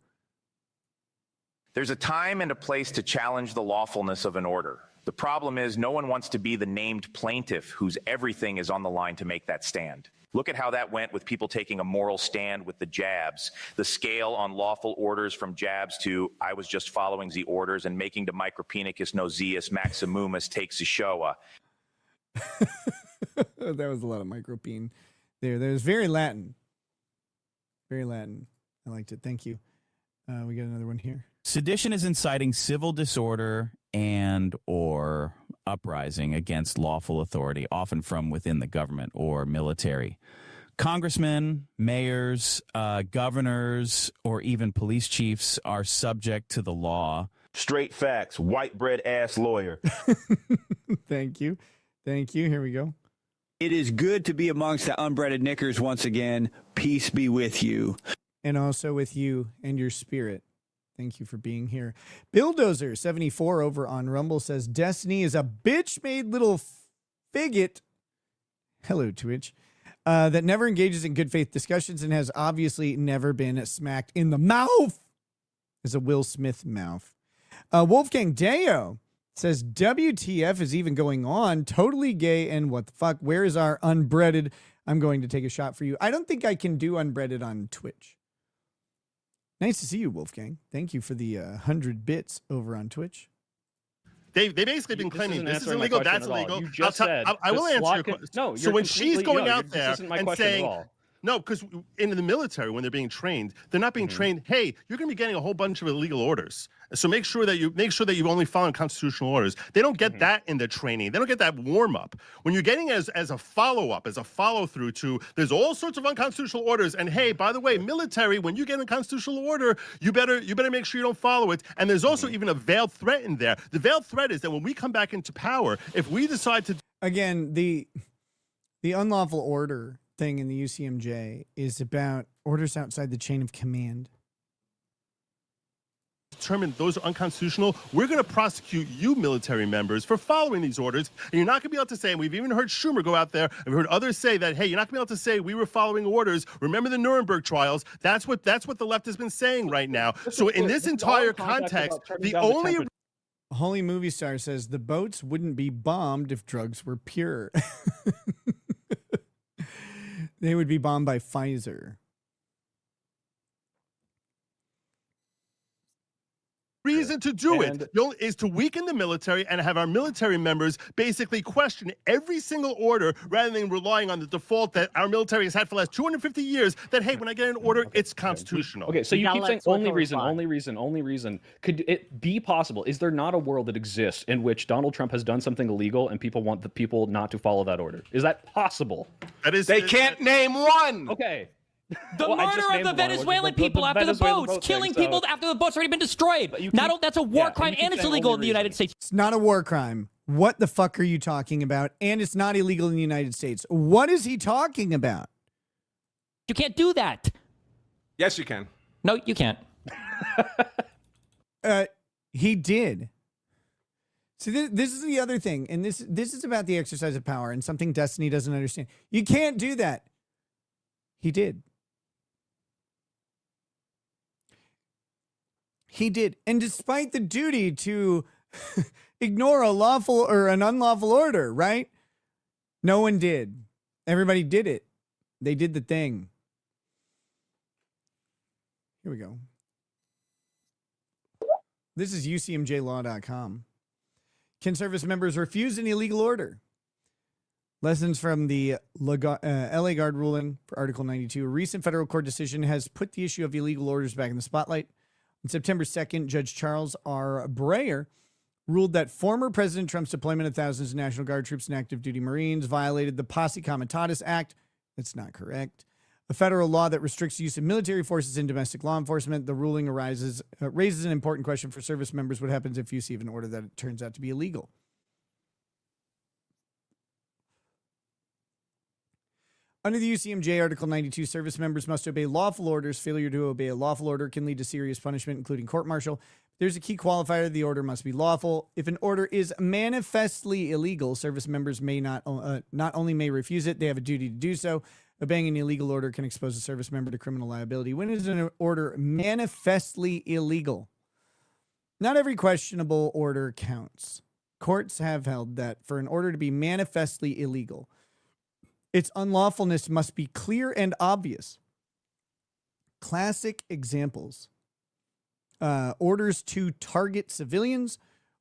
There's a time and a place to challenge the lawfulness of an order. The problem is no one wants to be the named plaintiff whose everything is on the line to make that stand. Look at how that went with people taking a moral stand with the jabs. The scale on lawful orders from jabs to I was just following the orders and making the micropenicus noseus maximumus takes a showa. That was a lot of micropene there. That was very Latin. Very Latin. I liked it. Thank you. We got another one here. Sedition is inciting civil disorder and or uprising against lawful authority, often from within the government or military. Congressmen, mayors, governors, or even police chiefs are subject to the law. Straight facts, white bread ass lawyer. Thank you. Thank you. Here we go. It is good to be amongst the unbreaded knickers once again. Peace be with you. And also with you and your spirit. Thank you for being here. Billdozer74 over on Rumble says, Destiny is a bitch-made little figgot. Hello, Twitch. That never engages in good faith discussions and has obviously never been smacked in the mouth. Is a Will Smith mouth. Wolfgang Deo says, WTF is even going on? Totally gay and what the fuck? Where is our unbreaded? I'm going to take a shot for you. I don't think I can do unbreaded on Twitch. Nice to see you, Wolfgang. Thank you for the 100 bits over on Twitch. They've basically been claiming this is illegal, that's illegal. You just said I will answer your question. No, so when she's going out this there isn't my and question saying, at all. no, because in the military, when they're being trained, they're not being trained, hey, you're going to be getting a whole bunch of illegal orders. So make sure that you've only followed constitutional orders. They don't get that in their training. They don't get that warm up. When you're getting as a follow up, as a follow through to, there's all sorts of unconstitutional orders. And hey, by the way, military, when you get a constitutional order, you better make sure you don't follow it. And there's also even a veiled threat in there. The veiled threat is that when we come back into power, if we decide to again the unlawful order thing in the UCMJ is about orders outside the chain of command. Determine those are unconstitutional, we're going to prosecute you military members for following these orders, and you're not going to be able to say, and we've even heard Schumer go out there and we've heard others say that, hey, you're not going to be able to say we were following orders. Remember the Nuremberg trials. That's what the left has been saying right now. So in this entire context, the only Holy Movie Star says the boats wouldn't be bombed if drugs were pure. They would be bombed by Pfizer. reason to do it is to weaken the military and have our military members basically question every single order rather than relying on the default that our military has had for the last 250 years that, hey, when I get an order, it's constitutional. Okay, so you keep saying only reason. Could it be possible? Is there not a world that exists in which Donald Trump has done something illegal and people want the people not to follow that order? Is that possible? That is. They can't name one. Okay. The murder of the Venezuelan people after the boats, killing people after the boats already been destroyed. That's a war crime and it's illegal in the United States. It's not a war crime. What the fuck are you talking about? And it's not illegal in the United States. What is he talking about? You can't do that. Yes, you can. No, you can't. He did. See, this is the other thing, and this is about the exercise of power and something Destiny doesn't understand. You can't do that. He did. He did. And despite the duty to ignore a lawful or an unlawful order, right? No one did. Everybody did it. They did the thing. Here we go. This is UCMJlaw.com. Can service members refuse an illegal order? Lessons from the LA Guard ruling for Article 92. A recent federal court decision has put the issue of illegal orders back in the spotlight. On September 2nd, Judge Charles R. Breyer ruled that former President Trump's deployment of thousands of National Guard troops and active duty Marines violated the Posse Comitatus Act. That's not correct. A federal law that restricts use of military forces in domestic law enforcement. The ruling raises an important question for service members. What happens if you receive an order that turns out to be illegal? Under the UCMJ Article 92, service members must obey lawful orders. Failure to obey a lawful order can lead to serious punishment, including court-martial. There's a key qualifier. The order must be lawful. If an order is manifestly illegal, service members may not only may refuse it, they have a duty to do so. Obeying an illegal order can expose a service member to criminal liability. When is an order manifestly illegal? Not every questionable order counts. Courts have held that for an order to be manifestly illegal, its unlawfulness must be clear and obvious. Classic examples. Orders to target civilians,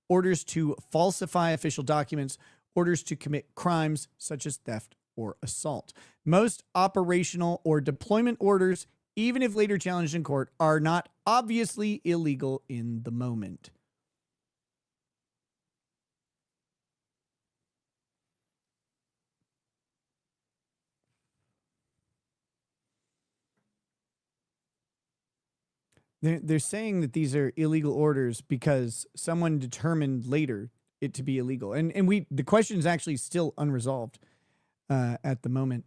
orders to falsify official documents, orders to commit crimes such as theft or assault. Most operational or deployment orders, even if later challenged in court, are not obviously illegal in the moment. They're saying that these are illegal orders because someone determined later it to be illegal. And the question is actually still unresolved at the moment.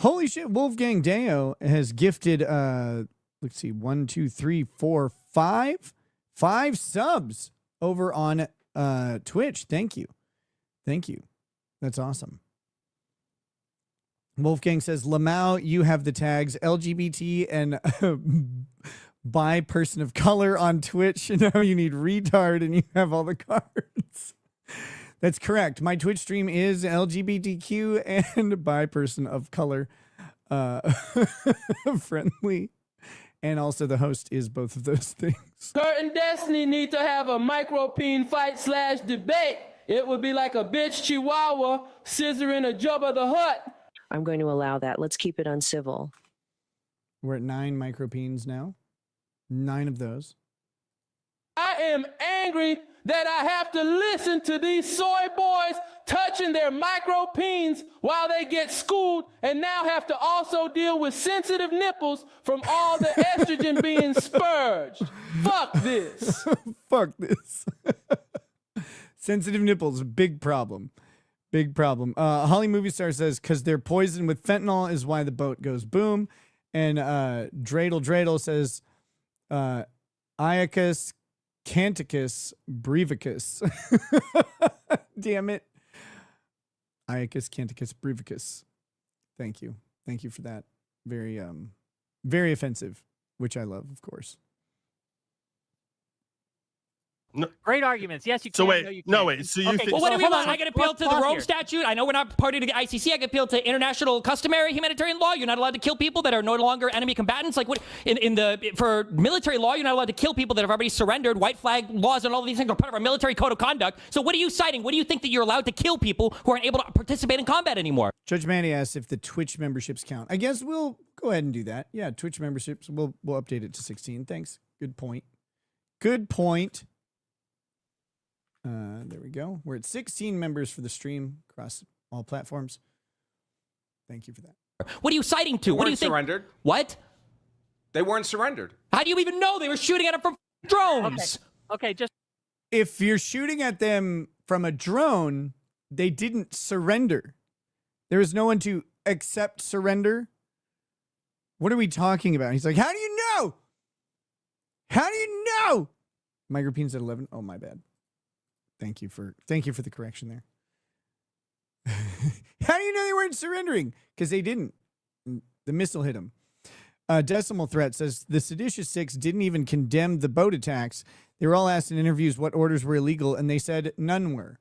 Holy shit, Wolfgang Deo has gifted, let's see, 1, 2, 3, 4, 5 subs over on Twitch. Thank you. Thank you. That's awesome. Wolfgang says, Lamau, you have the tags LGBT and bi person of color on Twitch. And now you need retard and you have all the cards. That's correct. My Twitch stream is LGBTQ and bi person of color friendly. And also the host is both of those things. Kurt and Destiny need to have a micropene fight / debate. It would be like a bitch chihuahua scissoring a Jabba the Hutt. I'm going to allow that. Let's keep it uncivil. We're at 9 micropenes now. 9 of those. I am angry that I have to listen to these soy boys touching their micropenes while they get schooled and now have to also deal with sensitive nipples from all the estrogen being spurged. Fuck this. Fuck this. Sensitive nipples, big problem. Big problem. Holly Movie Star says, because they're poisoned with fentanyl is why the boat goes boom. And Dreidel says, Iacus Canticus Brevicus. Damn it. Iacus Canticus Brevicus. Thank you. Thank you for that. Very, very offensive, which I love, of course. No. Great arguments. Yes, you can. So wait, no, wait. So you okay, think? Well, wait, hold on. I can appeal to the Rome Statute. I know we're not party to the ICC. I can appeal to international customary humanitarian law. You're not allowed to kill people that are no longer enemy combatants. Like what for military law, you're not allowed to kill people that have already surrendered. White flag laws and all of these things are part of our military code of conduct. So what are you citing? What do you think that you're allowed to kill people who aren't able to participate in combat anymore? Judge Manny asks if the Twitch memberships count. I guess we'll go ahead and do that. Yeah, Twitch memberships. We'll update it to 16. Thanks. Good point. Good point. There we go. We're at 16 members for the stream across all platforms. Thank you for that. What are you citing to? What do you think? Surrendered. What? They weren't surrendered. How do you even know they were shooting at them from drones? Okay, just if you're shooting at them from a drone, they didn't surrender. There was no one to accept surrender. What are we talking about? He's like, how do you know? How do you know? Micropenes at 11. Oh, my bad. Thank you for the correction there. How do you know they weren't surrendering? Because they didn't. The missile hit them. Decimal Threat says the seditious 6 didn't even condemn the boat attacks. They were all asked in interviews what orders were illegal, and they said none were.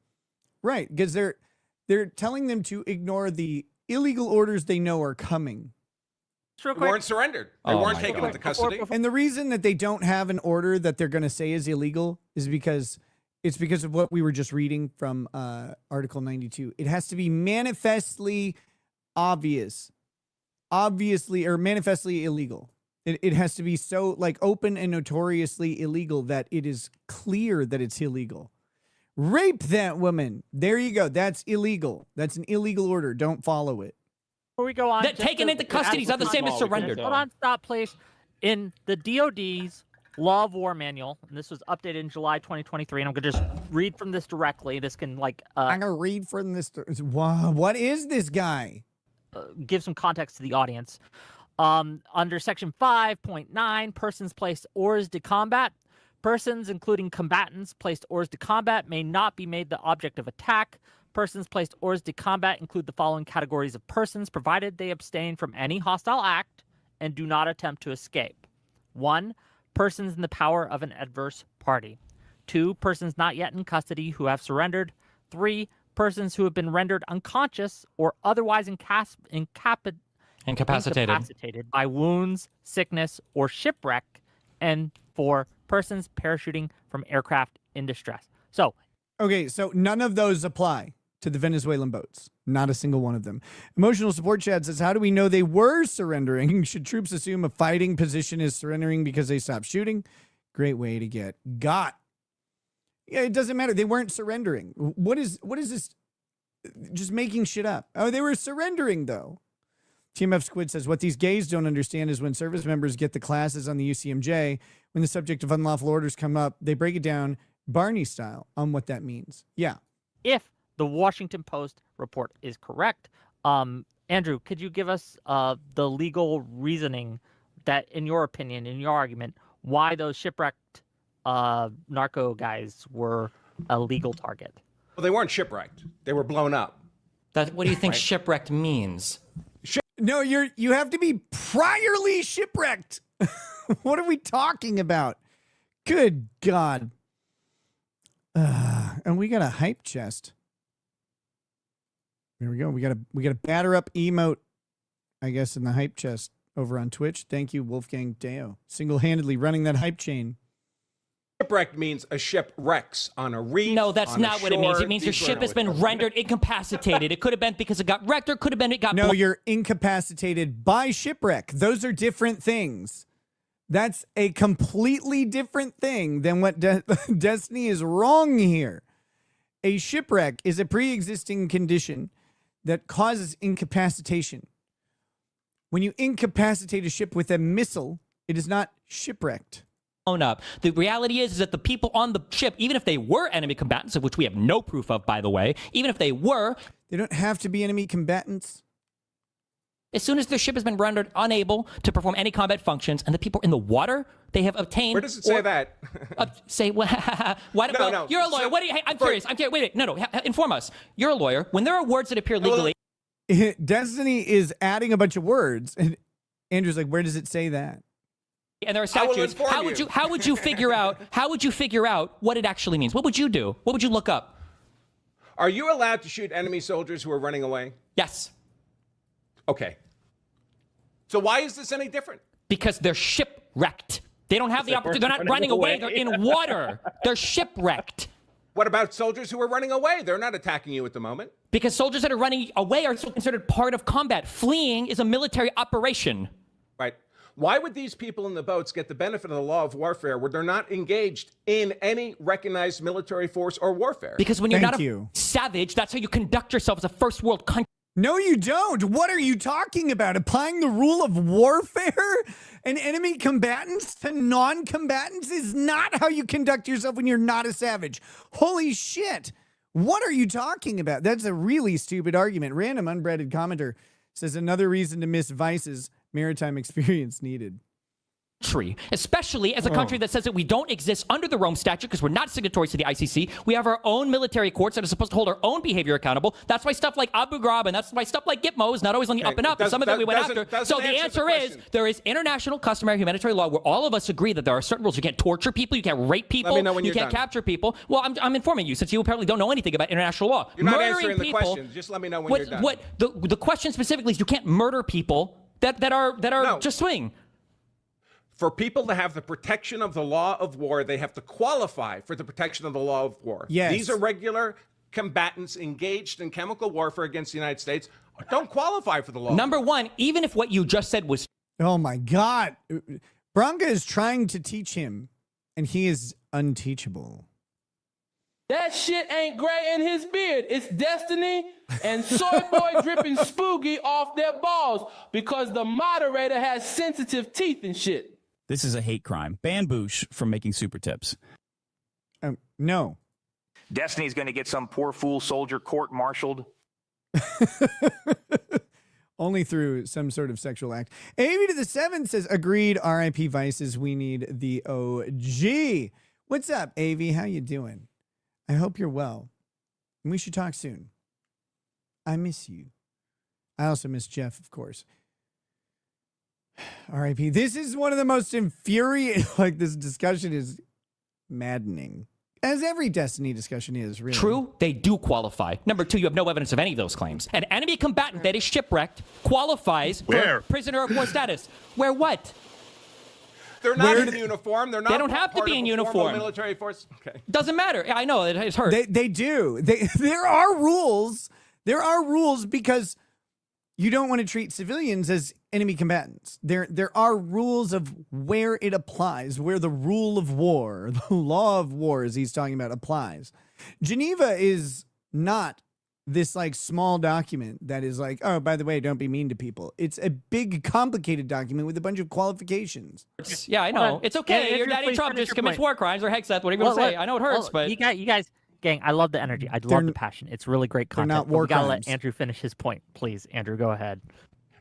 Right, because they're telling them to ignore the illegal orders they know are coming. They weren't surrendered. They weren't taken into custody. And the reason that they don't have an order that they're going to say is illegal is because of what we were just reading from Article 92. It has to be manifestly obvious, or manifestly illegal. It has to be so like open and notoriously illegal that it is clear that it's illegal. Rape that woman. There you go. That's illegal. That's an illegal order. Don't follow it. Before we go on, that taken into custody is not the same as surrendered. Hold on, stop, please. In the DoD's Law of War Manual, and this was updated in July 2023, and I'm going to just read from this directly. This can, like... I'm going to read from this. What is this guy? Give some context to the audience. Under Section 5.9, persons placed hors de combat. Persons, including combatants, placed hors de combat may not be made the object of attack. Persons placed hors de combat include the following categories of persons, provided they abstain from any hostile act and do not attempt to escape. 1. Persons in the power of an adverse party. 2. Persons not yet in custody who have surrendered. 3. Persons who have been rendered unconscious or otherwise incapacitated by wounds, sickness, or shipwreck. And 4. Persons parachuting from aircraft in distress. So, okay, so none of those apply to the Venezuelan boats. Not a single one of them. Emotional Support Chat says, how do we know they were surrendering? Should troops assume a fighting position is surrendering because they stopped shooting? Great way to get got. Yeah, it doesn't matter. They weren't surrendering. What is this? Just making shit up. Oh, they were surrendering, though. TMF Squid says, what these gays don't understand is when service members get the classes on the UCMJ, when the subject of unlawful orders come up, they break it down Barney style on what that means. Yeah. If the Washington Post report is correct, Andrew, could you give us the legal reasoning that, in your opinion, in your argument, why those shipwrecked narco guys were a legal target? Well, they weren't shipwrecked. They were blown up. What do you think shipwrecked means? No, you have to be priorly shipwrecked. What are we talking about? Good God. And we got a hype chest. There we go. We got a batter up emote, I guess, in the hype chest over on Twitch. Thank you, Wolfgang Deo. Single-handedly running that hype chain. Shipwrecked means a ship wrecks on a reef. No, that's not what it means. It means your ship has been rendered incapacitated. It could have been because it got wrecked, or it could have been it got... No, you're incapacitated by shipwreck. Those are different things. That's a completely different thing than what Destiny is wrong here. A shipwreck is a pre-existing condition that causes incapacitation. When you incapacitate a ship with a missile, it is not shipwrecked. Up. The reality is that the people on the ship, even if they were enemy combatants, of which we have no proof of, by the way, even if they were... They don't have to be enemy combatants. As soon as their ship has been rendered unable to perform any combat functions, and the people in the water, they have obtained... Where does it say that? Say, why don't... No. You're a lawyer. What do you... Hey, I'm curious. Wait. No. Inform us. You're a lawyer. When there are words that appear legally... Destiny is adding a bunch of words, and Andrew's like, where does it say that? And there are statutes. How would you figure out what it actually means? What would you do? What would you look up? Are you allowed to shoot enemy soldiers who are running away? Yes. Okay. So why is this any different? Because they're shipwrecked. They don't have the opportunity. They're not running away. They're in water. They're shipwrecked. What about soldiers who are running away? They're not attacking you at the moment. Because soldiers that are running away are still considered part of combat. Fleeing is a military operation. Right. Why would these people in the boats get the benefit of the law of warfare where they're not engaged in any recognized military force or warfare? Because when you're not a savage, that's how you conduct yourself as a first world country. No, you don't. What are you talking about? Applying the rule of warfare and enemy combatants to non-combatants is not how you conduct yourself when you're not a savage. Holy shit. What are you talking about? That's a really stupid argument. Random unbreaded commenter says another reason to miss Vice's maritime experience needed. especially as a country that says that we don't exist under the Rome Statute because we're not signatories to the ICC. We have our own military courts that are supposed to hold our own behavior accountable. That's why stuff like Abu Ghraib and that's why stuff like Gitmo is not always on the up and up. And some of it we went after. So the answer is there is international customary humanitarian law where all of us agree that there are certain rules. You can't torture people. You can't rape people. Let me know when you you're can't done. capture people. Well, I'm informing you since you apparently don't know anything about international law. You're not Murdering answering the people, question. Just let me know when you're done. The question specifically is you can't murder people that are just swing. For people to have the protection of the law of war, they have to qualify for the protection of the law of war. Yes. These are regular combatants engaged in chemical warfare against the United States. Don't qualify for the law. Number one, even if what you just said was... Oh, my God. Branca is trying to teach him, and he is unteachable. That shit ain't gray in his beard. It's Destiny and Soy Boy dripping spooky off their balls because the moderator has sensitive teeth and shit. This is a hate crime. Ban Boosh from making super tips. No. Destiny's going to get some poor fool soldier court-martialed. Only through some sort of sexual act. AV to the 7th says, agreed, RIP Vices, we need the OG. What's up, AV? How you doing? I hope you're well. And we should talk soon. I miss you. I also miss Jeff, of course. RIP. This is one of the most infuriating, like this discussion is maddening. As every Destiny discussion is, really. True, they do qualify. Number two, you have no evidence of any of those claims. An enemy combatant that is shipwrecked qualifies for prisoner of war status. Where what? They're not in uniform. They're not. They don't have to be in uniform. Military force. Okay. Doesn't matter. I know it's hurt. They do. There are rules. There are rules because you don't want to treat civilians as enemy combatants. There are rules of where it applies, where the rule of war, the law of war, as he's talking about, applies. Geneva is not this like small document that is like, oh, by the way, don't be mean to people. It's a big, complicated document with a bunch of qualifications. Yeah, I know. It's okay. Your daddy Trump just commits war crimes or Hexeth, whatever you're going to say. I know it hurts, but... You guys, gang, I love the energy. I love the passion. It's really great content. They're not war we gotta crimes. let Andrew finish his point. Please, Andrew, go ahead.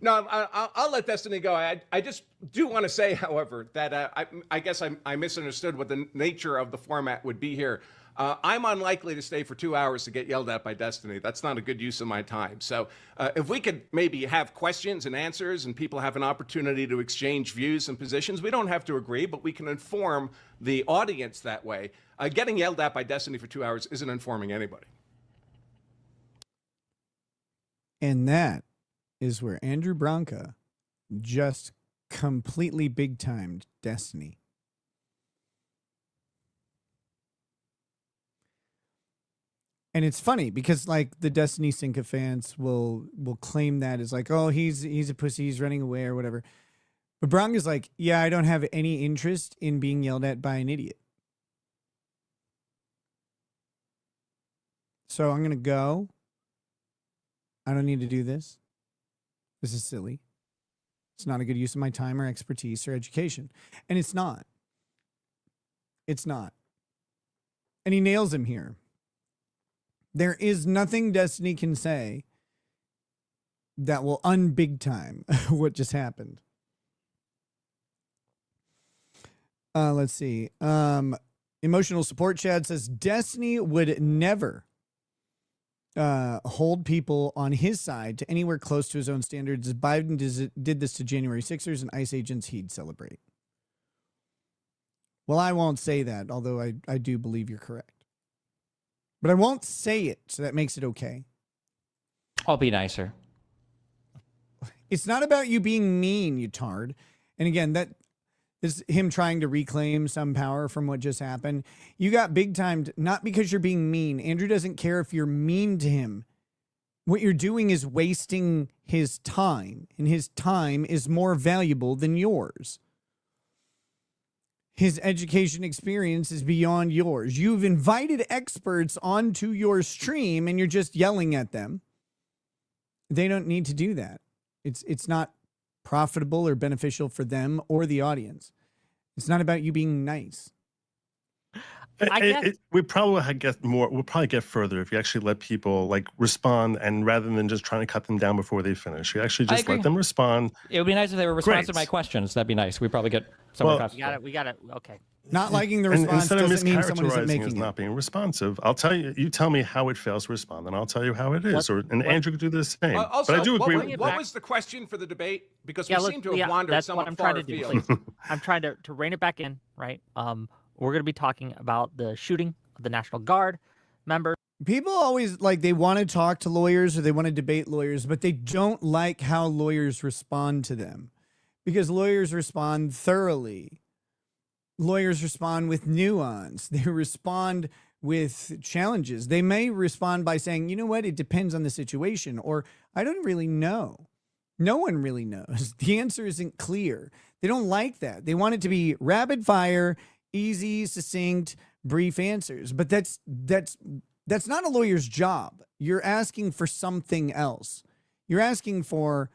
No, I'll let Destiny go. I just do want to say, however, that I guess I misunderstood what the nature of the format would be here. I'm unlikely to stay for 2 hours to get yelled at by Destiny. That's not a good use of my time. So if we could maybe have questions and answers and people have an opportunity to exchange views and positions, we don't have to agree, but we can inform the audience that way. Getting yelled at by Destiny for 2 hours isn't informing anybody. And that is where Andrew Branca just completely big-timed Destiny. And it's funny because like the Destiny sycophants will claim that as like, oh, he's a pussy, he's running away or whatever. But Branca's like, yeah, I don't have any interest in being yelled at by an idiot. So I'm going to go. I don't need to do this. This is silly. It's not a good use of my time or expertise or education. And it's not. It's not. And he nails him here. There is nothing Destiny can say that will unbig time what just happened. Let's see. Emotional support Chad says Destiny would never hold people on his side to anywhere close to his own standards. As Biden did this to January 6ers and ICE agents he'd celebrate. Well, I won't say that, although I do believe you're correct. But I won't say it, so that makes it okay. I'll be nicer. It's not about you being mean, you tard. And again, that is him trying to reclaim some power from what just happened. You got big timed, not because you're being mean. Andrew doesn't care if you're mean to him. What you're doing is wasting his time, and his time is more valuable than yours. His education experience is beyond yours. You've invited experts onto your stream and you're just yelling at them. They don't need to do that. It's not profitable or beneficial for them or the audience. It's not about you being nice. We probably get more. We'll probably get further if you actually let people like respond, and rather than just trying to cut them down before they finish, you actually just let them respond. It would be nice if they were responsive to my questions. That'd be nice. We'd probably get somewhere faster. We got it. Okay. Not liking the response doesn't mean someone isn't making is it. not being responsive. I'll tell you. You tell me how it fails to respond, and I'll tell you how it is. Andrew could do the same. Also, but I do agree. What was the question for the debate? Because we seem to have wandered somewhat far afield. I'm trying to rein it back in. Right. We're going to be talking about the shooting of the National Guard member. People always they want to talk to lawyers or they want to debate lawyers, but they don't like how lawyers respond to them because lawyers respond thoroughly. Lawyers respond with nuance. They respond with challenges. They may respond by saying, you know what, it depends on the situation, or I don't really know. No one really knows. The answer isn't clear. They don't like that. They want it to be rapid fire, easy, succinct, brief answers. But that's not a lawyer's job. You're asking for something else. You're asking for,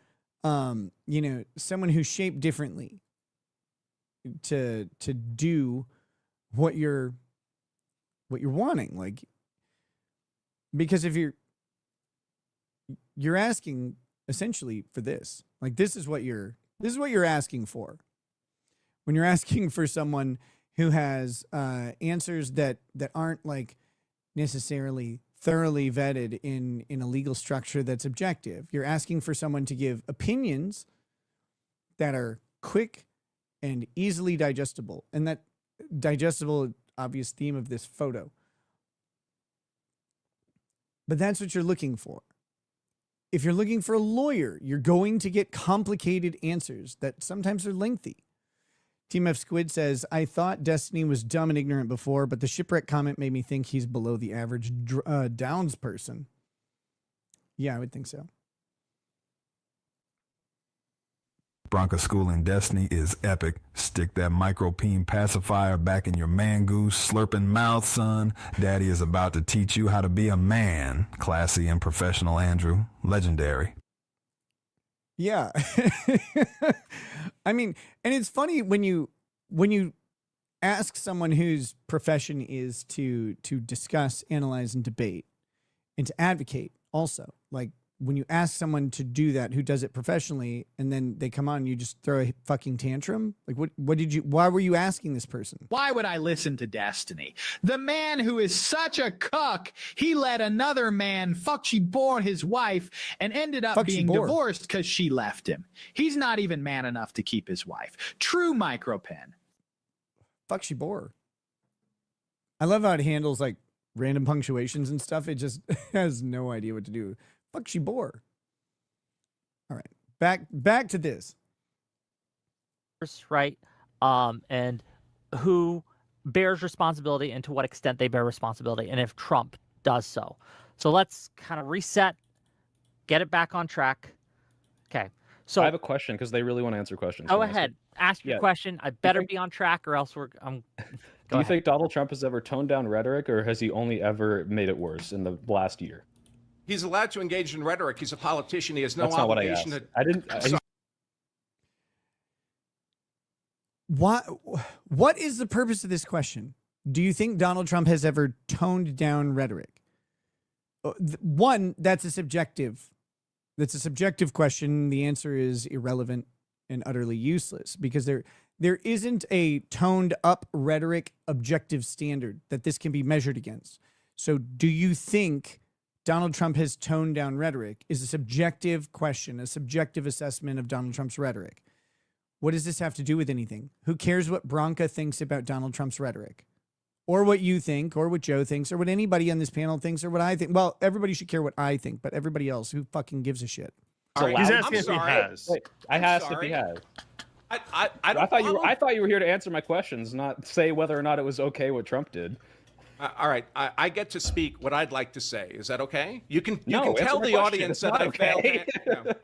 someone who's shaped differently to do what you're wanting. Because if you're asking essentially for this, this is what you're asking for. When you're asking for someone who has answers that aren't necessarily thoroughly vetted in a legal structure that's objective. You're asking for someone to give opinions that are quick and easily digestible. And that digestible, obvious theme of this photo. But that's what you're looking for. If you're looking for a lawyer, you're going to get complicated answers that sometimes are lengthy. Team F Squid says, I thought Destiny was dumb and ignorant before, but the shipwreck comment made me think he's below the average Downs person. Yeah, I would think so. Bronca School in Destiny is epic. Stick that micropene pacifier back in your mangoose slurping mouth, son. Daddy is about to teach you how to be a man. Classy and professional, Andrew. Legendary. Yeah. I mean, and it's funny when you ask someone whose profession is to discuss, analyze, and debate, and to advocate also. When you ask someone to do that who does it professionally, and then they come on and you just throw a fucking tantrum. Why were you asking this person? Why would I listen to Destiny? The man who is such a cuck, he let another man she bore his wife and ended up being divorced because she left him. He's not even man enough to keep his wife. True micropen. She bore. I love how it handles random punctuations and stuff. It just has no idea what to do. She bore. All right, back to this. Right, and who bears responsibility and to what extent they bear responsibility, and if Trump does so. So let's kind of reset, get it back on track. Okay, so I have a question because they really want to answer questions. Go ahead, ask your question. I better be on track, or else Do you think Donald Trump has ever toned down rhetoric, or has he only ever made it worse in the last year? He's allowed to engage in rhetoric. He's a politician. He has no That's not obligation what I didn't. What is the purpose of this question? Do you think Donald Trump has ever toned down rhetoric? One, that's a subjective question. The answer is irrelevant and utterly useless because there isn't a toned up rhetoric objective standard that this can be measured against. So do you think Donald Trump has toned down rhetoric is a subjective question, a subjective assessment of Donald Trump's rhetoric. What does this have to do with anything? Who cares what Bronca thinks about Donald Trump's rhetoric? Or what you think, or what Joe thinks, or what anybody on this panel thinks, or what I think. Well, everybody should care what I think, but everybody else, who fucking gives a shit? He's asking if he has. Wait, I asked if he has. I thought you were here to answer my questions, not say whether or not it was okay what Trump did. All right, I get to speak what I'd like to say. Is that okay? You can tell the audience that I failed.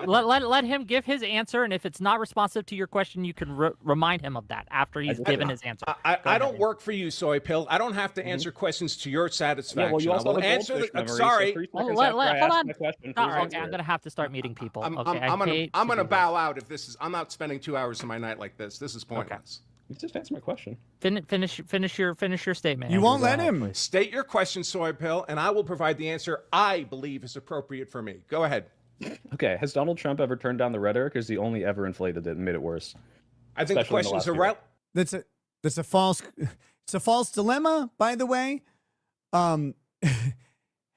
Let him give his answer, and if it's not responsive to your question, you can remind him of that after he's given his answer. I don't work for you, Soy Pill. I don't have to answer questions to your satisfaction. Yeah, well, you also answer the I'm sorry. Hold on. I'm going to have to start meeting people. I'm going to bow out if this is. I'm not spending 2 hours of my night like this. This is pointless. Just answer my question. Finish your statement. You Andrew. won't Go let ahead, him. please. State your question, Soy Pill, and I will provide the answer I believe is appropriate for me. Go ahead. Okay, has Donald Trump ever turned down the rhetoric, or has he only ever inflated it and made it worse? I think the question's irrelevant. That's a false. It's a false dilemma, by the way.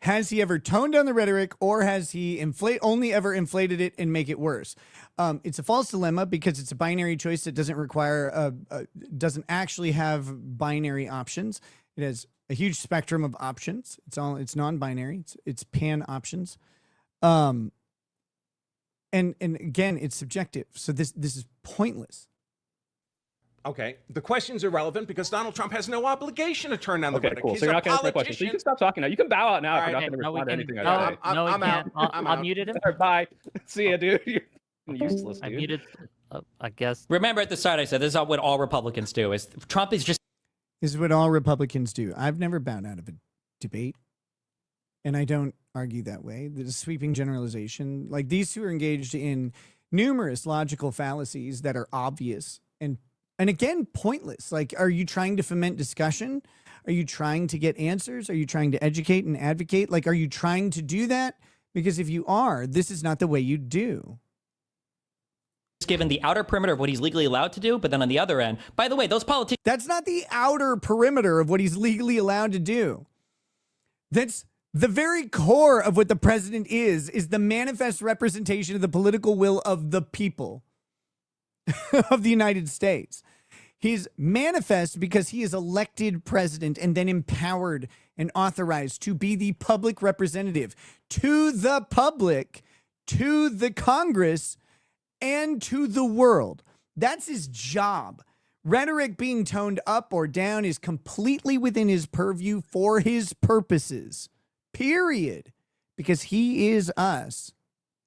Has he ever toned down the rhetoric, or has he only ever inflated it and make it worse? It's a false dilemma because it's a binary choice that doesn't require doesn't actually have binary options. It has a huge spectrum of options. It's non-binary. It's pan options. And again, it's subjective. So this is pointless. Okay, the question's irrelevant because Donald Trump has no obligation to turn down the rhetoric. Cool. He's so you're not going to answer my politician. question. So you can stop talking now. You can bow out now if All you're right, not going to respond to anything I say. I'm out. I've muted him. All right, bye. See ya, dude. You're useless, dude. I muted. I guess. Remember at the start I said this is what all Republicans do. Is Trump is just. This is what all Republicans do. I've never bowed out of a debate, and I don't argue that way. The sweeping generalization, like these two are engaged in numerous logical fallacies that are obvious and again, pointless. Like, are you trying to foment discussion? Are you trying to get answers? Are you trying to educate and advocate? Like, are you trying to do that? Because if you are, this is not the way you do. Given the outer perimeter of what he's legally allowed to do, but then on the other end, by the way, those politicians. That's not the outer perimeter of what he's legally allowed to do. That's the very core of what the president is the manifest representation of the political will of the people of the United States. He's manifest because he is elected president and then empowered and authorized to be the public representative to the public, to the Congress, and to the world. That's his job. Rhetoric being toned up or down is completely within his purview for his purposes. Period. Because he is us.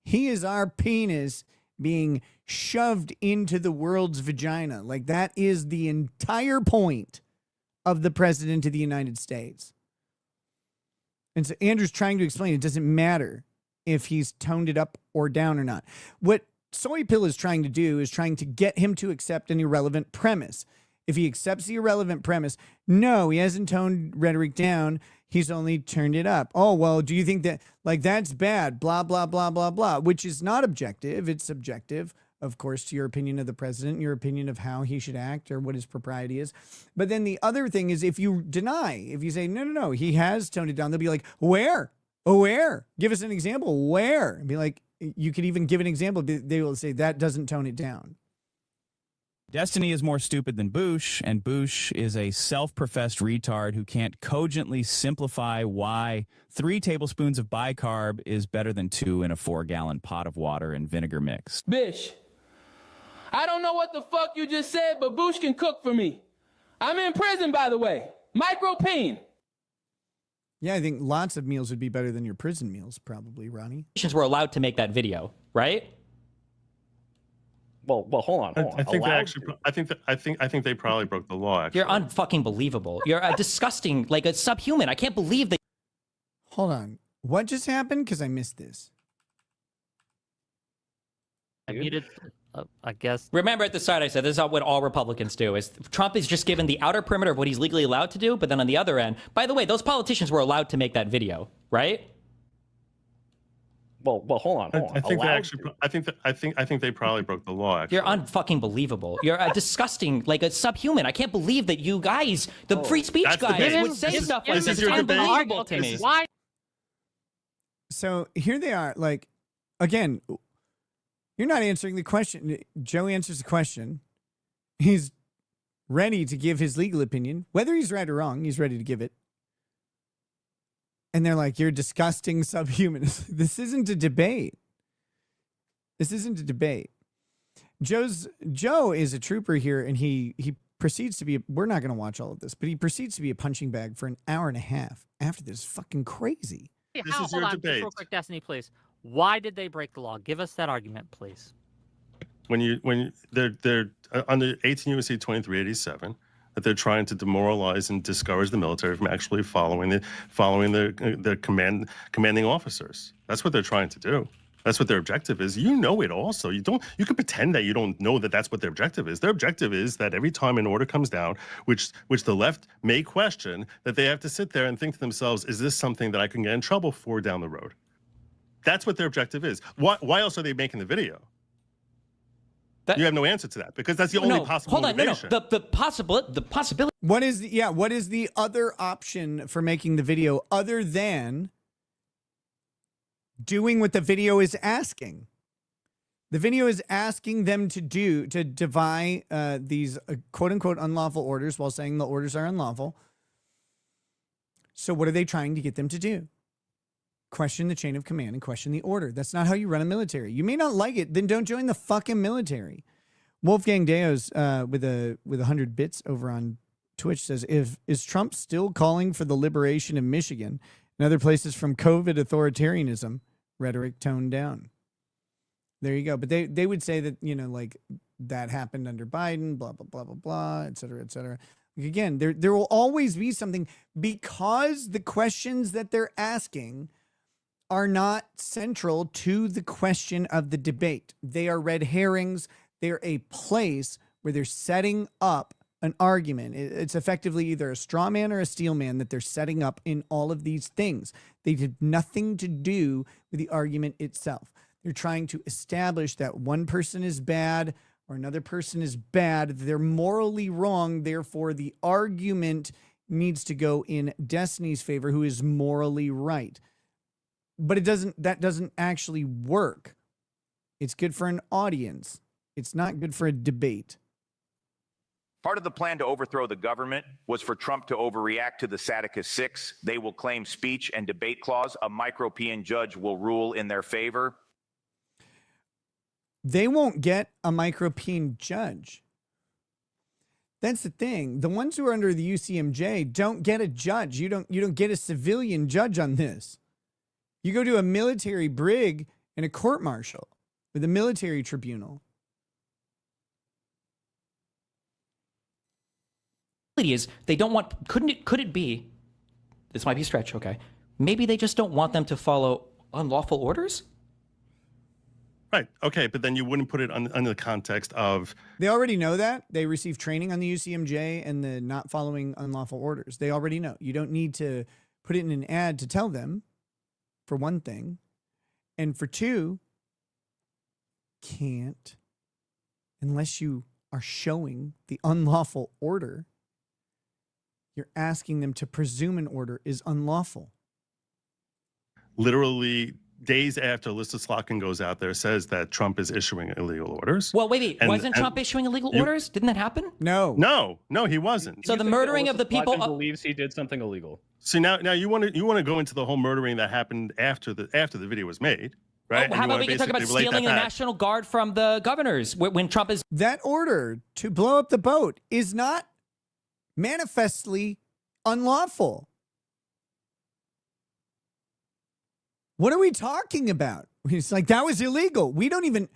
He is our penis being shoved into the world's vagina. Like, that is the entire point of the president of the United States. And so Andrew's trying to explain it doesn't matter if he's toned it up or down or not. What Soy Pill is trying to do is trying to get him to accept an irrelevant premise. If he accepts the irrelevant premise, no, he hasn't toned rhetoric down. He's only turned it up. Oh, well, do you think that, like, that's bad? Blah, blah, blah, blah, blah, which is not objective. It's subjective, of course, to your opinion of the president, your opinion of how he should act or what his propriety is. But then the other thing is if you deny, if you say, no, he has toned it down, they'll be like, where? Oh, where? Give us an example. Where? And be like, you could even give an example. They will say that doesn't tone it down. Destiny is more stupid than Bush, and Bush is a self-professed retard who can't cogently simplify why 3 tablespoons of bicarb is better than 2 in a 4-gallon pot of water and vinegar mix. Bish, I don't know what the fuck you just said, but Bush can cook for me. I'm in prison, by the way. Micropene. Yeah, I think lots of meals would be better than your prison meals, probably, Ronnie. Were allowed to make that video, right? Well, hold on. I think they actually. I think they probably broke the law. Actually. You're unfucking believable. You're a disgusting, like a subhuman. I can't believe that. Hold on. What just happened? Because I missed this. I muted. I guess. Remember at the start I said this is what all Republicans do. Is Trump is just given the outer perimeter of what he's legally allowed to do, but then on the other end, by the way, those politicians were allowed to make that video, right? Well, hold on. I think they actually. I think they probably broke the law. Actually. You're unfucking believable. You're a disgusting, like a subhuman. I can't believe that you guys, the free speech guys, would say stuff like this. It's unbelievable to me. Why? So here they are. Like, again, you're not answering the question. Joe answers the question. He's ready to give his legal opinion. Whether he's right or wrong, he's ready to give it. And they're like, you're disgusting subhumanist. This isn't a debate. This isn't a debate. Joe is a trooper here, and he proceeds to be, we're not going to watch all of this, but he proceeds to be a punching bag for an hour and a half after this. Fucking crazy. This is your debate. Just real quick, Destiny, please. Why did they break the law? Give us that argument, please. When they're under 18 U.S.C. 2387. That they're trying to demoralize and discourage the military from actually following their commanding officers. That's what they're trying to do. That's what their objective is. You know it also. You can pretend that you don't know that that's what their objective is. Their objective is that every time an order comes down, which the left may question, that they have to sit there and think to themselves, is this something that I can get in trouble for down the road? That's what their objective is. Why else are they making the video? You have no answer to that, because that's the only possible motivation. The possibility. What is the other option for making the video other than doing what the video is asking? The video is asking them to defy these quote unquote unlawful orders while saying the orders are unlawful. So what are they trying to get them to do? Question the chain of command and question the order. That's not how you run a military. You may not like it, then don't join the fucking military. Wolfgang Deos with 100 bits over on Twitch says, is Trump still calling for the liberation of Michigan and other places from COVID authoritarianism? Rhetoric toned down. There you go. But they would say that, like that happened under Biden, blah, blah, blah, blah, blah, et cetera, et cetera. Again, there will always be something, because the questions that they're asking are not central to the question of the debate. They are red herrings. They're a place where they're setting up an argument. It's effectively either a straw man or a steel man that they're setting up in all of these things. They did nothing to do with the argument itself. They're trying to establish that one person is bad or another person is bad. They're morally wrong. Therefore, the argument needs to go in Destiny's favor, who is morally right. But that doesn't actually work. It's good for an audience. It's not good for a debate. Part of the plan to overthrow the government was for Trump to overreact to the Saticus 6. They will claim speech and debate clause. A micropean judge will rule in their favor. They won't get a micropean judge. That's the thing. The ones who are under the UCMJ don't get a judge. You don't get a civilian judge on this. You go to a military brig and a court martial with a military tribunal. Is they don't want, could it be, this might be a stretch, okay, maybe they just don't want them to follow unlawful orders? Right. Okay. But then you wouldn't put it under the context of. They already know that. They receive training on the UCMJ and the not following unlawful orders. They already know. You don't need to put it in an ad to tell them, for one thing. And for two, can't, unless you are showing the unlawful order, you're asking them to presume an order is unlawful. Literally days after Alyssa Slotkin goes out there, says that Trump is issuing illegal orders. Well, wait. Wasn't Trump issuing illegal orders? Didn't that happen? No, he wasn't. So the murdering of the people believes he did something illegal. See, now you want to go into the whole murdering that happened after the video was made, right? How about we can talk about stealing the National Guard from the governors when Trump is... That order to blow up the boat is not manifestly unlawful. What are we talking about? It's like, that was illegal. We don't even...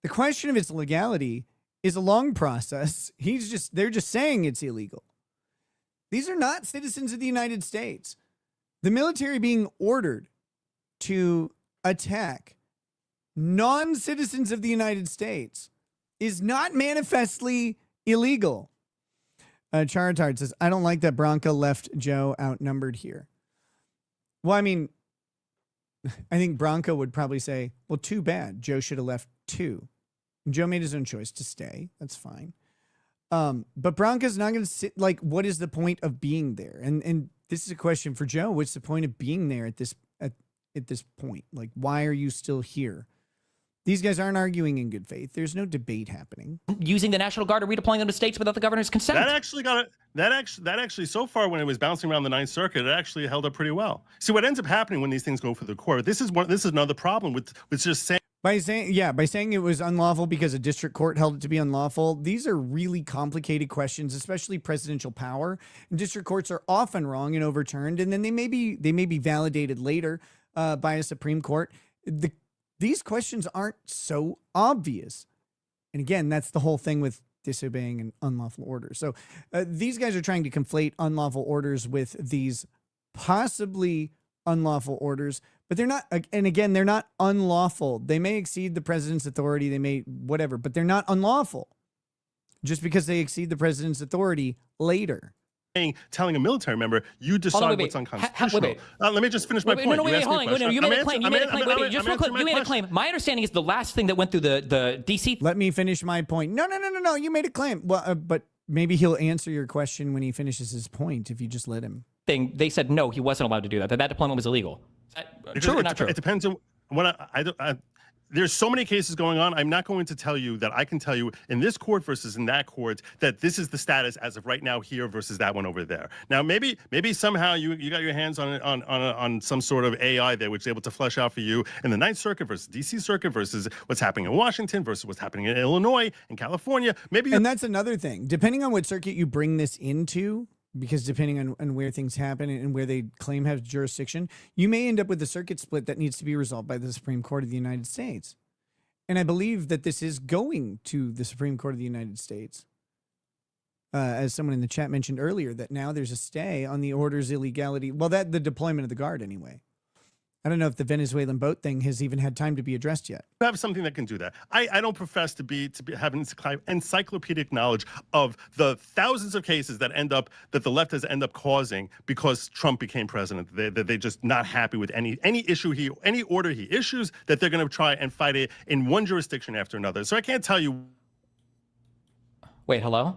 The question of its legality is a long process. They're just saying it's illegal. These are not citizens of the United States. The military being ordered to attack non-citizens of the United States is not manifestly illegal. Charitard says, I don't like that Bronca left Joe outnumbered here. Well, I mean, I think Bronco would probably say, well, too bad. Joe should have left too. Joe made his own choice to stay. That's fine. But Bronco's not going to sit. Like, what is the point of being there? And this is a question for Joe. What's the point of being there at this point? Like, why are you still here? These guys aren't arguing in good faith. There's no debate happening. Using the National Guard or redeploying them to states without the governor's consent. That actually so far when it was bouncing around the Ninth Circuit, it actually held up pretty well. See what ends up happening when these things go for the court. This is another problem with just saying. By saying it was unlawful because a district court held it to be unlawful. These are really complicated questions, especially presidential power. And district courts are often wrong and overturned, and then they may be validated later by a Supreme Court. These questions aren't so obvious. And again, that's the whole thing with disobeying an unlawful order. So these guys are trying to conflate unlawful orders with these possibly unlawful orders, But they're not, and again, they're not unlawful. They may exceed the president's authority, they may whatever, but they're not unlawful just because they exceed the president's authority later. Telling a military member, you decide what's unconstitutional. Let me just finish my point. No, wait, hold on. No, you made a claim. You made a claim. Wait, just real quick. You made a claim. My understanding is the last thing that went through the DC. Let me finish my point. No. You made a claim. Well, but maybe he'll answer your question when he finishes his point if you just let him. They said no, he wasn't allowed to do that. That deployment was illegal. True or not true? It depends on what there's so many cases going on. I'm not going to tell you that I can tell you in this court versus in that court that this is the status as of right now here versus that one over there. Now, maybe somehow you got your hands on some sort of AI there, which is able to flesh out for you in the Ninth Circuit versus DC Circuit versus what's happening in Washington versus what's happening in Illinois and California. And that's another thing. Depending on what circuit you bring this into, because depending on where things happen and where they claim have jurisdiction, you may end up with a circuit split that needs to be resolved by the Supreme Court of the United States. And I believe that this is going to the Supreme Court of the United States. As someone in the chat mentioned earlier, that now there's a stay on the order's illegality. Well, the deployment of the Guard anyway. I don't know if the Venezuelan boat thing has even had time to be addressed yet. You have something that can do that. I don't profess to have encyclopedic knowledge of the thousands of cases that the left has ended up causing because Trump became president. They're just not happy with any order he issues, that they're going to try and fight it in one jurisdiction after another. So I can't tell you. Wait, hello?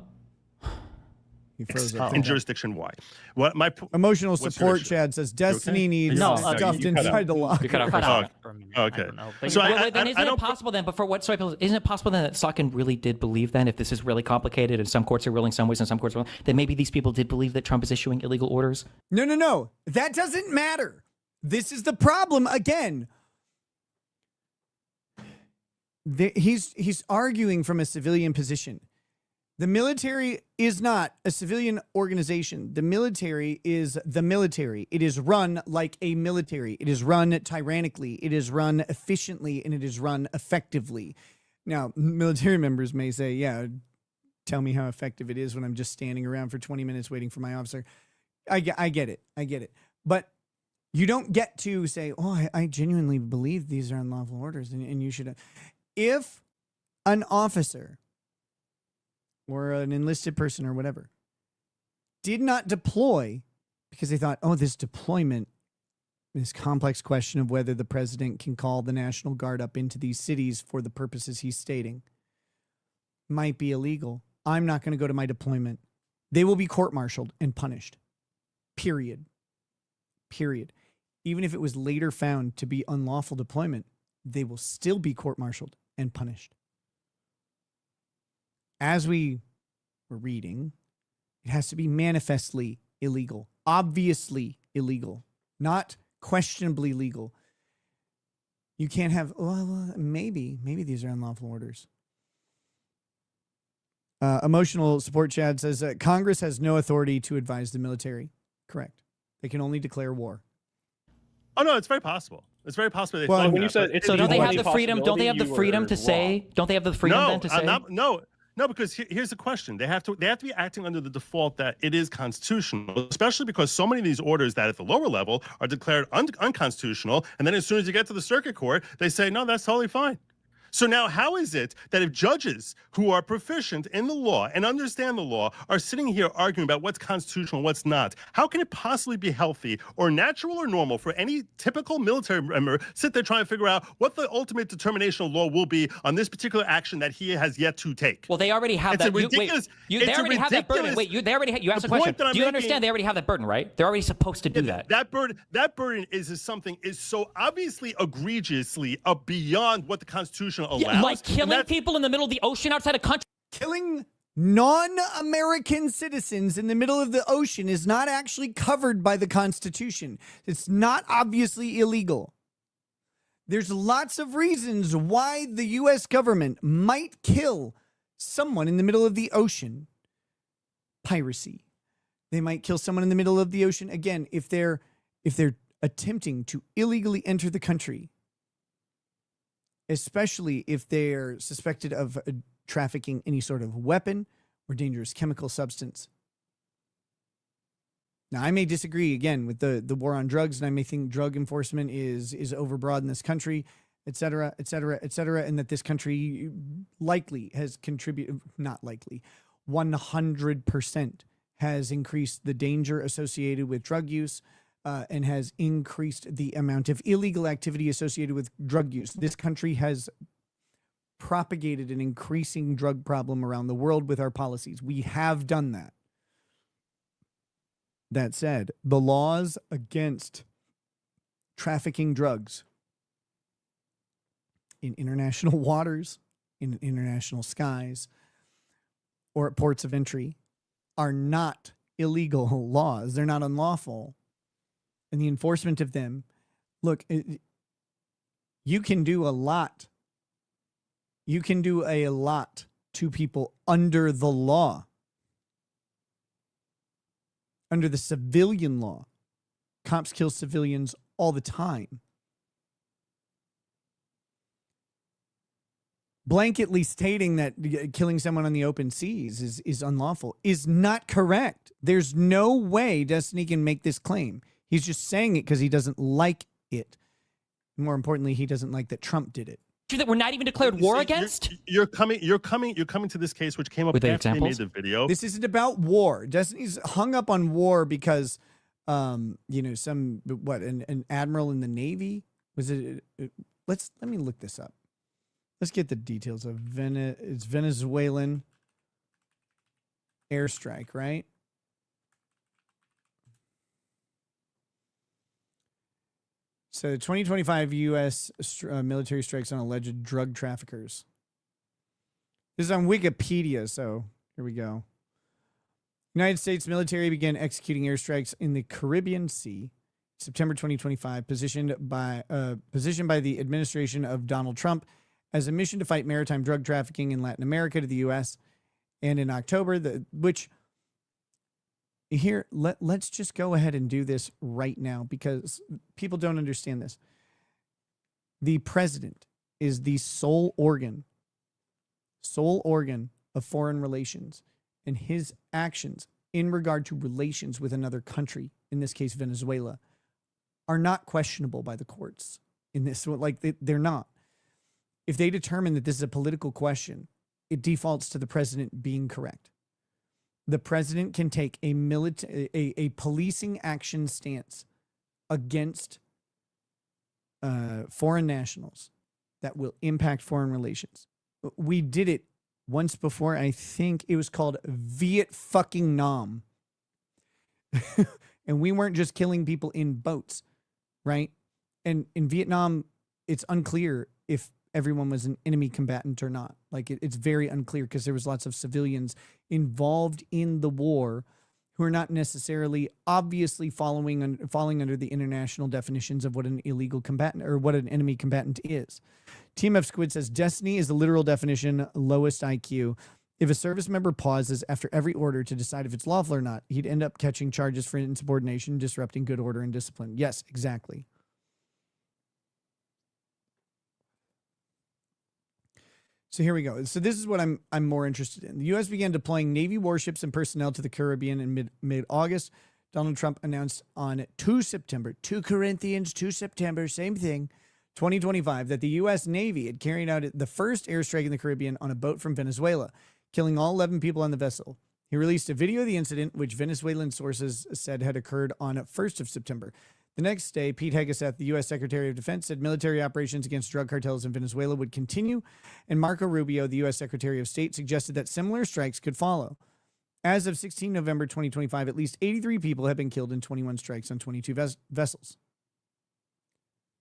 In jurisdiction why? What my emotional support? Chad says Destiny needs stuffed inside the locker. You cut off okay. So then isn't it possible then? But for what? Sorry, isn't it possible then that Sokkin really did believe then, if this is really complicated and some courts are ruling some ways and some courts are ruling, that maybe these people did believe that Trump is issuing illegal orders? No. That doesn't matter. This is the problem again. He's arguing from a civilian position. The military is not a civilian organization. The military is the military. It is run like a military. It is run tyrannically. It is run efficiently, and it is run effectively. Now, military members may say, yeah, tell me how effective it is when I'm just standing around for 20 minutes waiting for my officer. I get it. But you don't get to say, oh, I genuinely believe these are unlawful orders, and you should. If an officer or an enlisted person or whatever did not deploy because they thought, oh, this deployment, this complex question of whether the president can call the National Guard up into these cities for the purposes he's stating, might be illegal. I'm not going to go to my deployment. They will be court-martialed and punished. Period. Even if it was later found to be unlawful deployment, they will still be court-martialed and punished. As we were reading, it has to be manifestly illegal, obviously illegal, not questionably legal. You can't have, well, maybe these are unlawful orders. Emotional support Chad says Congress has no authority to advise the military. Correct. They can only declare war. Oh no, it's very possible. It's very possible. Well, when you said it's so, don't they have the freedom? Don't they have the freedom to say? Don't they have the freedom then to say? No, because here's the question. They have to be acting under the default that it is constitutional, especially because so many of these orders that at the lower level are declared unconstitutional, and then as soon as you get to the circuit court, they say, no, that's totally fine. So now how is it that if judges who are proficient in the law and understand the law are sitting here arguing about what's constitutional and what's not, how can it possibly be healthy or natural or normal for any typical military member sit there trying to figure out what the ultimate determination of law will be on this particular action that he has yet to take? Well, they already have that. They already have that burden. Wait, you asked a question. Do you understand they already have that burden, right? They're already supposed to do that. That burden is something is so obviously egregiously beyond what the Constitution allows. Yeah, like killing people in the middle of the ocean outside a country. Killing non-American citizens in the middle of the ocean is not actually covered by the Constitution. It's not obviously illegal. There's lots of reasons why the U.S. government might kill someone in the middle of the ocean. Piracy. They might kill someone in the middle of the ocean. Again, if they're attempting to illegally enter the country, especially if they're suspected of trafficking any sort of weapon or dangerous chemical substance. Now, I may disagree again with the war on drugs, and I may think drug enforcement is overbroad in this country, et cetera, et cetera, et cetera, and that this country likely has contributed, not likely, 100% has increased the danger associated with drug use and has increased the amount of illegal activity associated with drug use. This country has propagated an increasing drug problem around the world with our policies. We have done that. That said, the laws against trafficking drugs in international waters, in international skies, or at ports of entry are not illegal laws. They're not unlawful. And the enforcement of them, look, you can do a lot. You can do a lot to people under the law. Under the civilian law. Cops kill civilians all the time. Blanketly stating that killing someone on the open seas is unlawful is not correct. There's no way Destiny can make this claim. He's just saying it because he doesn't like it. More importantly, he doesn't like that Trump did it. That we're not even declared war against? You're coming to this case, which came up with after they made the video. This isn't about war. Destiny's hung up on war because, an admiral in the Navy was it? Let me look this up. Let's get the details of it's Venezuelan airstrike, right? So 2025 U.S. Military strikes on alleged drug traffickers. This is on Wikipedia, so here we go. United States military began executing airstrikes in the Caribbean Sea, September 2025, positioned by the administration of Donald Trump as a mission to fight maritime drug trafficking in Latin America to the U.S. And in October, let's just go ahead and do this right now because people don't understand this. The president is the sole organ of foreign relations, and his actions in regard to relations with another country, in this case Venezuela, are not questionable by the courts. In this, they're not. If they determine that this is a political question, it defaults to the president being correct. The president can take a policing action stance against foreign nationals that will impact foreign relations. We did it once before. I think it was called Viet fucking Nam. And we weren't just killing people in boats, right? And in Vietnam, it's unclear if everyone was an enemy combatant or not. It's very unclear because there was lots of civilians involved in the war who are not necessarily obviously falling under the international definitions of what an illegal combatant or what an enemy combatant is. Team F Squid says Destiny is the literal definition, lowest IQ. If a service member pauses after every order to decide if it's lawful or not, he'd end up catching charges for insubordination, disrupting good order and discipline. Yes, exactly. So here we go. So this is what I'm more interested in. The U.S. began deploying Navy warships and personnel to the Caribbean in mid-August. Donald Trump announced on 2 September, 2 Corinthians, 2 September, same thing, 2025, that the U.S. Navy had carried out the first airstrike in the Caribbean on a boat from Venezuela, killing all 11 people on the vessel. He released a video of the incident, which Venezuelan sources said had occurred on 1st of September. The next day, Pete Hegseth, the U.S. Secretary of Defense, said military operations against drug cartels in Venezuela would continue, and Marco Rubio, the U.S. Secretary of State, suggested that similar strikes could follow. As of 16 November 2025, at least 83 people have been killed in 21 strikes on 22 vessels.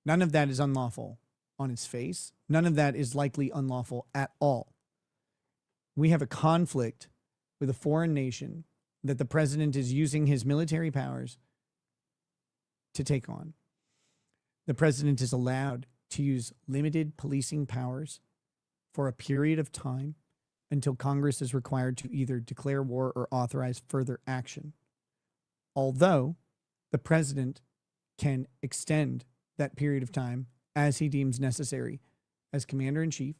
None of that is unlawful on its face. None of that is likely unlawful at all. We have a conflict with a foreign nation that the president is using his military powers to take on. The president is allowed to use limited policing powers for a period of time until Congress is required to either declare war or authorize further action. Although the president can extend that period of time as he deems necessary as commander-in-chief,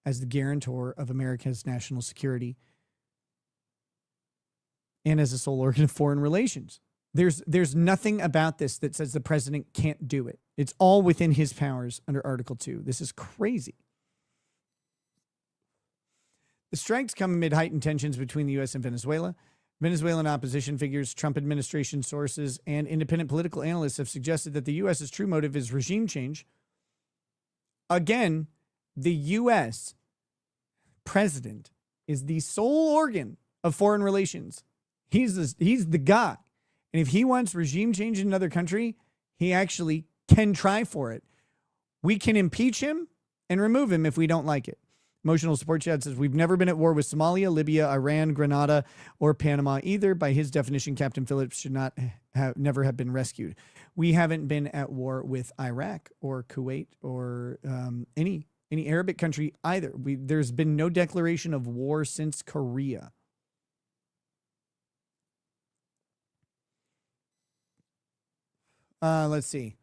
as the guarantor of America's national security, and as a sole organ of foreign relations. There's nothing about this that says the president can't do it. It's all within his powers under Article 2. This is crazy. The strikes come amid heightened tensions between the U.S. and Venezuela. Venezuelan opposition figures, Trump administration sources, and independent political analysts have suggested that the U.S.'s true motive is regime change. Again, the U.S. president is the sole organ of foreign relations. He's the guy. And if he wants regime change in another country, he actually can try for it. We can impeach him and remove him if we don't like it. Emotional Support Chat says, we've never been at war with Somalia, Libya, Iran, Grenada, or Panama either. By his definition, Captain Phillips should never have been rescued. We haven't been at war with Iraq or Kuwait or any Arabic country either. There's been no declaration of war since Korea. Let's see.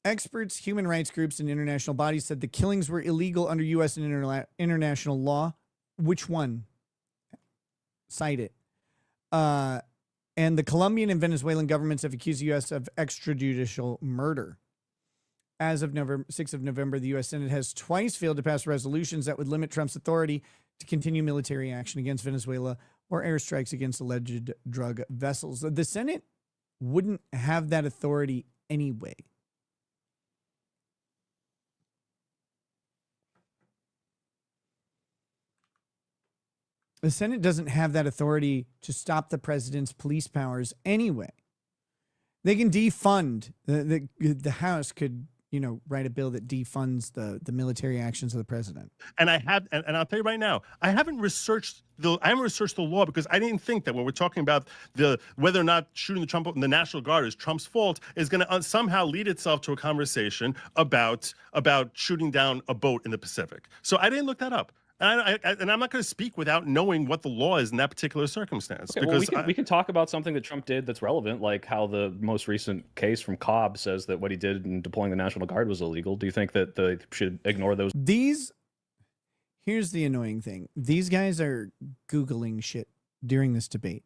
Experts, human rights groups, and international bodies said the killings were illegal under U.S. and international law. Which one? Cite it. And the Colombian and Venezuelan governments have accused the U.S. of extrajudicial murder. As of 6th of November, the U.S. Senate has twice failed to pass resolutions that would limit Trump's authority to continue military action against Venezuela or airstrikes against alleged drug vessels. The Senate wouldn't have that authority anyway. The Senate doesn't have that authority to stop the president's police powers anyway. They can defund. The House could, write a bill that defunds the military actions of the president. And and I'll tell you right now, I haven't researched the law because I didn't think that when we're talking about whether or not shooting the National Guard is Trump's fault is going to somehow lead itself to a conversation about shooting down a boat in the Pacific. So I didn't look that up. And I'm not going to speak without knowing what the law is in that particular circumstance. Okay, because we can talk about something that Trump did that's relevant, like how the most recent case from Cobb says that what he did in deploying the National Guard was illegal. Do you think that they should ignore those? Here's the annoying thing. These guys are Googling shit during this debate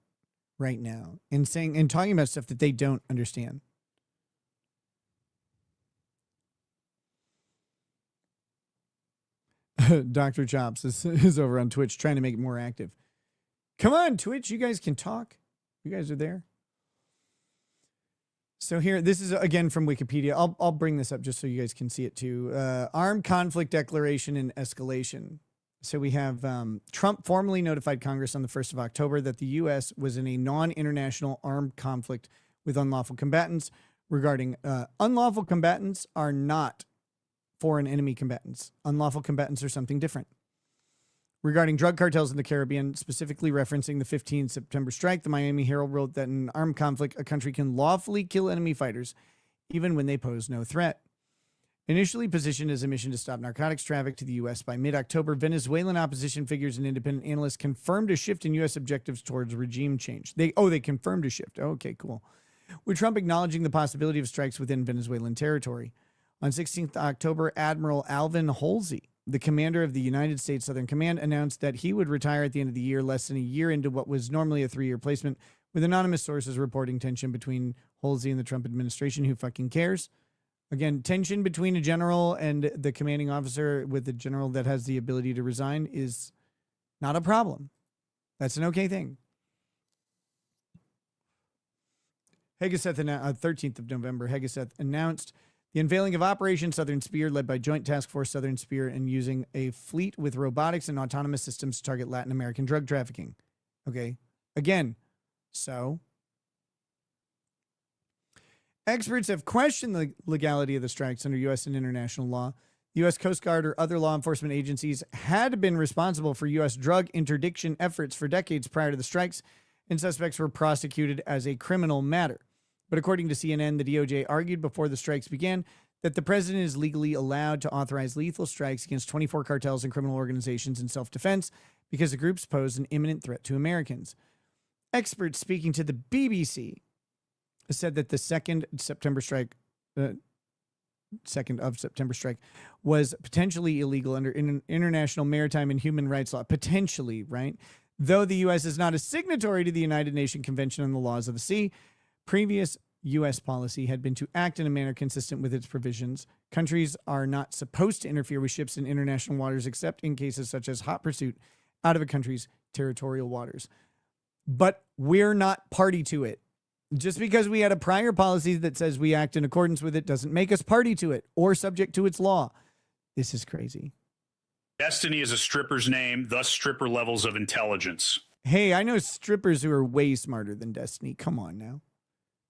right now and talking about stuff that they don't understand. Dr. Chops is over on Twitch trying to make it more active. Come on, Twitch. You guys can talk. You guys are there. So here, this is again from Wikipedia. I'll bring this up just so you guys can see it too. Armed conflict declaration and escalation. So we have Trump formally notified Congress on the 1st of October that the U.S. was in a non-international armed conflict with unlawful combatants. Regarding unlawful combatants are not foreign enemy combatants. Unlawful combatants are something different. Regarding drug cartels in the Caribbean, specifically referencing the 15 September strike, the Miami Herald wrote that in an armed conflict, a country can lawfully kill enemy fighters, even when they pose no threat. Initially positioned as a mission to stop narcotics traffic to the U.S., by mid-October, Venezuelan opposition figures and independent analysts confirmed a shift in U.S. objectives towards regime change. They confirmed a shift. Oh, okay, cool. With Trump acknowledging the possibility of strikes within Venezuelan territory. On 16th October, Admiral Alvin Halsey, the commander of the United States Southern Command, announced that he would retire at the end of the year, less than a year into what was normally a 3-year placement, with anonymous sources reporting tension between Halsey and the Trump administration. Who fucking cares? Again, tension between a general and the commanding officer with the general that has the ability to resign is not a problem. That's an okay thing. Hegeseth, 13th of November, Hegeseth announced the unveiling of Operation Southern Spear, led by Joint Task Force Southern Spear, and using a fleet with robotics and autonomous systems to target Latin American drug trafficking. Okay. Again, so experts have questioned the legality of the strikes under U.S. and international law. The U.S. Coast Guard or other law enforcement agencies had been responsible for U.S. drug interdiction efforts for decades prior to the strikes, and suspects were prosecuted as a criminal matter. But according to CNN, the DOJ argued before the strikes began that the president is legally allowed to authorize lethal strikes against 24 cartels and criminal organizations in self-defense because the groups pose an imminent threat to Americans. Experts speaking to the BBC said that the second of September strike was potentially illegal under international maritime and human rights law. Potentially, right? Though the U.S. is not a signatory to the United Nations Convention on the Laws of the Sea, previous U.S. policy had been to act in a manner consistent with its provisions. Countries are not supposed to interfere with ships in international waters except in cases such as hot pursuit out of a country's territorial waters. But we're not party to it. Just because we had a prior policy that says we act in accordance with it doesn't make us party to it or subject to its law. This is crazy. Destiny is a stripper's name, thus stripper levels of intelligence. Hey, I know strippers who are way smarter than Destiny. Come on now.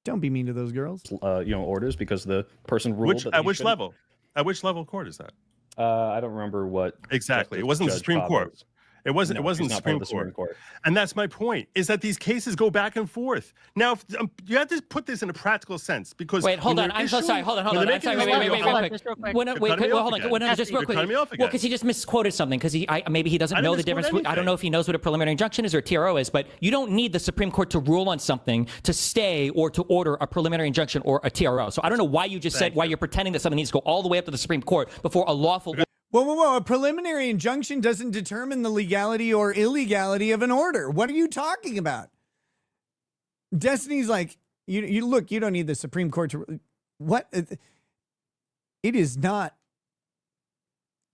Don't be mean to those girls. Orders because the person ruled. At which level? At which level of court is that? I don't remember what exactly. It wasn't the Supreme Court. It wasn't. No, it wasn't the Supreme Court. And that's my point. Is that these cases go back and forth. Now, if, you have to put this in a practical sense because. Wait, hold on. I'm so sorry. Hold on. I'm sorry. Wait, hold on. Just real quick. Well, because he just misquoted something. Because maybe he doesn't know the difference. I don't know if he knows what a preliminary injunction is or a TRO is. But you don't need the Supreme Court to rule on something to stay or to order a preliminary injunction or a TRO. So I don't know why you just said why you're pretending that something needs to go all the way up to the Supreme Court before a lawful. Whoa. A preliminary injunction doesn't determine the legality or illegality of an order. What are you talking about? Destiny's like, you look, you don't need the Supreme Court to... What? It is not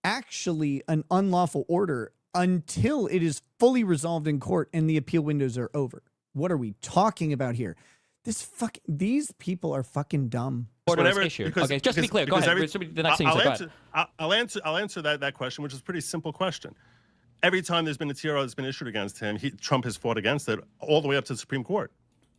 actually an unlawful order until it is fully resolved in court and the appeal windows are over. What are we talking about here? These people are fucking dumb. Okay, just to be clear, go ahead. The next thing you said, I'll answer that question, which is a pretty simple question. Every time there's been a TRO that's been issued against him, Trump has fought against it all the way up to the Supreme Court.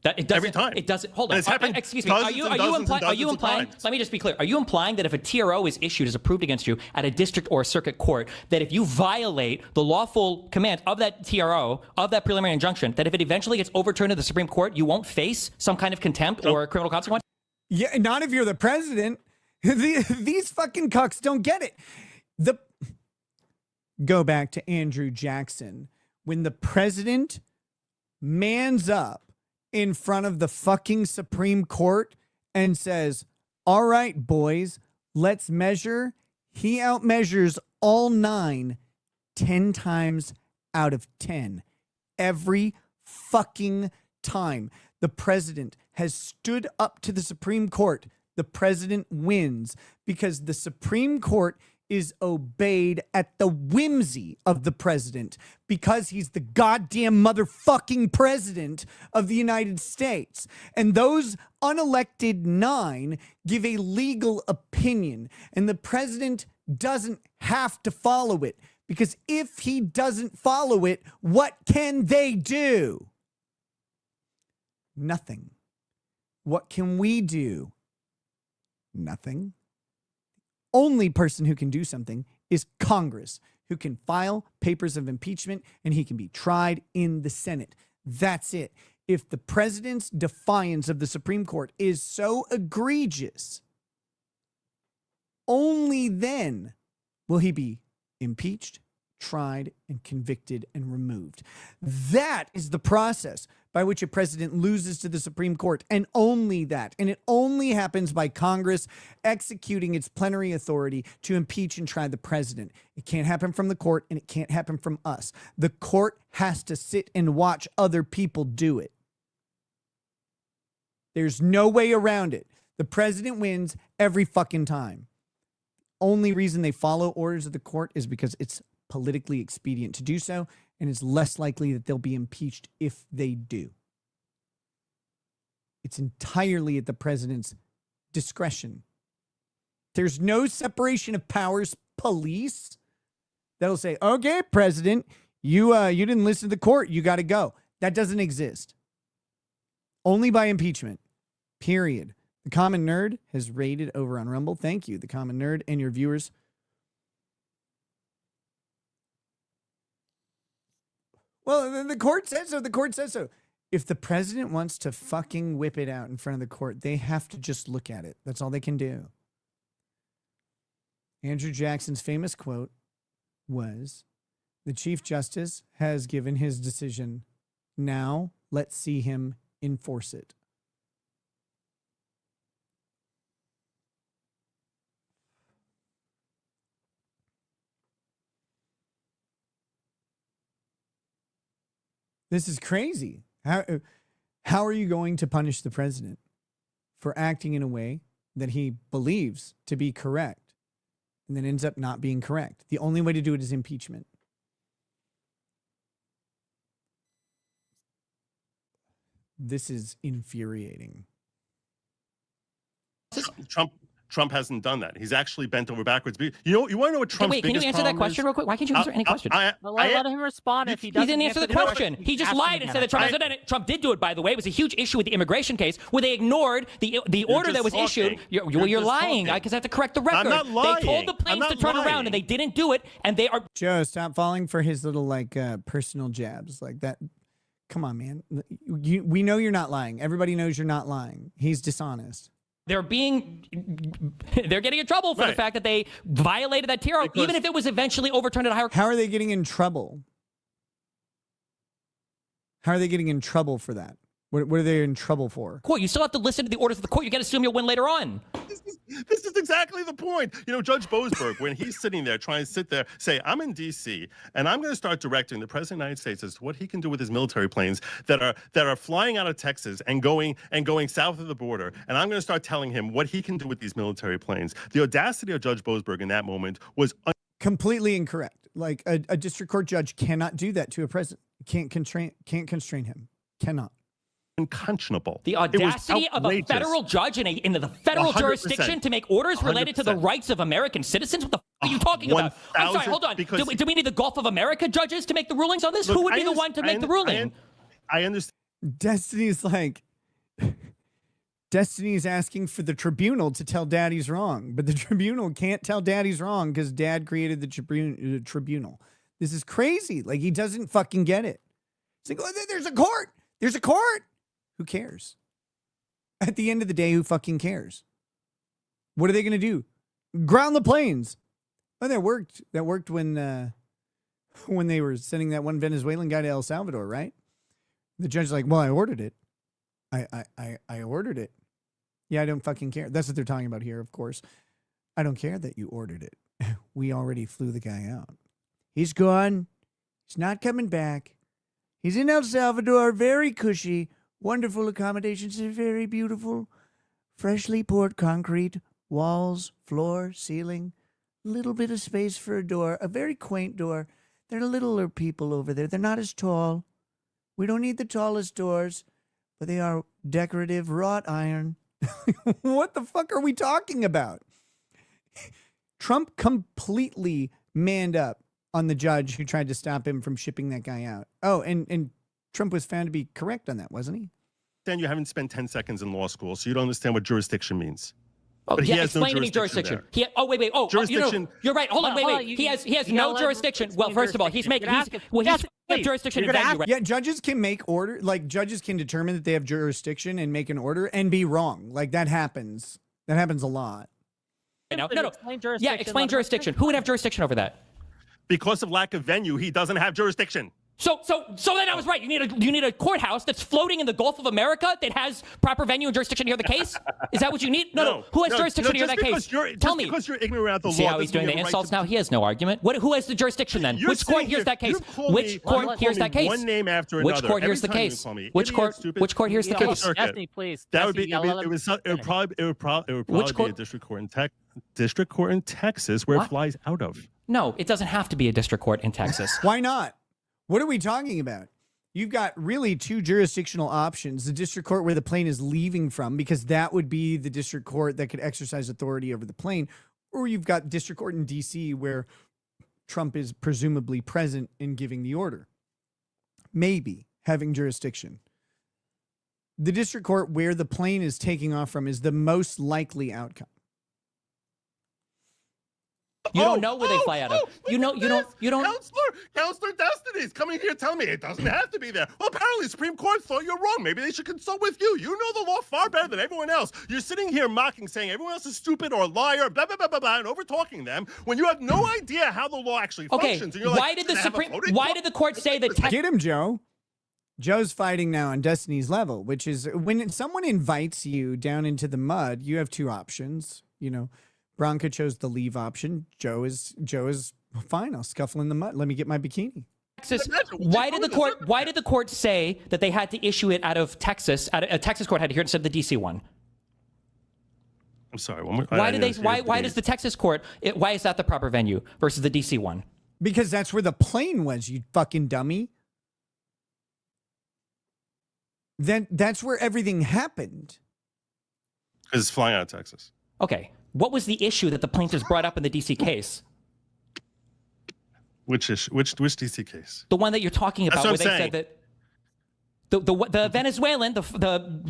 Every time. It doesn't. Hold on. Excuse me. Are you implying? Let me just be clear. Are you implying that if a TRO is issued as approved against you at a district or a circuit court, that if you violate the lawful command of that TRO, of that preliminary injunction, that if it eventually gets overturned to the Supreme Court, you won't face some kind of contempt or criminal consequence? Yeah, not if you're the president. These fucking cucks don't get it. Go back to Andrew Jackson. When the president mans up in front of the fucking Supreme Court and says, all right, boys, let's measure. He outmeasures all 9 10 times out of 10. Every fucking time the president has stood up to the Supreme Court, the president wins because the Supreme Court is obeyed at the whimsy of the president because he's the goddamn motherfucking president of the United States. And those unelected 9 give a legal opinion, and the president doesn't have to follow it because if he doesn't follow it, what can they do? Nothing. What can we do? Nothing. Only person who can do something is Congress, who can file papers of impeachment and he can be tried in the Senate. That's it. If the president's defiance of the Supreme Court is so egregious, only then will he be impeached, tried, and convicted and removed. That is the process by which a president loses to the Supreme Court, and only that. And it only happens by Congress executing its plenary authority to impeach and try the president. It can't happen from the court, and it can't happen from us. The court has to sit and watch other people do it. There's no way around it. The president wins every fucking time. Only reason they follow orders of the court is because it's politically expedient to do so, and it's less likely that they'll be impeached if they do. It's entirely at the president's discretion. There's no separation of powers police that'll say, okay, president, you didn't listen to the court, you got to go. That doesn't exist. Only by impeachment, period. The Common Nerd has rated over on Rumble. Thank you, The Common Nerd, and your viewers. Well, the court says so. The court says so. If the president wants to fucking whip it out in front of the court, they have to just look at it. That's all they can do. Andrew Jackson's famous quote was, "The Chief Justice has given his decision. Now let's see him enforce it." This is crazy. How are you going to punish the president for acting in a way that he believes to be correct and then ends up not being correct? The only way to do it is impeachment. This is infuriating. Trump hasn't done that. He's actually bent over backwards. You want to know what Trump's Wait, can you answer that question real quick? Why can't you answer any question? Let him respond if he doesn't. He didn't answer the question. He just lied and said that Trump did do it, by the way. It was a huge issue with the immigration case where they ignored the order that was issued. You're lying because I have to correct the record. I'm not lying. They told the planes to turn around and they didn't do it, and they are... Joe, stop falling for his little personal jabs like that. Come on, man. We know you're not lying. Everybody knows you're not lying. He's dishonest. They're getting in trouble for the fact that they violated that TRO, even if it was eventually overturned at a higher court. How are they getting in trouble? How are they getting in trouble for that? What are they in trouble for? Court, you still have to listen to the orders of the court. You got to assume you'll win later on. This is exactly the point. Judge Boasberg, when he's sitting there trying to sit there, say, I'm in D.C. and I'm going to start directing the President of the United States as to what he can do with his military planes that are flying out of Texas and going south of the border. And I'm going to start telling him what he can do with these military planes. The audacity of Judge Boasberg in that moment was completely incorrect. Like a district court judge cannot do that to a president. Can't constrain him. Cannot. Unconscionable. The audacity of a federal judge in the federal 100%. Jurisdiction to make orders related 100%. To the rights of American citizens? What the f are you talking about? I'm sorry, hold on. Do we need the Gulf of America judges to make the rulings on this? Look, who would be the one to make the ruling? I understand. Destiny's asking for the tribunal to tell Daddy's wrong, but the tribunal can't tell Daddy's wrong because Dad created the tribunal. This is crazy. Like, he doesn't fucking get it. It's like, oh, there's a court. There's a court. Who cares? At the end of the day, who fucking cares? What are they going to do? Ground the planes. Oh, that worked. That worked when they were sending that one Venezuelan guy to El Salvador, right? The judge's like, well, I ordered it. I ordered it. Yeah, I don't fucking care. That's what they're talking about here, of course. I don't care that you ordered it. We already flew the guy out. He's gone. He's not coming back. He's in El Salvador, very cushy. Wonderful accommodations, very beautiful. Freshly poured concrete, walls, floor, ceiling. Little bit of space for a door, a very quaint door. There are littler people over there. They're not as tall. We don't need the tallest doors, but they are decorative wrought iron. What the fuck are we talking about? Trump completely manned up on the judge who tried to stop him from shipping that guy out. Oh, and Trump was found to be correct on that, wasn't he? Then you haven't spent 10 seconds in law school, so you don't understand what jurisdiction means. Oh, but yeah, he has explain no to me jurisdiction. Jurisdiction. Jurisdiction. You're right. Hold on. Wait. He has no jurisdiction. Well, first of all, he's jurisdiction. Yeah, judges can make order. Like, judges can determine that they have jurisdiction and make an order and be wrong. Like, that happens. That happens a lot. No. Yeah, explain jurisdiction. Who would have jurisdiction over that? Because of lack of venue, he doesn't have jurisdiction. So then I was right. You need a courthouse that's floating in the Gulf of America that has proper venue and jurisdiction to hear the case? Is that what you need? No. Who has jurisdiction to hear that case? Tell me. Because you're ignorant about the law. See how he's doing the insults now? He has no argument. Who has the jurisdiction then? Which court hears that case? Which court hears that case? One name after another. Which court hears the case? Which court hears the case? Destiny, please. That would be. It would probably be a district court in Texas where it flies out of. No, it doesn't have to be a district court in Texas. Why not? What are we talking about? You've got really two jurisdictional options. The district court where the plane is leaving from, because that would be the district court that could exercise authority over the plane. Or you've got district court in D.C. where Trump is presumably present in giving the order. Maybe having jurisdiction. The district court where the plane is taking off from is the most likely outcome. You don't know where they fly out of. You don't. Counselor Destiny's coming here telling me it doesn't have to be there. Well, apparently the Supreme Court thought you're wrong. Maybe they should consult with you. You know the law far better than everyone else. You're sitting here mocking, saying everyone else is stupid or a liar, blah, blah, blah, blah, blah, and over-talking them when you have no idea how the law actually functions. And you're why did the court say that... Get him, Joe. Joe's fighting now on Destiny's level, which is when someone invites you down into the mud, you have two options, Bronca chose the leave option. Joe is fine. I'll scuffle in the mud. Let me get my bikini. Texas. Why did the court say that they had to issue it out of Texas? A Texas court had to hear it instead of the DC one. I'm sorry. Why does the Texas court? Why is that the proper venue versus the DC one? Because that's where the plane was. You fucking dummy. Then that's where everything happened. Because it's flying out of Texas. Okay. What was the issue that the plaintiffs brought up in the DC case? Which issue? Which DC case? The one that you're talking about, where they said that the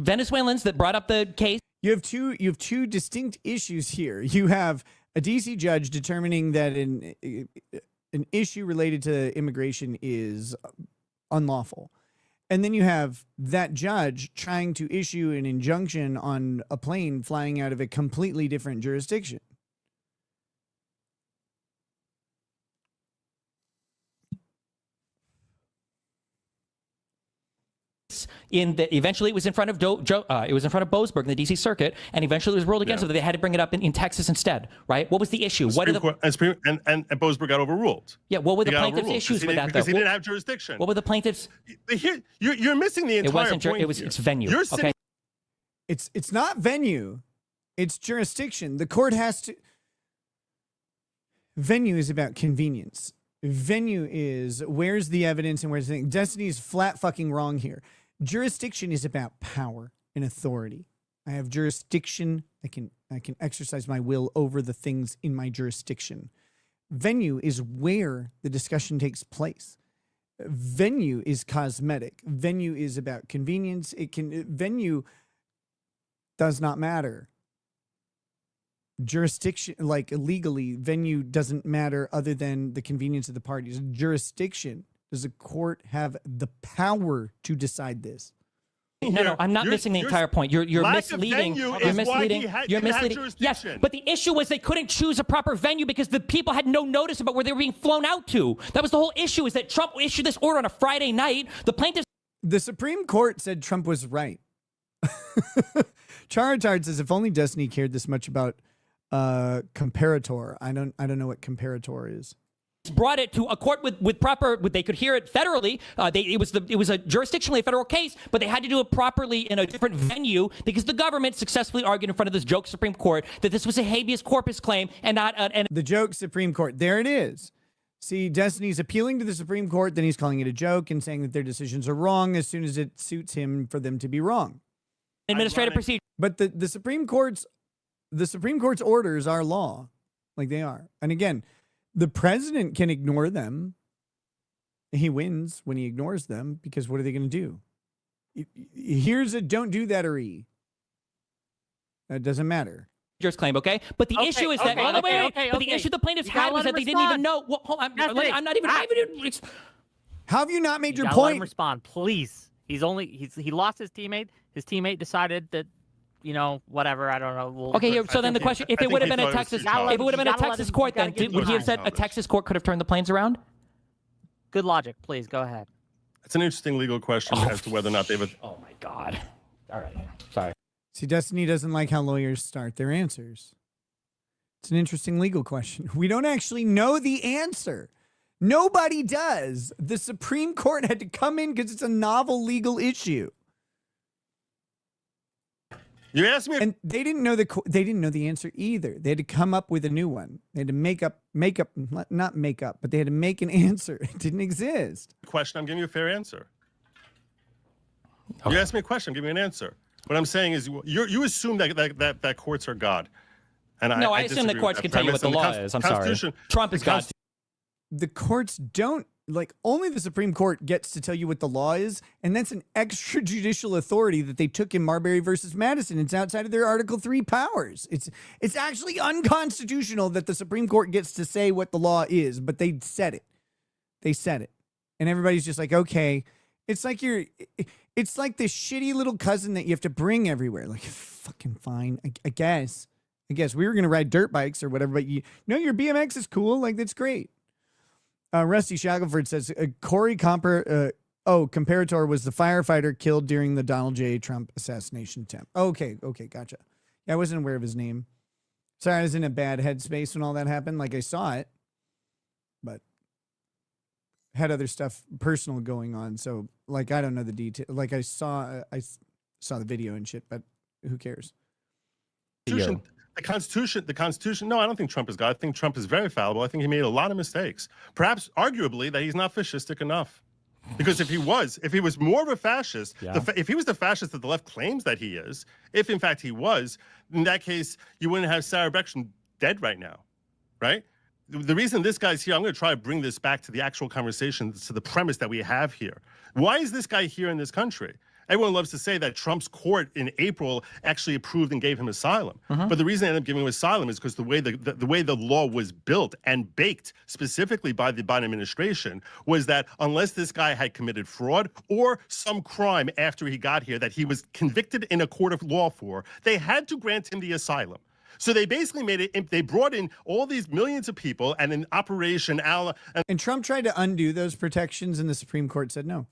Venezuelans that brought up the case. You have two distinct issues here. You have a DC judge determining that an issue related to immigration is unlawful. And then you have that judge trying to issue an injunction on a plane flying out of a completely different jurisdiction. Eventually it was in front of it was in front of Boasberg in the DC circuit, and eventually it was ruled against, so they had to bring it up in Texas instead, right? What was the issue? And Boasberg got overruled. Yeah, what were the plaintiffs' issues with that? Because he didn't have jurisdiction. What were the plaintiffs? You're missing the entire point. It's venue. Okay. It's not venue. It's jurisdiction. The court has to. Venue is about convenience. Venue is where's the evidence and where's the thing. Destiny is flat fucking wrong here. Jurisdiction is about power and authority. I have jurisdiction. I can exercise my will over the things in my jurisdiction. Venue is where the discussion takes place. Venue is cosmetic. Venue is about convenience. Venue does not matter. Jurisdiction, like legally, venue doesn't matter other than the convenience of the parties. Jurisdiction, does the court have the power to decide this? No, I'm not missing the entire point. You're misleading. You're misleading. You're misleading. Yes, but the issue was they couldn't choose a proper venue because the people had no notice about where they were being flown out to. That was the whole issue, is that Trump issued this order on a Friday night. The plaintiffs. The Supreme Court said Trump was right. Charitard says, if only Destiny cared this much about comparator. I don't know what comparator is. Brought it to a court with proper. They could hear it federally. It was a jurisdictionally federal case, but they had to do it properly in a different venue because the government successfully argued in front of this joke Supreme Court that this was a habeas corpus claim and not the joke Supreme Court. There it is. See, Destiny's appealing to the Supreme Court, then he's calling it a joke and saying that their decisions are wrong as soon as it suits him for them to be wrong. Administrative procedure. But the Supreme Court's orders are law, like they are. And again, the president can ignore them. He wins when he ignores them because what are they going to do? Here's a don't do that or e. That doesn't matter. Claim, okay? But the issue is that but the issue the plaintiffs had was that they didn't even know. Well, hold on, I'm not even. How have you not made your Let point? him respond, please. He lost his teammate. His teammate decided that, whatever. I don't know. Okay, so then the question: if it would have been a Texas court, then would he have said a Texas court could have turned the planes around? Good logic, please go ahead. It's an interesting legal question as to whether or not they've. Oh my God! All right, sorry. See, Destiny doesn't like how lawyers start their answers. It's an interesting legal question. We don't actually know the answer. Nobody does. The Supreme Court had to come in because it's a novel legal issue. You asked me, and they didn't know the answer either. They had to come up with a new one. They had to not make up, but they had to make an answer. It didn't exist. Question. I'm giving you a fair answer. Okay. You asked me a question. Give me an answer. What I'm saying is, you assume that courts are God, and I assume the courts can tell you what the law is. I'm sorry. Trump is God. The courts don't. Only the Supreme Court gets to tell you what the law is, and that's an extrajudicial authority that they took in Marbury versus Madison. It's outside of their Article 3 powers. It's actually unconstitutional that the Supreme Court gets to say what the law is, but they said it. They said it. And everybody's just like, okay. It's like it's like this shitty little cousin that you have to bring everywhere. Like, fucking fine. I guess we were going to ride dirt bikes or whatever, but your BMX is cool. Like, that's great. Rusty Shackelford says, comparator was the firefighter killed during the Donald J. Trump assassination attempt. Okay, gotcha. Yeah, I wasn't aware of his name. Sorry, I was in a bad headspace when all that happened. Like, I saw it, but had other stuff personal going on. So like, I don't know the detail. Like I saw the video and shit, but who cares? The Constitution. No, I don't think Trump is God. I think Trump is very fallible. I think he made a lot of mistakes. Perhaps, arguably, that he's not fascistic enough. Because if he was more of a fascist, if he was the fascist that the left claims that he is, if in fact he was, in that case, you wouldn't have Sarah Beckstrom dead right now, right? The reason this guy's here, I'm going to try to bring this back to the actual conversation, to the premise that we have here. Why is this guy here in this country? Everyone loves to say that Trump's court in April actually approved and gave him asylum. But the reason they ended up giving him asylum is because the way the law was built and baked specifically by the Biden administration was that unless this guy had committed fraud or some crime after he got here that he was convicted in a court of law for, they had to grant him the asylum. So they basically made it, they brought in all these millions of people and an Operation Allah. And Trump tried to undo those protections and the Supreme Court said no.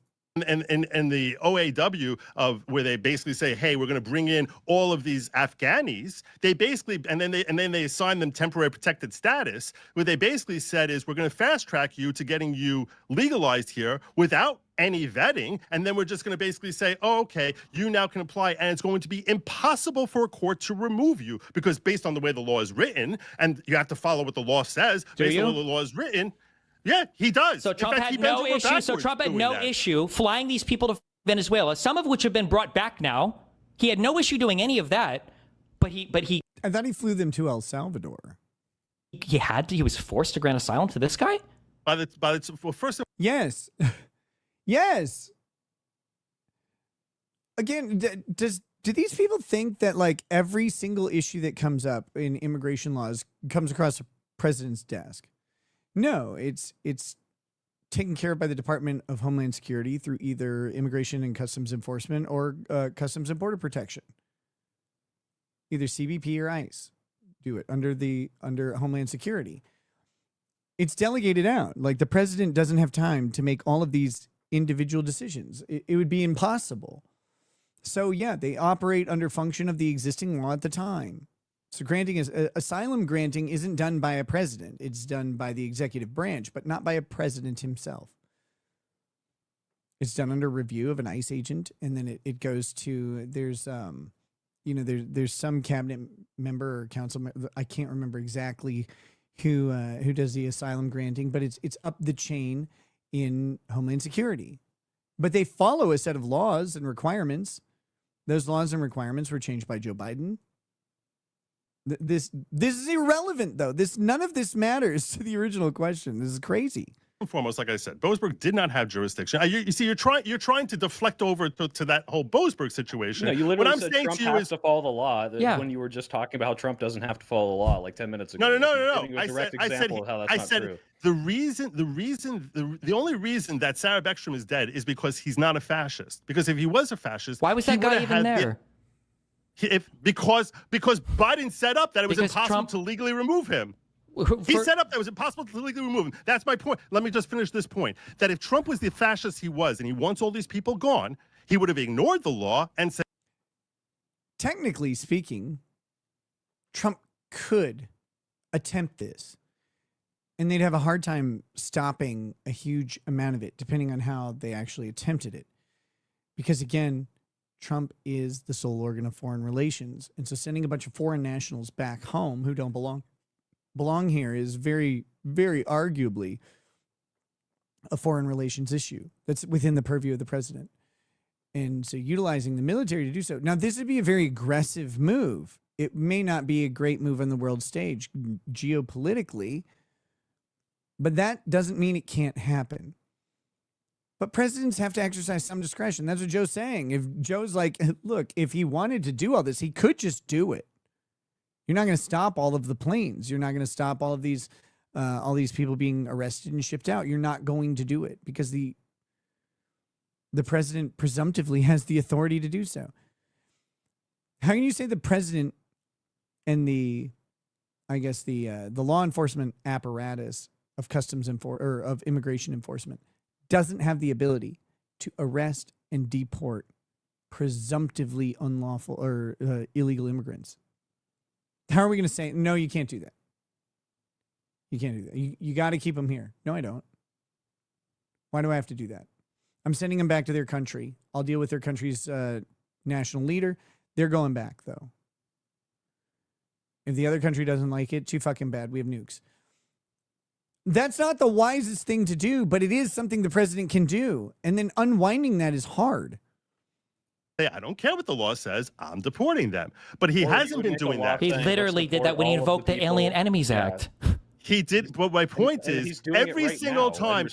And the OAW of where they basically say, hey, we're going to bring in all of these Afghanis. They basically, and then they assign them temporary protected status. What they basically said is, we're going to fast track you to getting you legalized here without any vetting. And then we're just going to basically say, oh, okay, you now can apply. And it's going to be impossible for a court to remove you because based on the way the law is written, and you have to follow what the law says, based on the law is written. Yeah, he does. So Trump had no issue. So Trump had no issue flying these people to Venezuela, some of which have been brought back now. He had no issue doing any of that, but he. I thought he flew them to El Salvador. He had to. He was forced to grant asylum to this guy. First. Yes, yes. Again, do these people think that like every single issue that comes up in immigration laws comes across the president's desk? No, it's taken care of by the Department of Homeland Security through either Immigration and Customs Enforcement or Customs and Border Protection. Either CBP or ICE do it under Homeland Security. It's delegated out. Like the president doesn't have time to make all of these individual decisions. It would be impossible. So yeah, they operate under function of the existing law at the time. So asylum granting isn't done by a president. It's done by the executive branch, but not by a president himself. It's done under review of an ICE agent. And then it goes to, there's some cabinet member or council member, I can't remember exactly who does the asylum granting, but it's up the chain in Homeland Security. But they follow a set of laws and requirements. Those laws and requirements were changed by Joe Biden. This is irrelevant, though. None of this matters to the original question. This is crazy. Foremost, like I said, Boasberg did not have jurisdiction. You see, you're trying to deflect over to that whole Boasberg situation. No, you literally said Trump has to follow the law. When you were just talking about how Trump doesn't have to follow the law like 10 minutes ago. No. I said the only reason that Sarah Beckstrom is dead is because he's not a fascist. Because if he was a fascist, why was that guy even there? Because Biden set up that it was impossible to legally remove him. He set up that it was impossible to legally remove him. That's my point. Let me just finish this point. That if Trump was the fascist he was and he wants all these people gone, he would have ignored the law and said... Technically speaking, Trump could attempt this. And they'd have a hard time stopping a huge amount of it, depending on how they actually attempted it. Because again, Trump is the sole organ of foreign relations. And so sending a bunch of foreign nationals back home who don't belong here is very, very arguably a foreign relations issue that's within the purview of the president. And so utilizing the military to do so. Now, this would be a very aggressive move. It may not be a great move on the world stage geopolitically, but that doesn't mean it can't happen. But presidents have to exercise some discretion. That's what Joe's saying. If Joe's like, look, if he wanted to do all this, he could just do it. You're not going to stop all of the planes. You're not going to stop all these people being arrested and shipped out. You're not going to do it because the president presumptively has the authority to do so. How can you say the president and the law enforcement apparatus of of immigration enforcement doesn't have the ability to arrest and deport presumptively unlawful or illegal immigrants? How are we going to say, no, you can't do that? You can't do that. You got to keep them here. No, I don't. Why do I have to do that? I'm sending them back to their country. I'll deal with their country's national leader. They're going back, though. If the other country doesn't like it, too fucking bad. We have nukes. That's not the wisest thing to do, but it is something the president can do. And then unwinding that is hard. Hey, I don't care what the law says. I'm deporting them. But he hasn't been doing that. He literally did that when he invoked the Alien Enemies Act. He did, but my point is, every single time,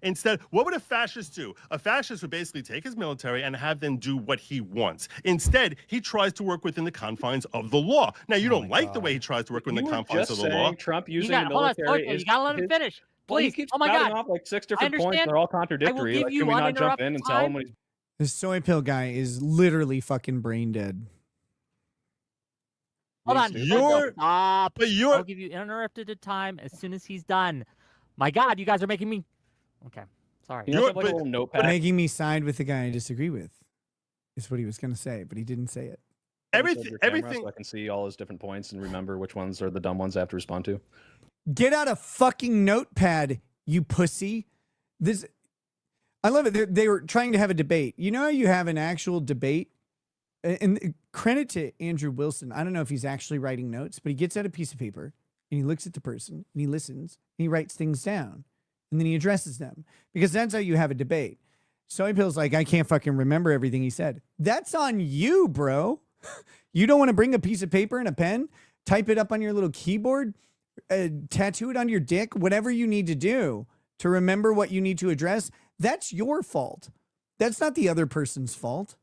instead, what would a fascist do? A fascist would basically take his military and have them do what he wants. Instead, he tries to work within the confines of the law. Now, you don't like the way he tries to work within the confines of the law. Trump using the military is... You gotta let him finish. Well, he Please. keeps Oh my God. off like 6 different points. They're all contradictory. Like, can we not jump in and tell him when he's... This soy pill guy is literally fucking brain dead. Hold on. Stop. But you're... I'll give you uninterrupted time as soon as he's done. My God, you guys are making me... Okay, sorry. You're like a little notepad. Making me side with the guy I disagree with is what he was going to say, but he didn't say it. Everything. So I can see all his different points and remember which ones are the dumb ones I have to respond to. Get out a fucking notepad, you pussy. This... I love it. They were trying to have a debate. You know how you have an actual debate? And credit to Andrew Wilson. I don't know if he's actually writing notes, but he gets out a piece of paper and he looks at the person and he listens and he writes things down and then he addresses them because that's how you have a debate. Soy Pill's like, I can't fucking remember everything he said. That's on you, bro. You don't want to bring a piece of paper and a pen, type it up on your little keyboard, tattoo it on your dick, whatever you need to do to remember what you need to address. That's your fault. That's not the other person's fault.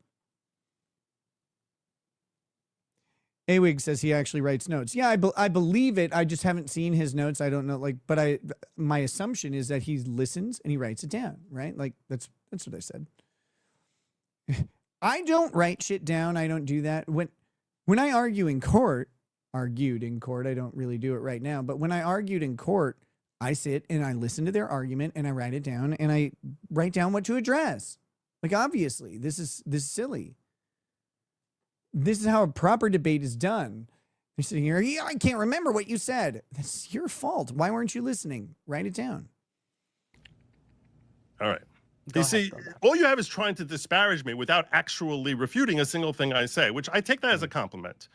Awig says he actually writes notes. Yeah, I believe it. I just haven't seen his notes. I don't know, but my assumption is that he listens and he writes it down, right? Like that's what I said. I don't write shit down. I don't do that. When I argued in court, I don't really do it right now, but when I argued in court, I sit and I listen to their argument and I write it down and I write down what to address. Like obviously, this is silly. This is how a proper debate is done. You're sitting here, yeah, I can't remember what you said. That's your fault. Why weren't you listening? Write it down. All right. You see, all you have is trying to disparage me without actually refuting a single thing I say, which I take that as a compliment.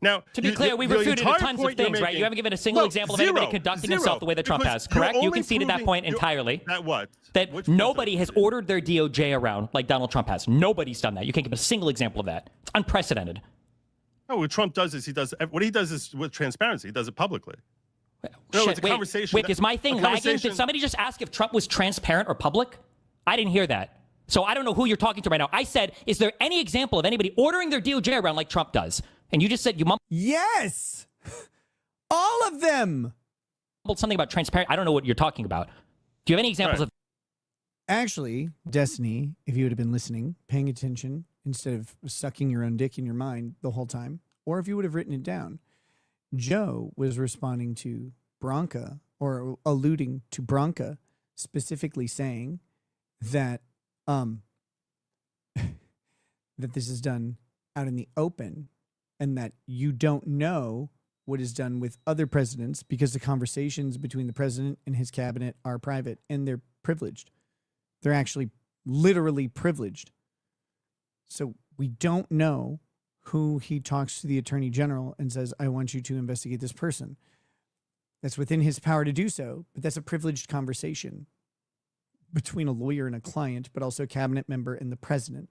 Now, to be clear, we've refuted tons of things, right? You haven't given a single example of anybody conducting himself the way that Trump has, correct? You conceded that point entirely. That what? That nobody has ordered their DOJ around like Donald Trump has. Nobody's done that. You can't give a single example of that. It's unprecedented. No, what Trump does is what he does is with transparency. He does it publicly. No, Shit, it's a conversation. Wait, is my thing lagging? Did somebody just ask if Trump was transparent or public? I didn't hear that. So I don't know who you're talking to right now. I said, is there any example of anybody ordering their DOJ around like Trump does? And you just said you mumbled. Yes! All of them! Something about transparent. I don't know what you're talking about. Do you have any examples of... Actually, Destiny, if you would have been listening, paying attention, instead of sucking your own dick in your mind the whole time, or if you would have written it down, Joe was responding to Branca, or alluding to Branca, specifically saying that that this is done out in the open and that you don't know what is done with other presidents because the conversations between the president and his cabinet are private and they're privileged. They're actually literally privileged. So we don't know who he talks to the attorney general and says, I want you to investigate this person. That's within his power to do so, but that's a privileged conversation between a lawyer and a client, but also a cabinet member and the president.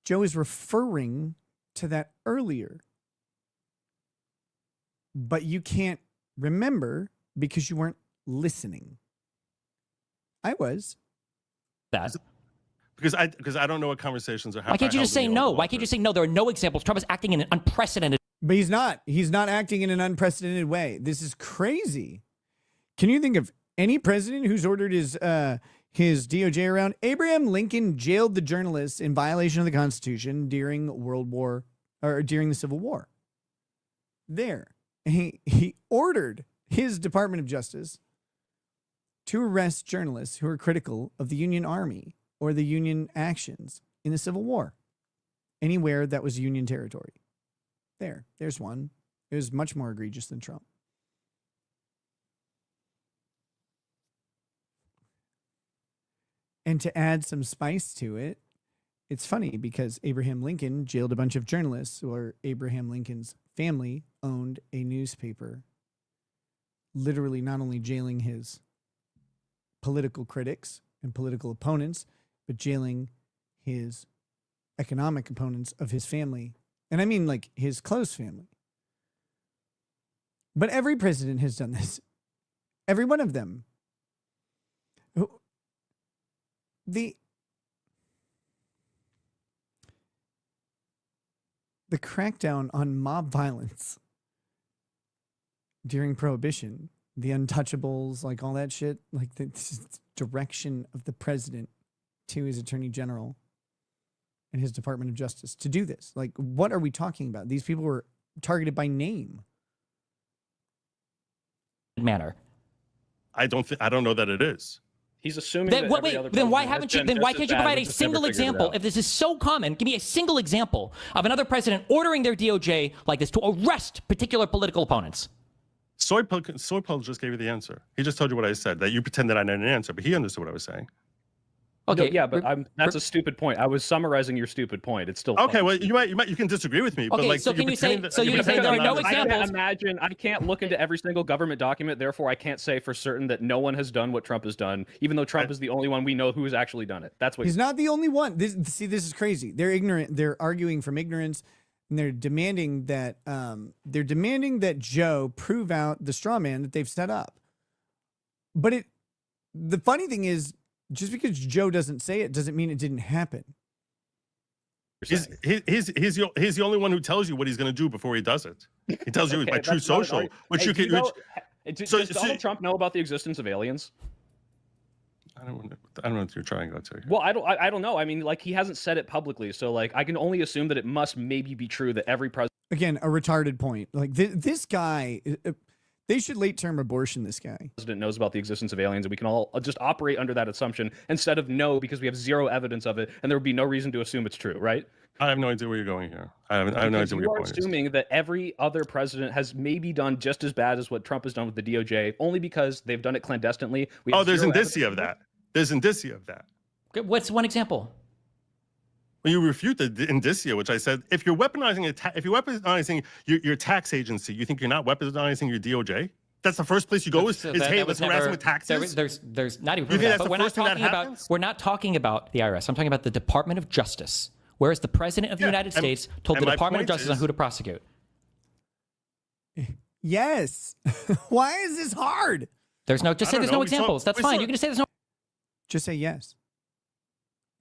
Joe is referring to that earlier, but you can't remember because you weren't listening. I was. That. Because I don't know what conversations are happening. Why can't you just say no? Why can't you say no? There are no examples. Trump is acting in an unprecedented. But he's not. He's not acting in an unprecedented way. This is crazy. Can you think of any president who's ordered his DOJ around? Abraham Lincoln jailed the journalists in violation of the Constitution during during the Civil War. He ordered his Department of Justice to arrest journalists who are critical of the Union Army or the Union actions in the Civil War, anywhere that was Union territory. There's one. It was much more egregious than Trump. And to add some spice to it, it's funny because Abraham Lincoln jailed a bunch of journalists, or Abraham Lincoln's family owned a newspaper, literally not only jailing his political critics and political opponents, but jailing his economic opponents of his family. And I mean like his close family. But every president has done this. Every one of them. The crackdown on mob violence during Prohibition, the untouchables, like all that shit, like the direction of the president to his attorney general and his Department of Justice to do this. Like, what are we talking about? These people were targeted by name. Manner. I don't know that it is. He's assuming then, that every other then why president haven't has you? been Then why just can't as you bad, provide we a just never single figured it example? out. If this is so common, give me a single example of another president ordering their DOJ like this to arrest particular political opponents. Soypol just gave you the answer. He just told you what I said, that you pretended I didn't answer, but he understood what I was saying. Okay, no, yeah, but that's a stupid point. I was summarizing your stupid point. It's still okay. Well, you can disagree with me, but like, so can you say? So you say there are no examples? I can't look into every single government document. Therefore, I can't say for certain that no one has done what Trump has done, even though Trump is the only one we know who has actually done it. That's what he's not the only one. This is crazy. They're ignorant. They're arguing from ignorance, and they're demanding that Joe prove out the straw man that they've set up. But the funny thing is, just because Joe doesn't say it doesn't mean it didn't happen. He's the only one who tells you what he's going to do before he does it. He tells you by True Social, which you can. Does Donald Trump know about the existence of aliens? I don't know what you're trying to go to here. Well, I don't know. I mean, like, he hasn't said it publicly, so like I can only assume that it must maybe be true that every president. Again, a retarded point. Like this guy. They should late-term abortion this guy. President knows about the existence of aliens, and we can all just operate under that assumption instead of no, because we have zero evidence of it, and there would be no reason to assume it's true, right? I have no idea where you're going here. I have no idea what your point is. You are assuming that every other president has maybe done just as bad as what Trump has done with the DOJ, only because they've done it clandestinely. There's indicia of that. There's indicia of that. What's one example? Well, you refute the indicia, which I said, if you're weaponizing your tax agency, you think you're not weaponizing your DOJ? That's the first place you go is hey, let's harass them with taxes? There's not even that. But we're not talking about the IRS. I'm talking about the Department of Justice. Whereas the President of the United States told the Department of Justice on who to prosecute. Yes. Why is this hard? Just say there's no examples. That's fine. You can just say there's no. Just say yes.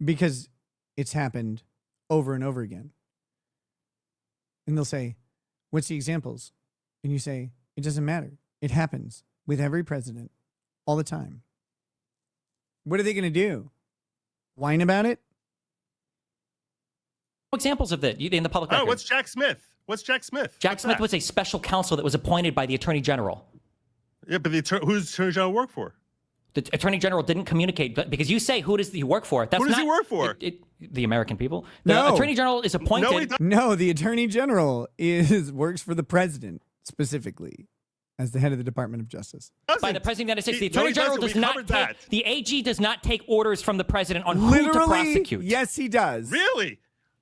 Because it's happened over and over again. And they'll say, what's the examples? And you say, it doesn't matter. It happens with every president all the time. What are they going to do? Whine about it? Examples of that in the public record. What's Jack Smith? Jack Smith was a special counsel that was appointed by the Attorney General. Yeah, but who's Attorney General work for? The Attorney General didn't communicate, but because you say who does he work for? Who does he work for? The American people. The Attorney General is appointed. No, the Attorney General works for the president specifically as the head of the Department of Justice. By the President of the United States. The Attorney General does not take, the AG does not take orders from the President on who to prosecute. Yes, he does.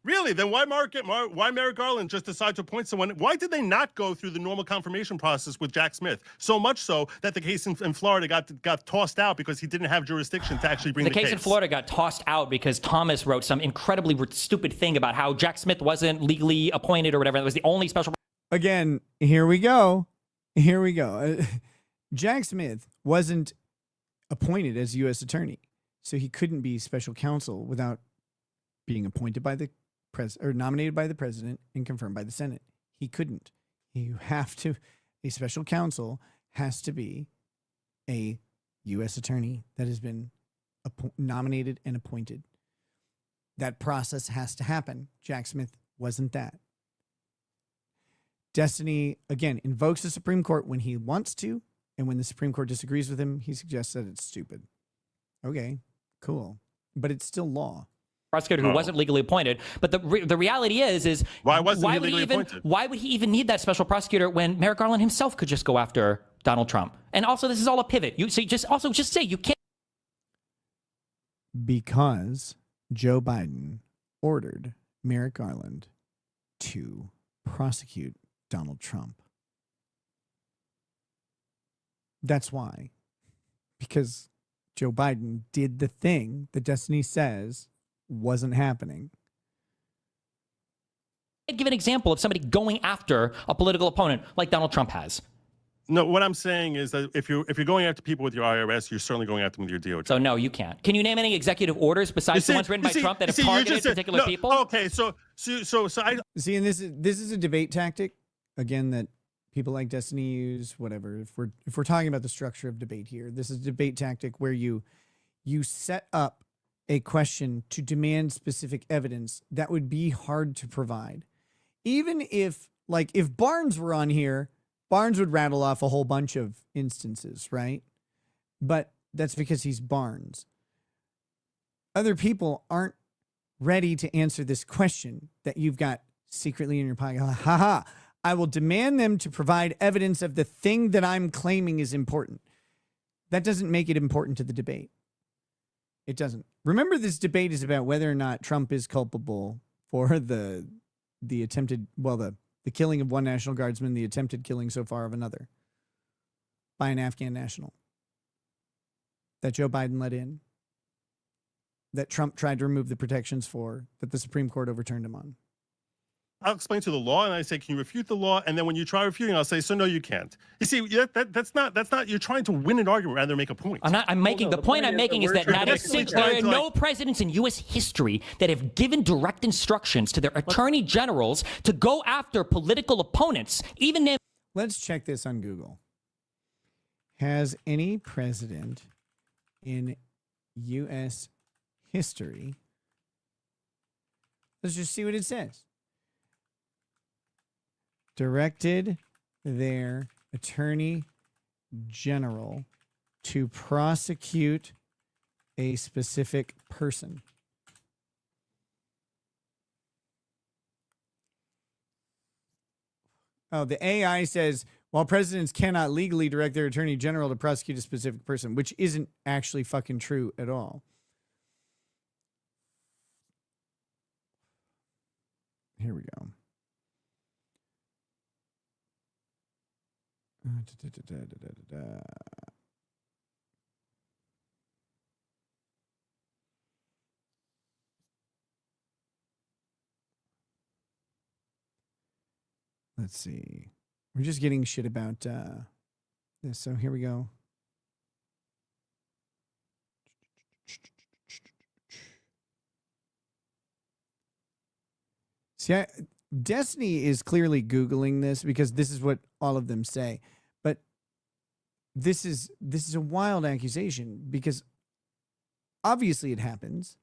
Really? Then why Merrick Garland just decide to appoint someone? Why did they not go through the normal confirmation process with Jack Smith? So much so that the case in Florida got tossed out because he didn't have jurisdiction to actually bring the case. The case in Florida got tossed out because Thomas wrote some incredibly stupid thing about how Jack Smith wasn't legally appointed or whatever. That was the only special. Again, here we go. Jack Smith wasn't appointed as U.S. attorney, so he couldn't be special counsel without being appointed by the or nominated by the president and confirmed by the Senate. He couldn't. A special counsel has to be a U.S. attorney that has been nominated and appointed. That process has to happen. Jack Smith wasn't that. Destiny, again, invokes the Supreme Court when he wants to, and when the Supreme Court disagrees with him, he suggests that it's stupid. Okay, cool. But it's still law. Prosecutor who wasn't legally appointed. But the reality is why wasn't he legally appointed? Why would he even need that special prosecutor when Merrick Garland himself could just go after Donald Trump? And also, this is all a pivot. Just say you can't. Because Joe Biden ordered Merrick Garland to prosecute Donald Trump. That's why. Because Joe Biden did the thing that Destiny says wasn't happening. I'd give an example of somebody going after a political opponent like Donald Trump has. No, what I'm saying is that if you're going after people with your IRS, you're certainly going after them with your DOJ. So no, you can't. Can you name any executive orders besides the ones written by Trump that have targeted particular people? Okay, so I see, and this is a debate tactic again that people like Destiny use. Whatever. If we're talking about the structure of debate here, this is a debate tactic where you set up a question to demand specific evidence that would be hard to provide. Even if Barnes were on here, Barnes would rattle off a whole bunch of instances, right? But that's because he's Barnes. Other people aren't ready to answer this question that you've got secretly in your pocket. Ha. I will demand them to provide evidence of the thing that I'm claiming is important. That doesn't make it important to the debate. It doesn't. Remember, this debate is about whether or not Trump is culpable for the attempted, the killing of one National Guardsman, the attempted killing so far of another by an Afghan national that Joe Biden let in, that Trump tried to remove the protections for, that the Supreme Court overturned him on. I'll explain to the law, and I say, can you refute the law? And then when you try refuting, I'll say, so no, you can't. You see, that's not. You're trying to win an argument rather than make a point. The point I'm making is that there are no presidents in U.S. history that have given direct instructions to their attorney generals to go after political opponents, even if. Let's check this on Google. Has any president in U.S. history? Let's just see what it says. Directed their attorney general to prosecute a specific person. Oh, the AI says, while presidents cannot legally direct their attorney general to prosecute a specific person, which isn't actually fucking true at all. Here we go. Let's see. We're just getting shit about this. So here we go. See, Destiny is clearly Googling this because this is what all of them say. But this is a wild accusation because obviously it happens.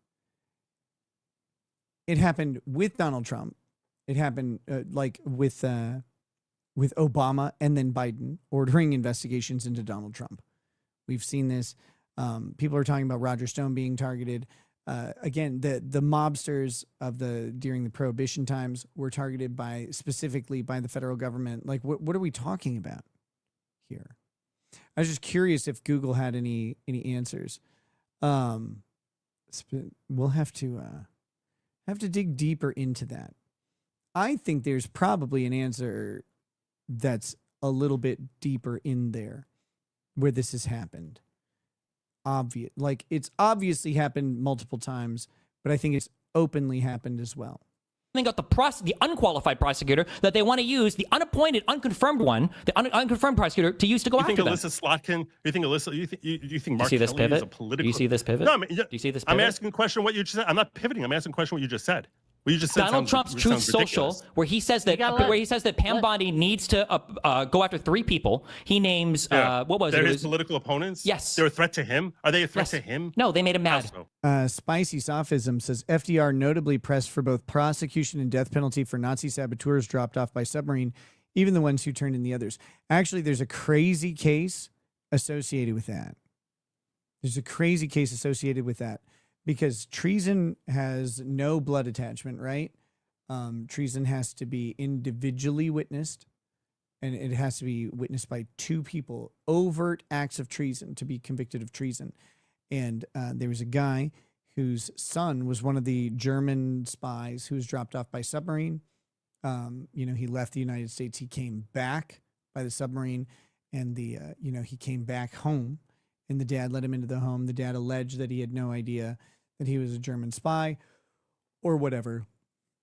It happened with Donald Trump. It happened with Obama and then Biden ordering investigations into Donald Trump. We've seen this. People are talking about Roger Stone being targeted. Again, the mobsters during the Prohibition times were targeted specifically by the federal government. Like, what are we talking about here? I was just curious if Google had any answers. We'll have to dig deeper into that. I think there's probably an answer that's a little bit deeper in there where this has happened. It's obviously happened multiple times, but I think it's openly happened as well. They got the unqualified prosecutor that they want to use, the unappointed, unconfirmed one, the unconfirmed prosecutor to use to go after them. You think Alyssa Slotkin? You think Mark see this Kelly pivot? is a political? Do you see this pivot? No, I mean, do you see this pivot? I'm asking a question. What you just said. I'm not pivoting. I'm asking a question. What you just said. What you just said. Donald Trump's Truth Social, where he says that Pam Bondi needs to go after 3 people. He names what was it? They're his political opponents. Yes, they're a threat to him. Are they a threat to him? No, they made him mad. Spicy Sophism says FDR notably pressed for both prosecution and death penalty for Nazi saboteurs dropped off by submarine, even the ones who turned in the others. Actually, there's a crazy case associated with that. Because treason has no blood attachment, right? Treason has to be individually witnessed, and it has to be witnessed by 2 people. Overt acts of treason to be convicted of treason. And there was a guy whose son was one of the German spies who was dropped off by submarine. He left the United States. He came back by the submarine, and he came back home, and the dad let him into the home. The dad alleged that he had no idea that he was a German spy or whatever.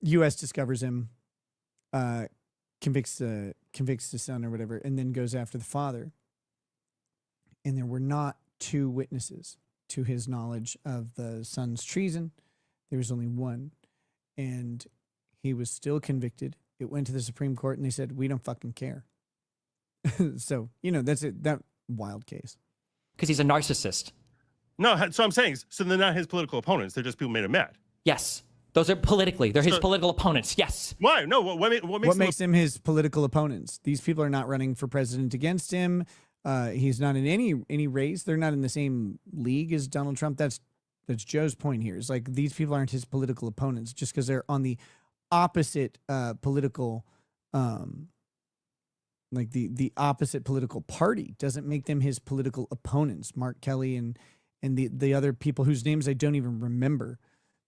U.S. discovers him, convicts the son or whatever, and then goes after the father. And there were not 2 witnesses to his knowledge of the son's treason. There was only one, and he was still convicted. It went to the Supreme Court, and they said, we don't fucking care. So, that's it. That wild case. Because he's a narcissist. No, so I'm saying, so they're not his political opponents. They're just people who made him mad. Yes. Those are they're his political opponents. Yes. Why? No, what makes them his political opponents? These people are not running for president against him. He's not in any race. They're not in the same league as Donald Trump. That's Joe's point here. It's like these people aren't his political opponents just because they're on the opposite political, like the opposite political party doesn't make them his political opponents. Mark Kelly and the other people whose names I don't even remember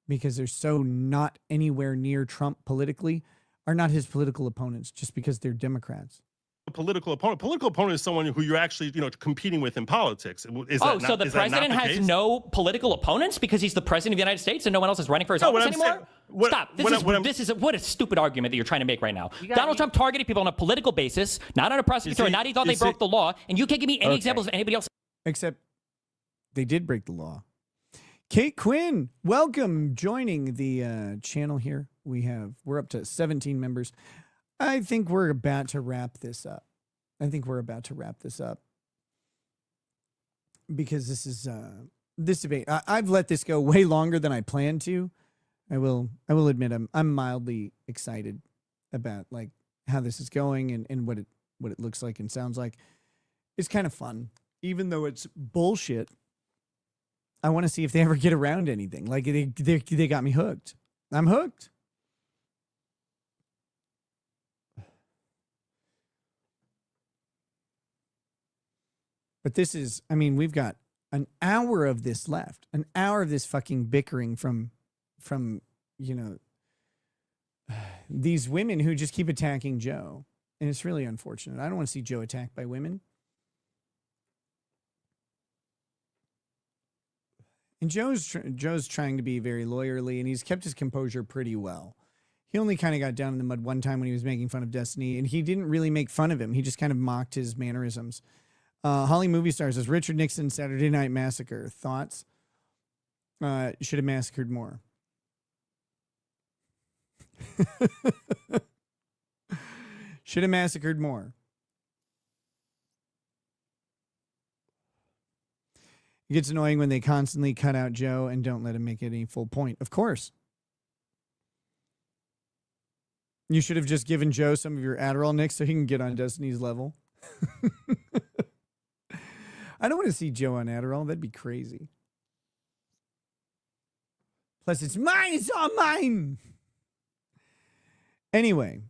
because they're so not anywhere near Trump politically are not his political opponents just because they're Democrats. A political opponent is someone who you're actually, competing with in politics. So the president has no political opponents because he's the president of the United States and no one else is running for his office anymore? Stop. This is what a stupid argument that you're trying to make right now. Donald Trump targeted people on a political basis, not on a prosecutorial, not he thought they broke the law, and you can't give me any examples of anybody else. Except they did break the law. Kate Quinn, welcome, joining the channel here. We're up to 17 members. I think we're about to wrap this up. Because this is this debate. I've let this go way longer than I planned to. I will admit I'm mildly excited about like how this is going and what it looks like and sounds like. It's kind of fun, even though it's bullshit. I want to see if they ever get around anything. Like they got me hooked. I'm hooked. But this is, we've got an hour of this left. An hour of this fucking bickering from these women who just keep attacking Joe. And it's really unfortunate. I don't want to see Joe attacked by women. And Joe's trying to be very lawyerly, and he's kept his composure pretty well. He only kind of got down in the mud one time when he was making fun of Destiny, and he didn't really make fun of him. He just kind of mocked his mannerisms. Holly Movie Stars says, Richard Nixon, Saturday Night Massacre. Thoughts? Should have massacred more. Should have massacred more. It gets annoying when they constantly cut out Joe and don't let him make any full point. Of course. You should have just given Joe some of your Adderall, Nick, so he can get on Destiny's level. I don't want to see Joe on Adderall. That'd be crazy. Plus, it's mine. It's all mine. Anyway,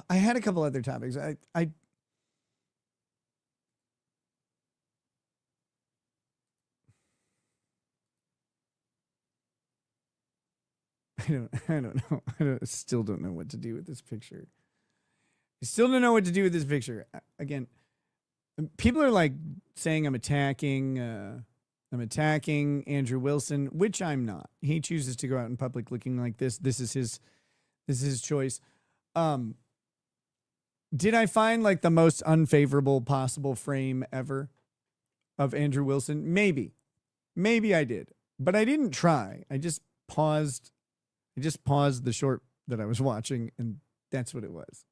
I had a couple other topics. I don't know. I still don't know what to do with this picture. I still don't know what to do with this picture. Again, people are like saying I'm attacking Andrew Wilson, which I'm not. He chooses to go out in public looking like this. This is his choice. Did I find like the most unfavorable possible frame ever of Andrew Wilson? Maybe I did, but I didn't try. I just paused the short that I was watching, and that's what it was.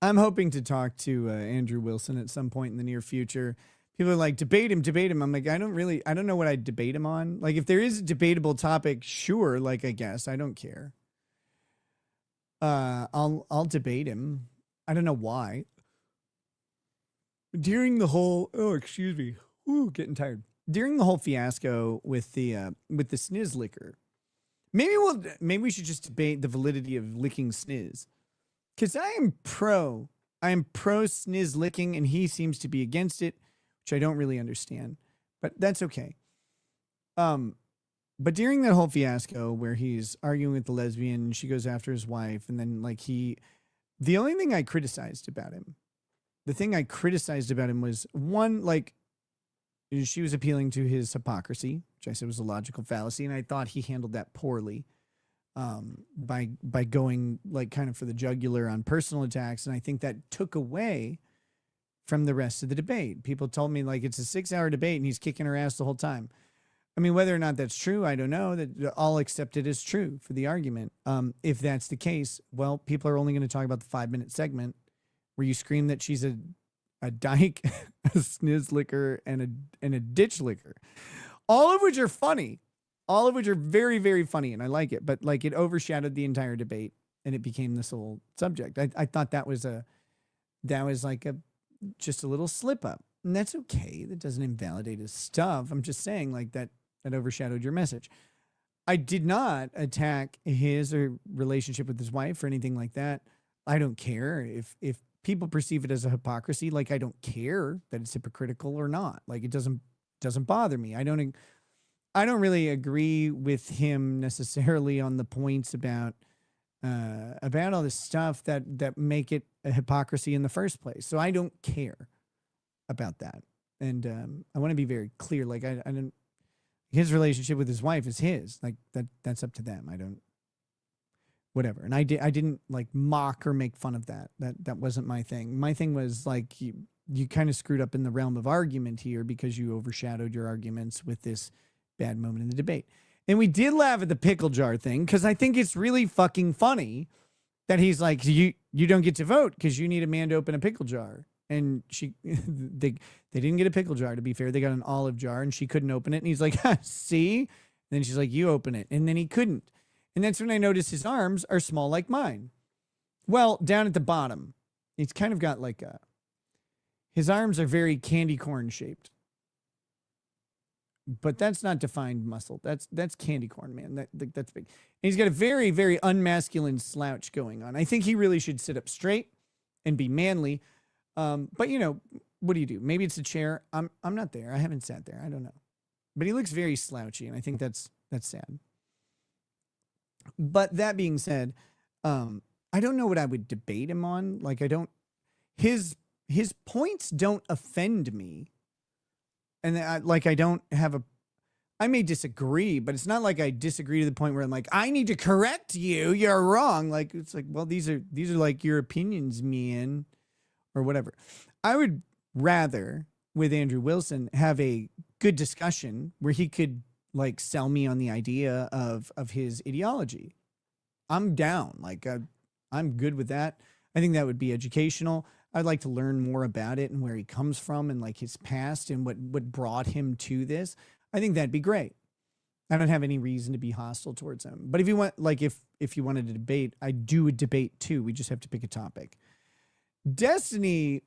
I'm hoping to talk to Andrew Wilson at some point in the near future. People are like, debate him. I'm like, I don't know what I'd debate him on. Like, if there is a debatable topic, sure, like, I guess. I don't care. I'll debate him. I don't know why. During the whole, getting tired. During the whole fiasco with the sniz liquor, maybe we should just debate the validity of licking sniz. Because I am pro I'm pro sniz licking, and he seems to be against it, which I don't really understand, but that's okay. But during that whole fiasco where he's arguing with the lesbian, she goes after his wife, and then like the only thing I criticized about him, was one, like she was appealing to his hypocrisy, which I said was a logical fallacy, and I thought he handled that poorly. By going like kind of for the jugular on personal attacks. And I think that took away from the rest of the debate. People told me like it's a 6-hour debate and he's kicking her ass the whole time. I mean, whether or not that's true, I don't know. That I'll accept it as true for the argument. If that's the case, well, people are only going to talk about the 5-minute segment where you scream that she's a dyke, a sniz licker, and a ditch licker, all of which are funny. All of which are very, very funny, and I like it. But like it overshadowed the entire debate, and it became this whole subject. I thought that was like just a little slip up, and that's okay. That doesn't invalidate his stuff. I'm just saying like that overshadowed your message. I did not attack his relationship with his wife or anything like that. I don't care if people perceive it as a hypocrisy. Like I don't care that it's hypocritical or not. Like it doesn't bother me. I don't really agree with him necessarily on the points about all this stuff that make it a hypocrisy in the first place. So I don't care about that. And I want to be very clear. Like I don't, his relationship with his wife is his, like that's up to them. I don't, whatever. And I didn't like mock or make fun of that. That wasn't my thing. My thing was like, you kind of screwed up in the realm of argument here because you overshadowed your arguments with this bad moment in the debate. And we did laugh at the pickle jar thing because I think it's really fucking funny that he's like, you don't get to vote because you need a man to open a pickle jar. And they didn't get a pickle jar, to be fair. They got an olive jar and she couldn't open it. And he's like, see? And then she's like, you open it. And then he couldn't. And that's when I noticed his arms are small like mine. Well, down at the bottom, he's kind of got like his arms are very candy corn shaped. But that's not defined muscle. That's candy corn, man. That's big. And he's got a very, very unmasculine slouch going on. I think he really should sit up straight and be manly. But you know, what do you do? Maybe it's a chair. I'm not there. I haven't sat there. I don't know. But he looks very slouchy, and I think that's sad. But that being said, I don't know what I would debate him on. Like his points don't offend me. And I may disagree, but it's not like I disagree to the point where I'm like, I need to correct you. You're wrong. Like, it's like, well, these are like your opinions, man, or whatever. I would rather with Andrew Wilson have a good discussion where he could like sell me on the idea of his ideology. I'm down. Like, I'm good with that. I think that would be educational. I'd like to learn more about it and where he comes from and like his past and what brought him to this. I think that'd be great. I don't have any reason to be hostile towards him. But if you want, like, if you wanted to debate, I do a debate too. We just have to pick a topic. Destiny.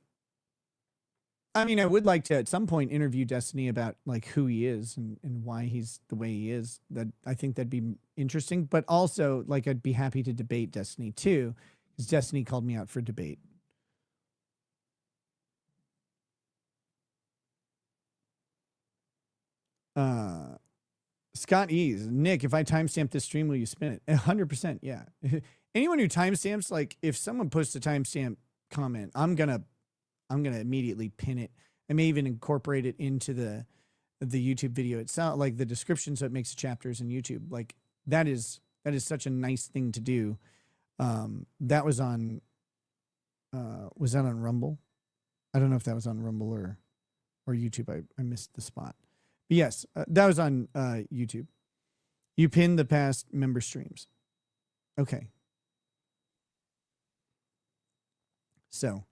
I mean, I would like to at some point interview Destiny about like who he is and why he's the way he is. That I think that'd be interesting. But also, like, I'd be happy to debate Destiny too, because Destiny called me out for debate. Scott Ease, Nick, if I timestamp this stream, will you spin it? 100%. Yeah. Anyone who timestamps, like if someone posts a timestamp comment, I'm gonna immediately pin it. I may even incorporate it into the YouTube video itself, like the description, so it makes chapters in YouTube. Like that is such a nice thing to do. That was on was that on Rumble? I don't know if that was on Rumble or YouTube. I missed the spot. But yes, that was on YouTube. You pinned the past member streams. Okay. So,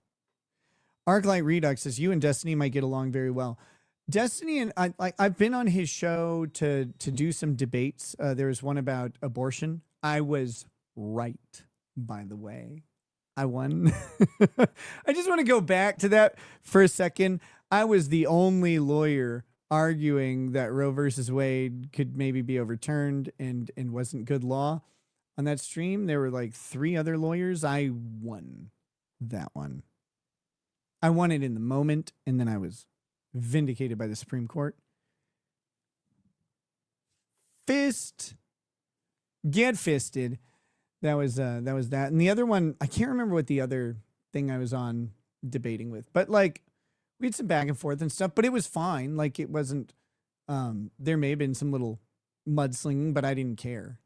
Arclight Redux says, you and Destiny might get along very well. Destiny and I've been on his show to do some debates. There was one about abortion. I was right, by the way. I won. I just want to go back to that for a second. I was the only lawyer arguing that Roe versus Wade could maybe be overturned and wasn't good law. On that stream, there were like 3 other lawyers. I won that one. I won it in the moment, and then I was vindicated by the Supreme Court. Get fisted. That was that. And the other one, I can't remember what the other thing I was on debating with, but like we had some back and forth and stuff, but it was fine. Like it wasn't, there may have been some little mudslinging, but I didn't care.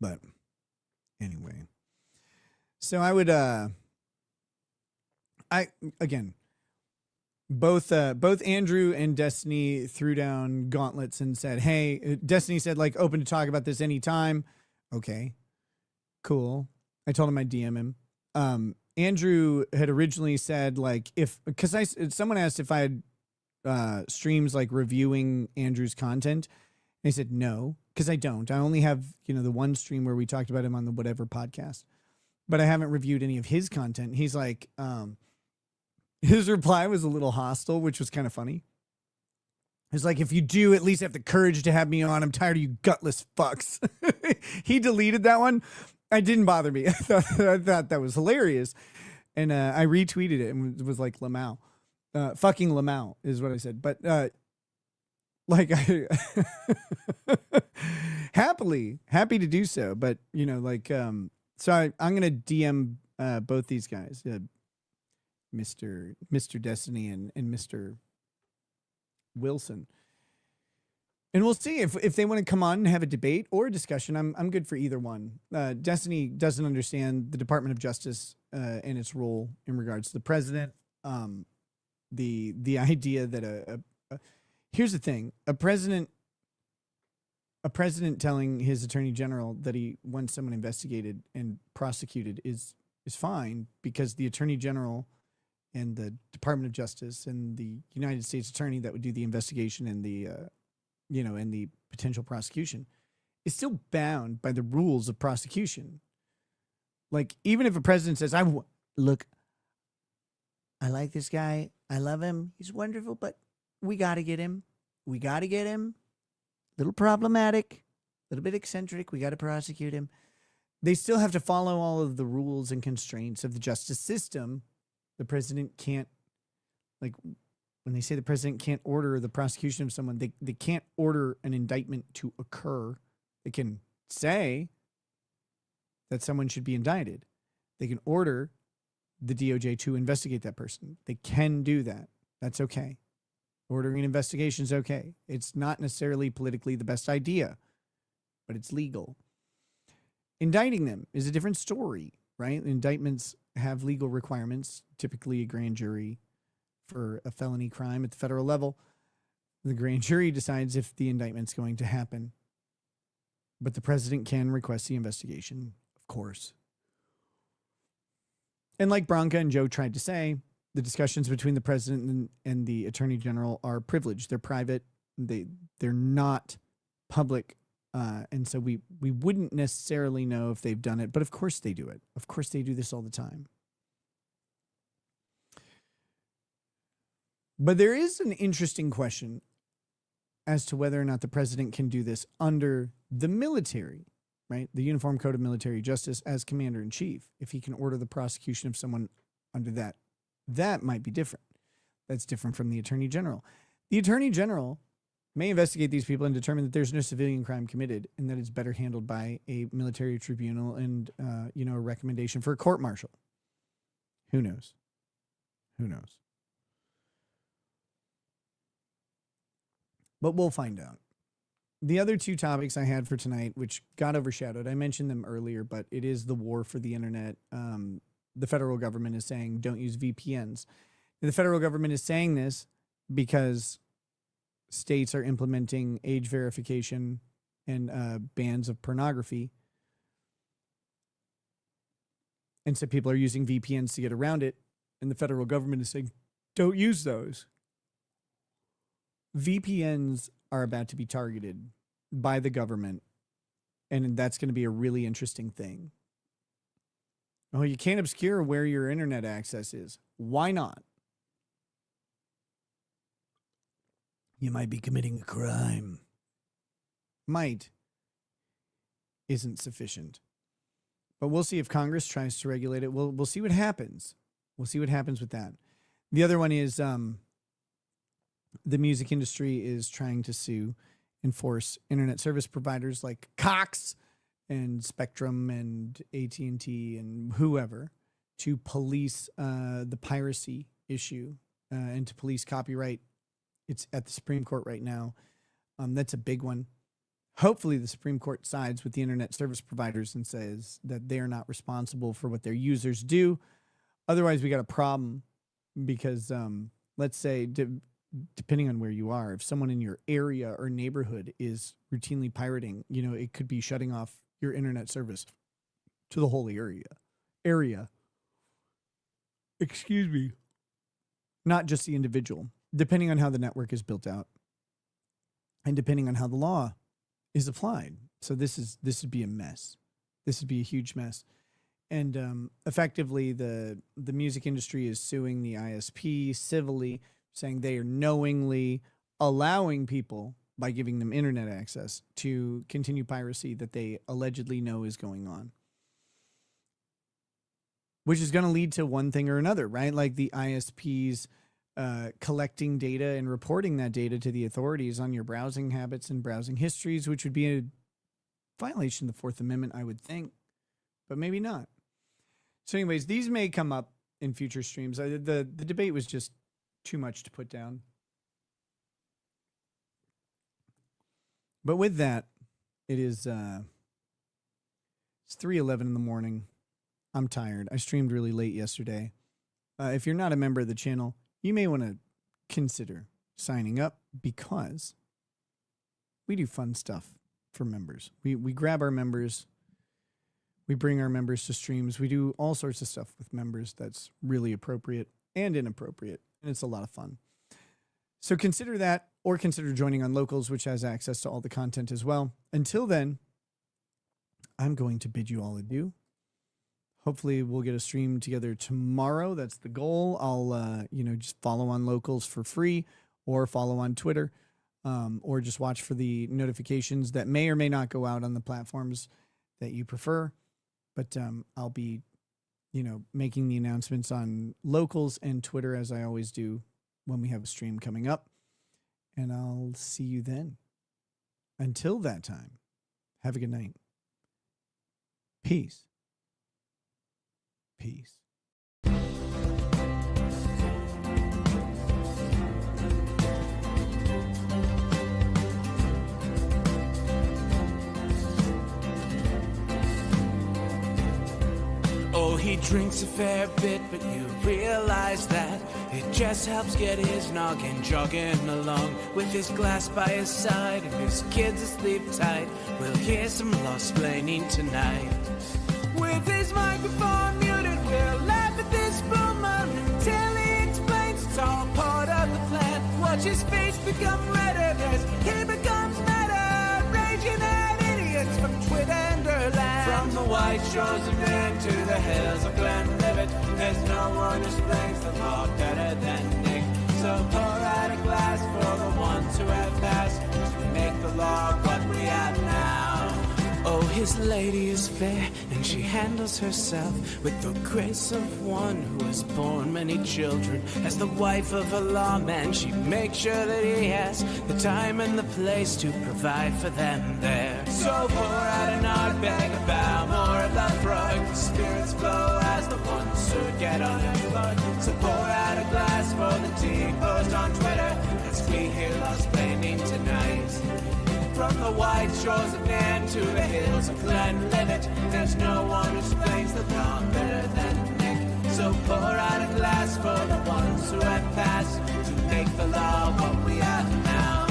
But anyway, so I would, both Andrew and Destiny threw down gauntlets and said, hey, Destiny said like open to talk about this anytime. Okay, cool. I told him I'd DM him. Andrew had originally said like, because someone asked if I had streams like reviewing Andrew's content. And I said, no, because I don't. I only have, the one stream where we talked about him on the whatever podcast, but I haven't reviewed any of his content. He's like, his reply was a little hostile, which was kind of funny. It's like, if you do at least have the courage to have me on, I'm tired of you gutless fucks. He deleted that one. It didn't bother me. I thought that was hilarious. And I retweeted it and was like, Lamau. Fucking Lamau is what I said. But like, happy to do so. But, so I'm going to DM both these guys, Mr. Destiny and Mr. Wilson. And we'll see if they want to come on and have a debate or a discussion. I'm good for either one. Destiny doesn't understand the Department of Justice and its role in regards to the president. The idea that here's the thing: a president telling his attorney general that he wants someone investigated and prosecuted is fine, because the attorney general and the Department of Justice and the United States attorney that would do the investigation and the and the potential prosecution is still bound by the rules of prosecution. Like, even if a president says, look, I like this guy, I love him, he's wonderful, but we got to get him. We got to get him. Little problematic, a little bit eccentric. We got to prosecute him. They still have to follow all of the rules and constraints of the justice system. The president can't, like, when they say the president can't order the prosecution of someone, they can't order an indictment to occur. They can say that someone should be indicted. They can order the DOJ to investigate that person. They can do that. That's okay. Ordering an investigation is okay. It's not necessarily politically the best idea, but it's legal. Indicting them is a different story, right? Indictments have legal requirements, typically a grand jury for a felony crime at the federal level. The grand jury decides if the indictment's going to happen. But the president can request the investigation, of course. And like Branca and Joe tried to say, the discussions between the president and the attorney general are privileged. They're private. They're not public. And so we wouldn't necessarily know if they've done it, but of course they do it. Of course they do this all the time. But there is an interesting question as to whether or not the president can do this under the military, right? The Uniform Code of Military Justice as commander-in-chief. If he can order the prosecution of someone under that, that might be different. That's different from the attorney general. The attorney general may investigate these people and determine that there's no civilian crime committed and that it's better handled by a military tribunal and, a recommendation for a court-martial. Who knows? Who knows? But we'll find out. The other two topics I had for tonight, which got overshadowed, I mentioned them earlier, but it is the war for the internet. The federal government is saying don't use VPNs. And the federal government is saying this because states are implementing age verification and bans of pornography. And so people are using VPNs to get around it. And the federal government is saying, don't use those. VPNs are about to be targeted by the government. And that's going to be a really interesting thing. Oh, you can't obscure where your internet access is. Why not? You might be committing a crime. Might isn't sufficient. But we'll see if Congress tries to regulate it. We'll see what happens. We'll see what happens with that. The other one is the music industry is trying to enforce internet service providers like Cox and Spectrum and AT&T and whoever to police the piracy issue and to police copyright. It's at the Supreme Court right now. That's a big one. Hopefully the Supreme Court sides with the internet service providers and says that they're not responsible for what their users do. Otherwise, we got a problem because let's say, depending on where you are, if someone in your area or neighborhood is routinely pirating, it could be shutting off your internet service to the whole area. Excuse me. Not just the individual, depending on how the network is built out and depending on how the law is applied. So this would be a mess. This would be a huge mess. And effectively, the music industry is suing the ISP civilly, saying they are knowingly allowing people, by giving them internet access, to continue piracy that they allegedly know is going on. Which is going to lead to one thing or another, right? Like the ISPs collecting data and reporting that data to the authorities on your browsing habits and browsing histories, which would be a violation of the Fourth Amendment, I would think, but maybe not. So anyways, these may come up in future streams. The debate was just too much to put down. But with that, it's 3:11 in the morning. I'm tired. I streamed really late yesterday. If you're not a member of the channel, you may want to consider signing up because we do fun stuff for members. We grab our members. We bring our members to streams. We do all sorts of stuff with members that's really appropriate and inappropriate, and it's a lot of fun. So consider that, or consider joining on Locals, which has access to all the content as well. Until then, I'm going to bid you all adieu. Hopefully we'll get a stream together tomorrow. That's the goal. I'll, just follow on Locals for free, or follow on Twitter, or just watch for the notifications that may or may not go out on the platforms that you prefer. But I'll be, making the announcements on Locals and Twitter as I always do when we have a stream coming up. And I'll see you then. Until that time, have a good night. Peace. Peace. Oh, he drinks a fair bit, but you realize that it just helps get his noggin jogging along. With his glass by his side and his kids asleep tight, we'll hear some lost-splaining tonight. With his microphone muted, we'll laugh at this boomer until he explains it's all part of the plan. Watch his face become redder as he becomes meta, raging at idiots from Twitterland. From the white shores of Maine to the hills of Glenlivet, there's no one who explains the law better than Nick. So pour out a glass for the ones who have passed, to make the law what we have now. Oh, his lady is fair, and she handles herself with the grace of one who has borne many children. As the wife of a lawman, she makes sure that he has the time and the place to provide for them there. So pour out an Ardbeg, a Balmore, a Lafroig, the spirits flow as the ones who get unemployed. So pour out a glass for the tea post on Twitter, as we hear lost-splaining tonight. From the white shores of Nairn to the hills of Glenlivet, there's no one who explains the law better than Nick. So pour out a glass for the ones who have passed, to make the law what we have now.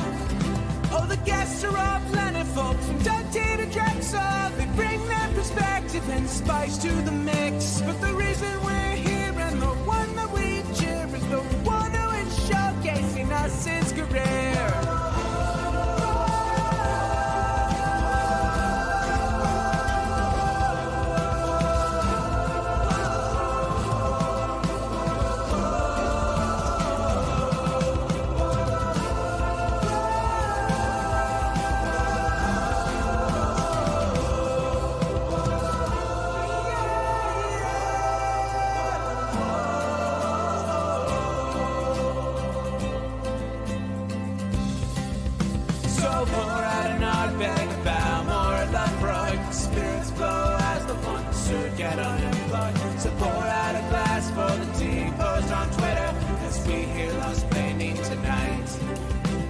Oh, the guests are all plentiful, from Dundee to Drexel. They bring their perspective and spice to the mix. But the reason we're here and the one that we cheer is the one who is showcasing us his career. we hear lost painting tonight.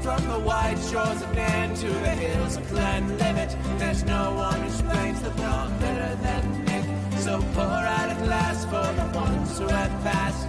From the white shores of Nairn to the hills of Glenlivet, there's no one who explains the poem better than Nick. So pour out a glass for the ones who have passed,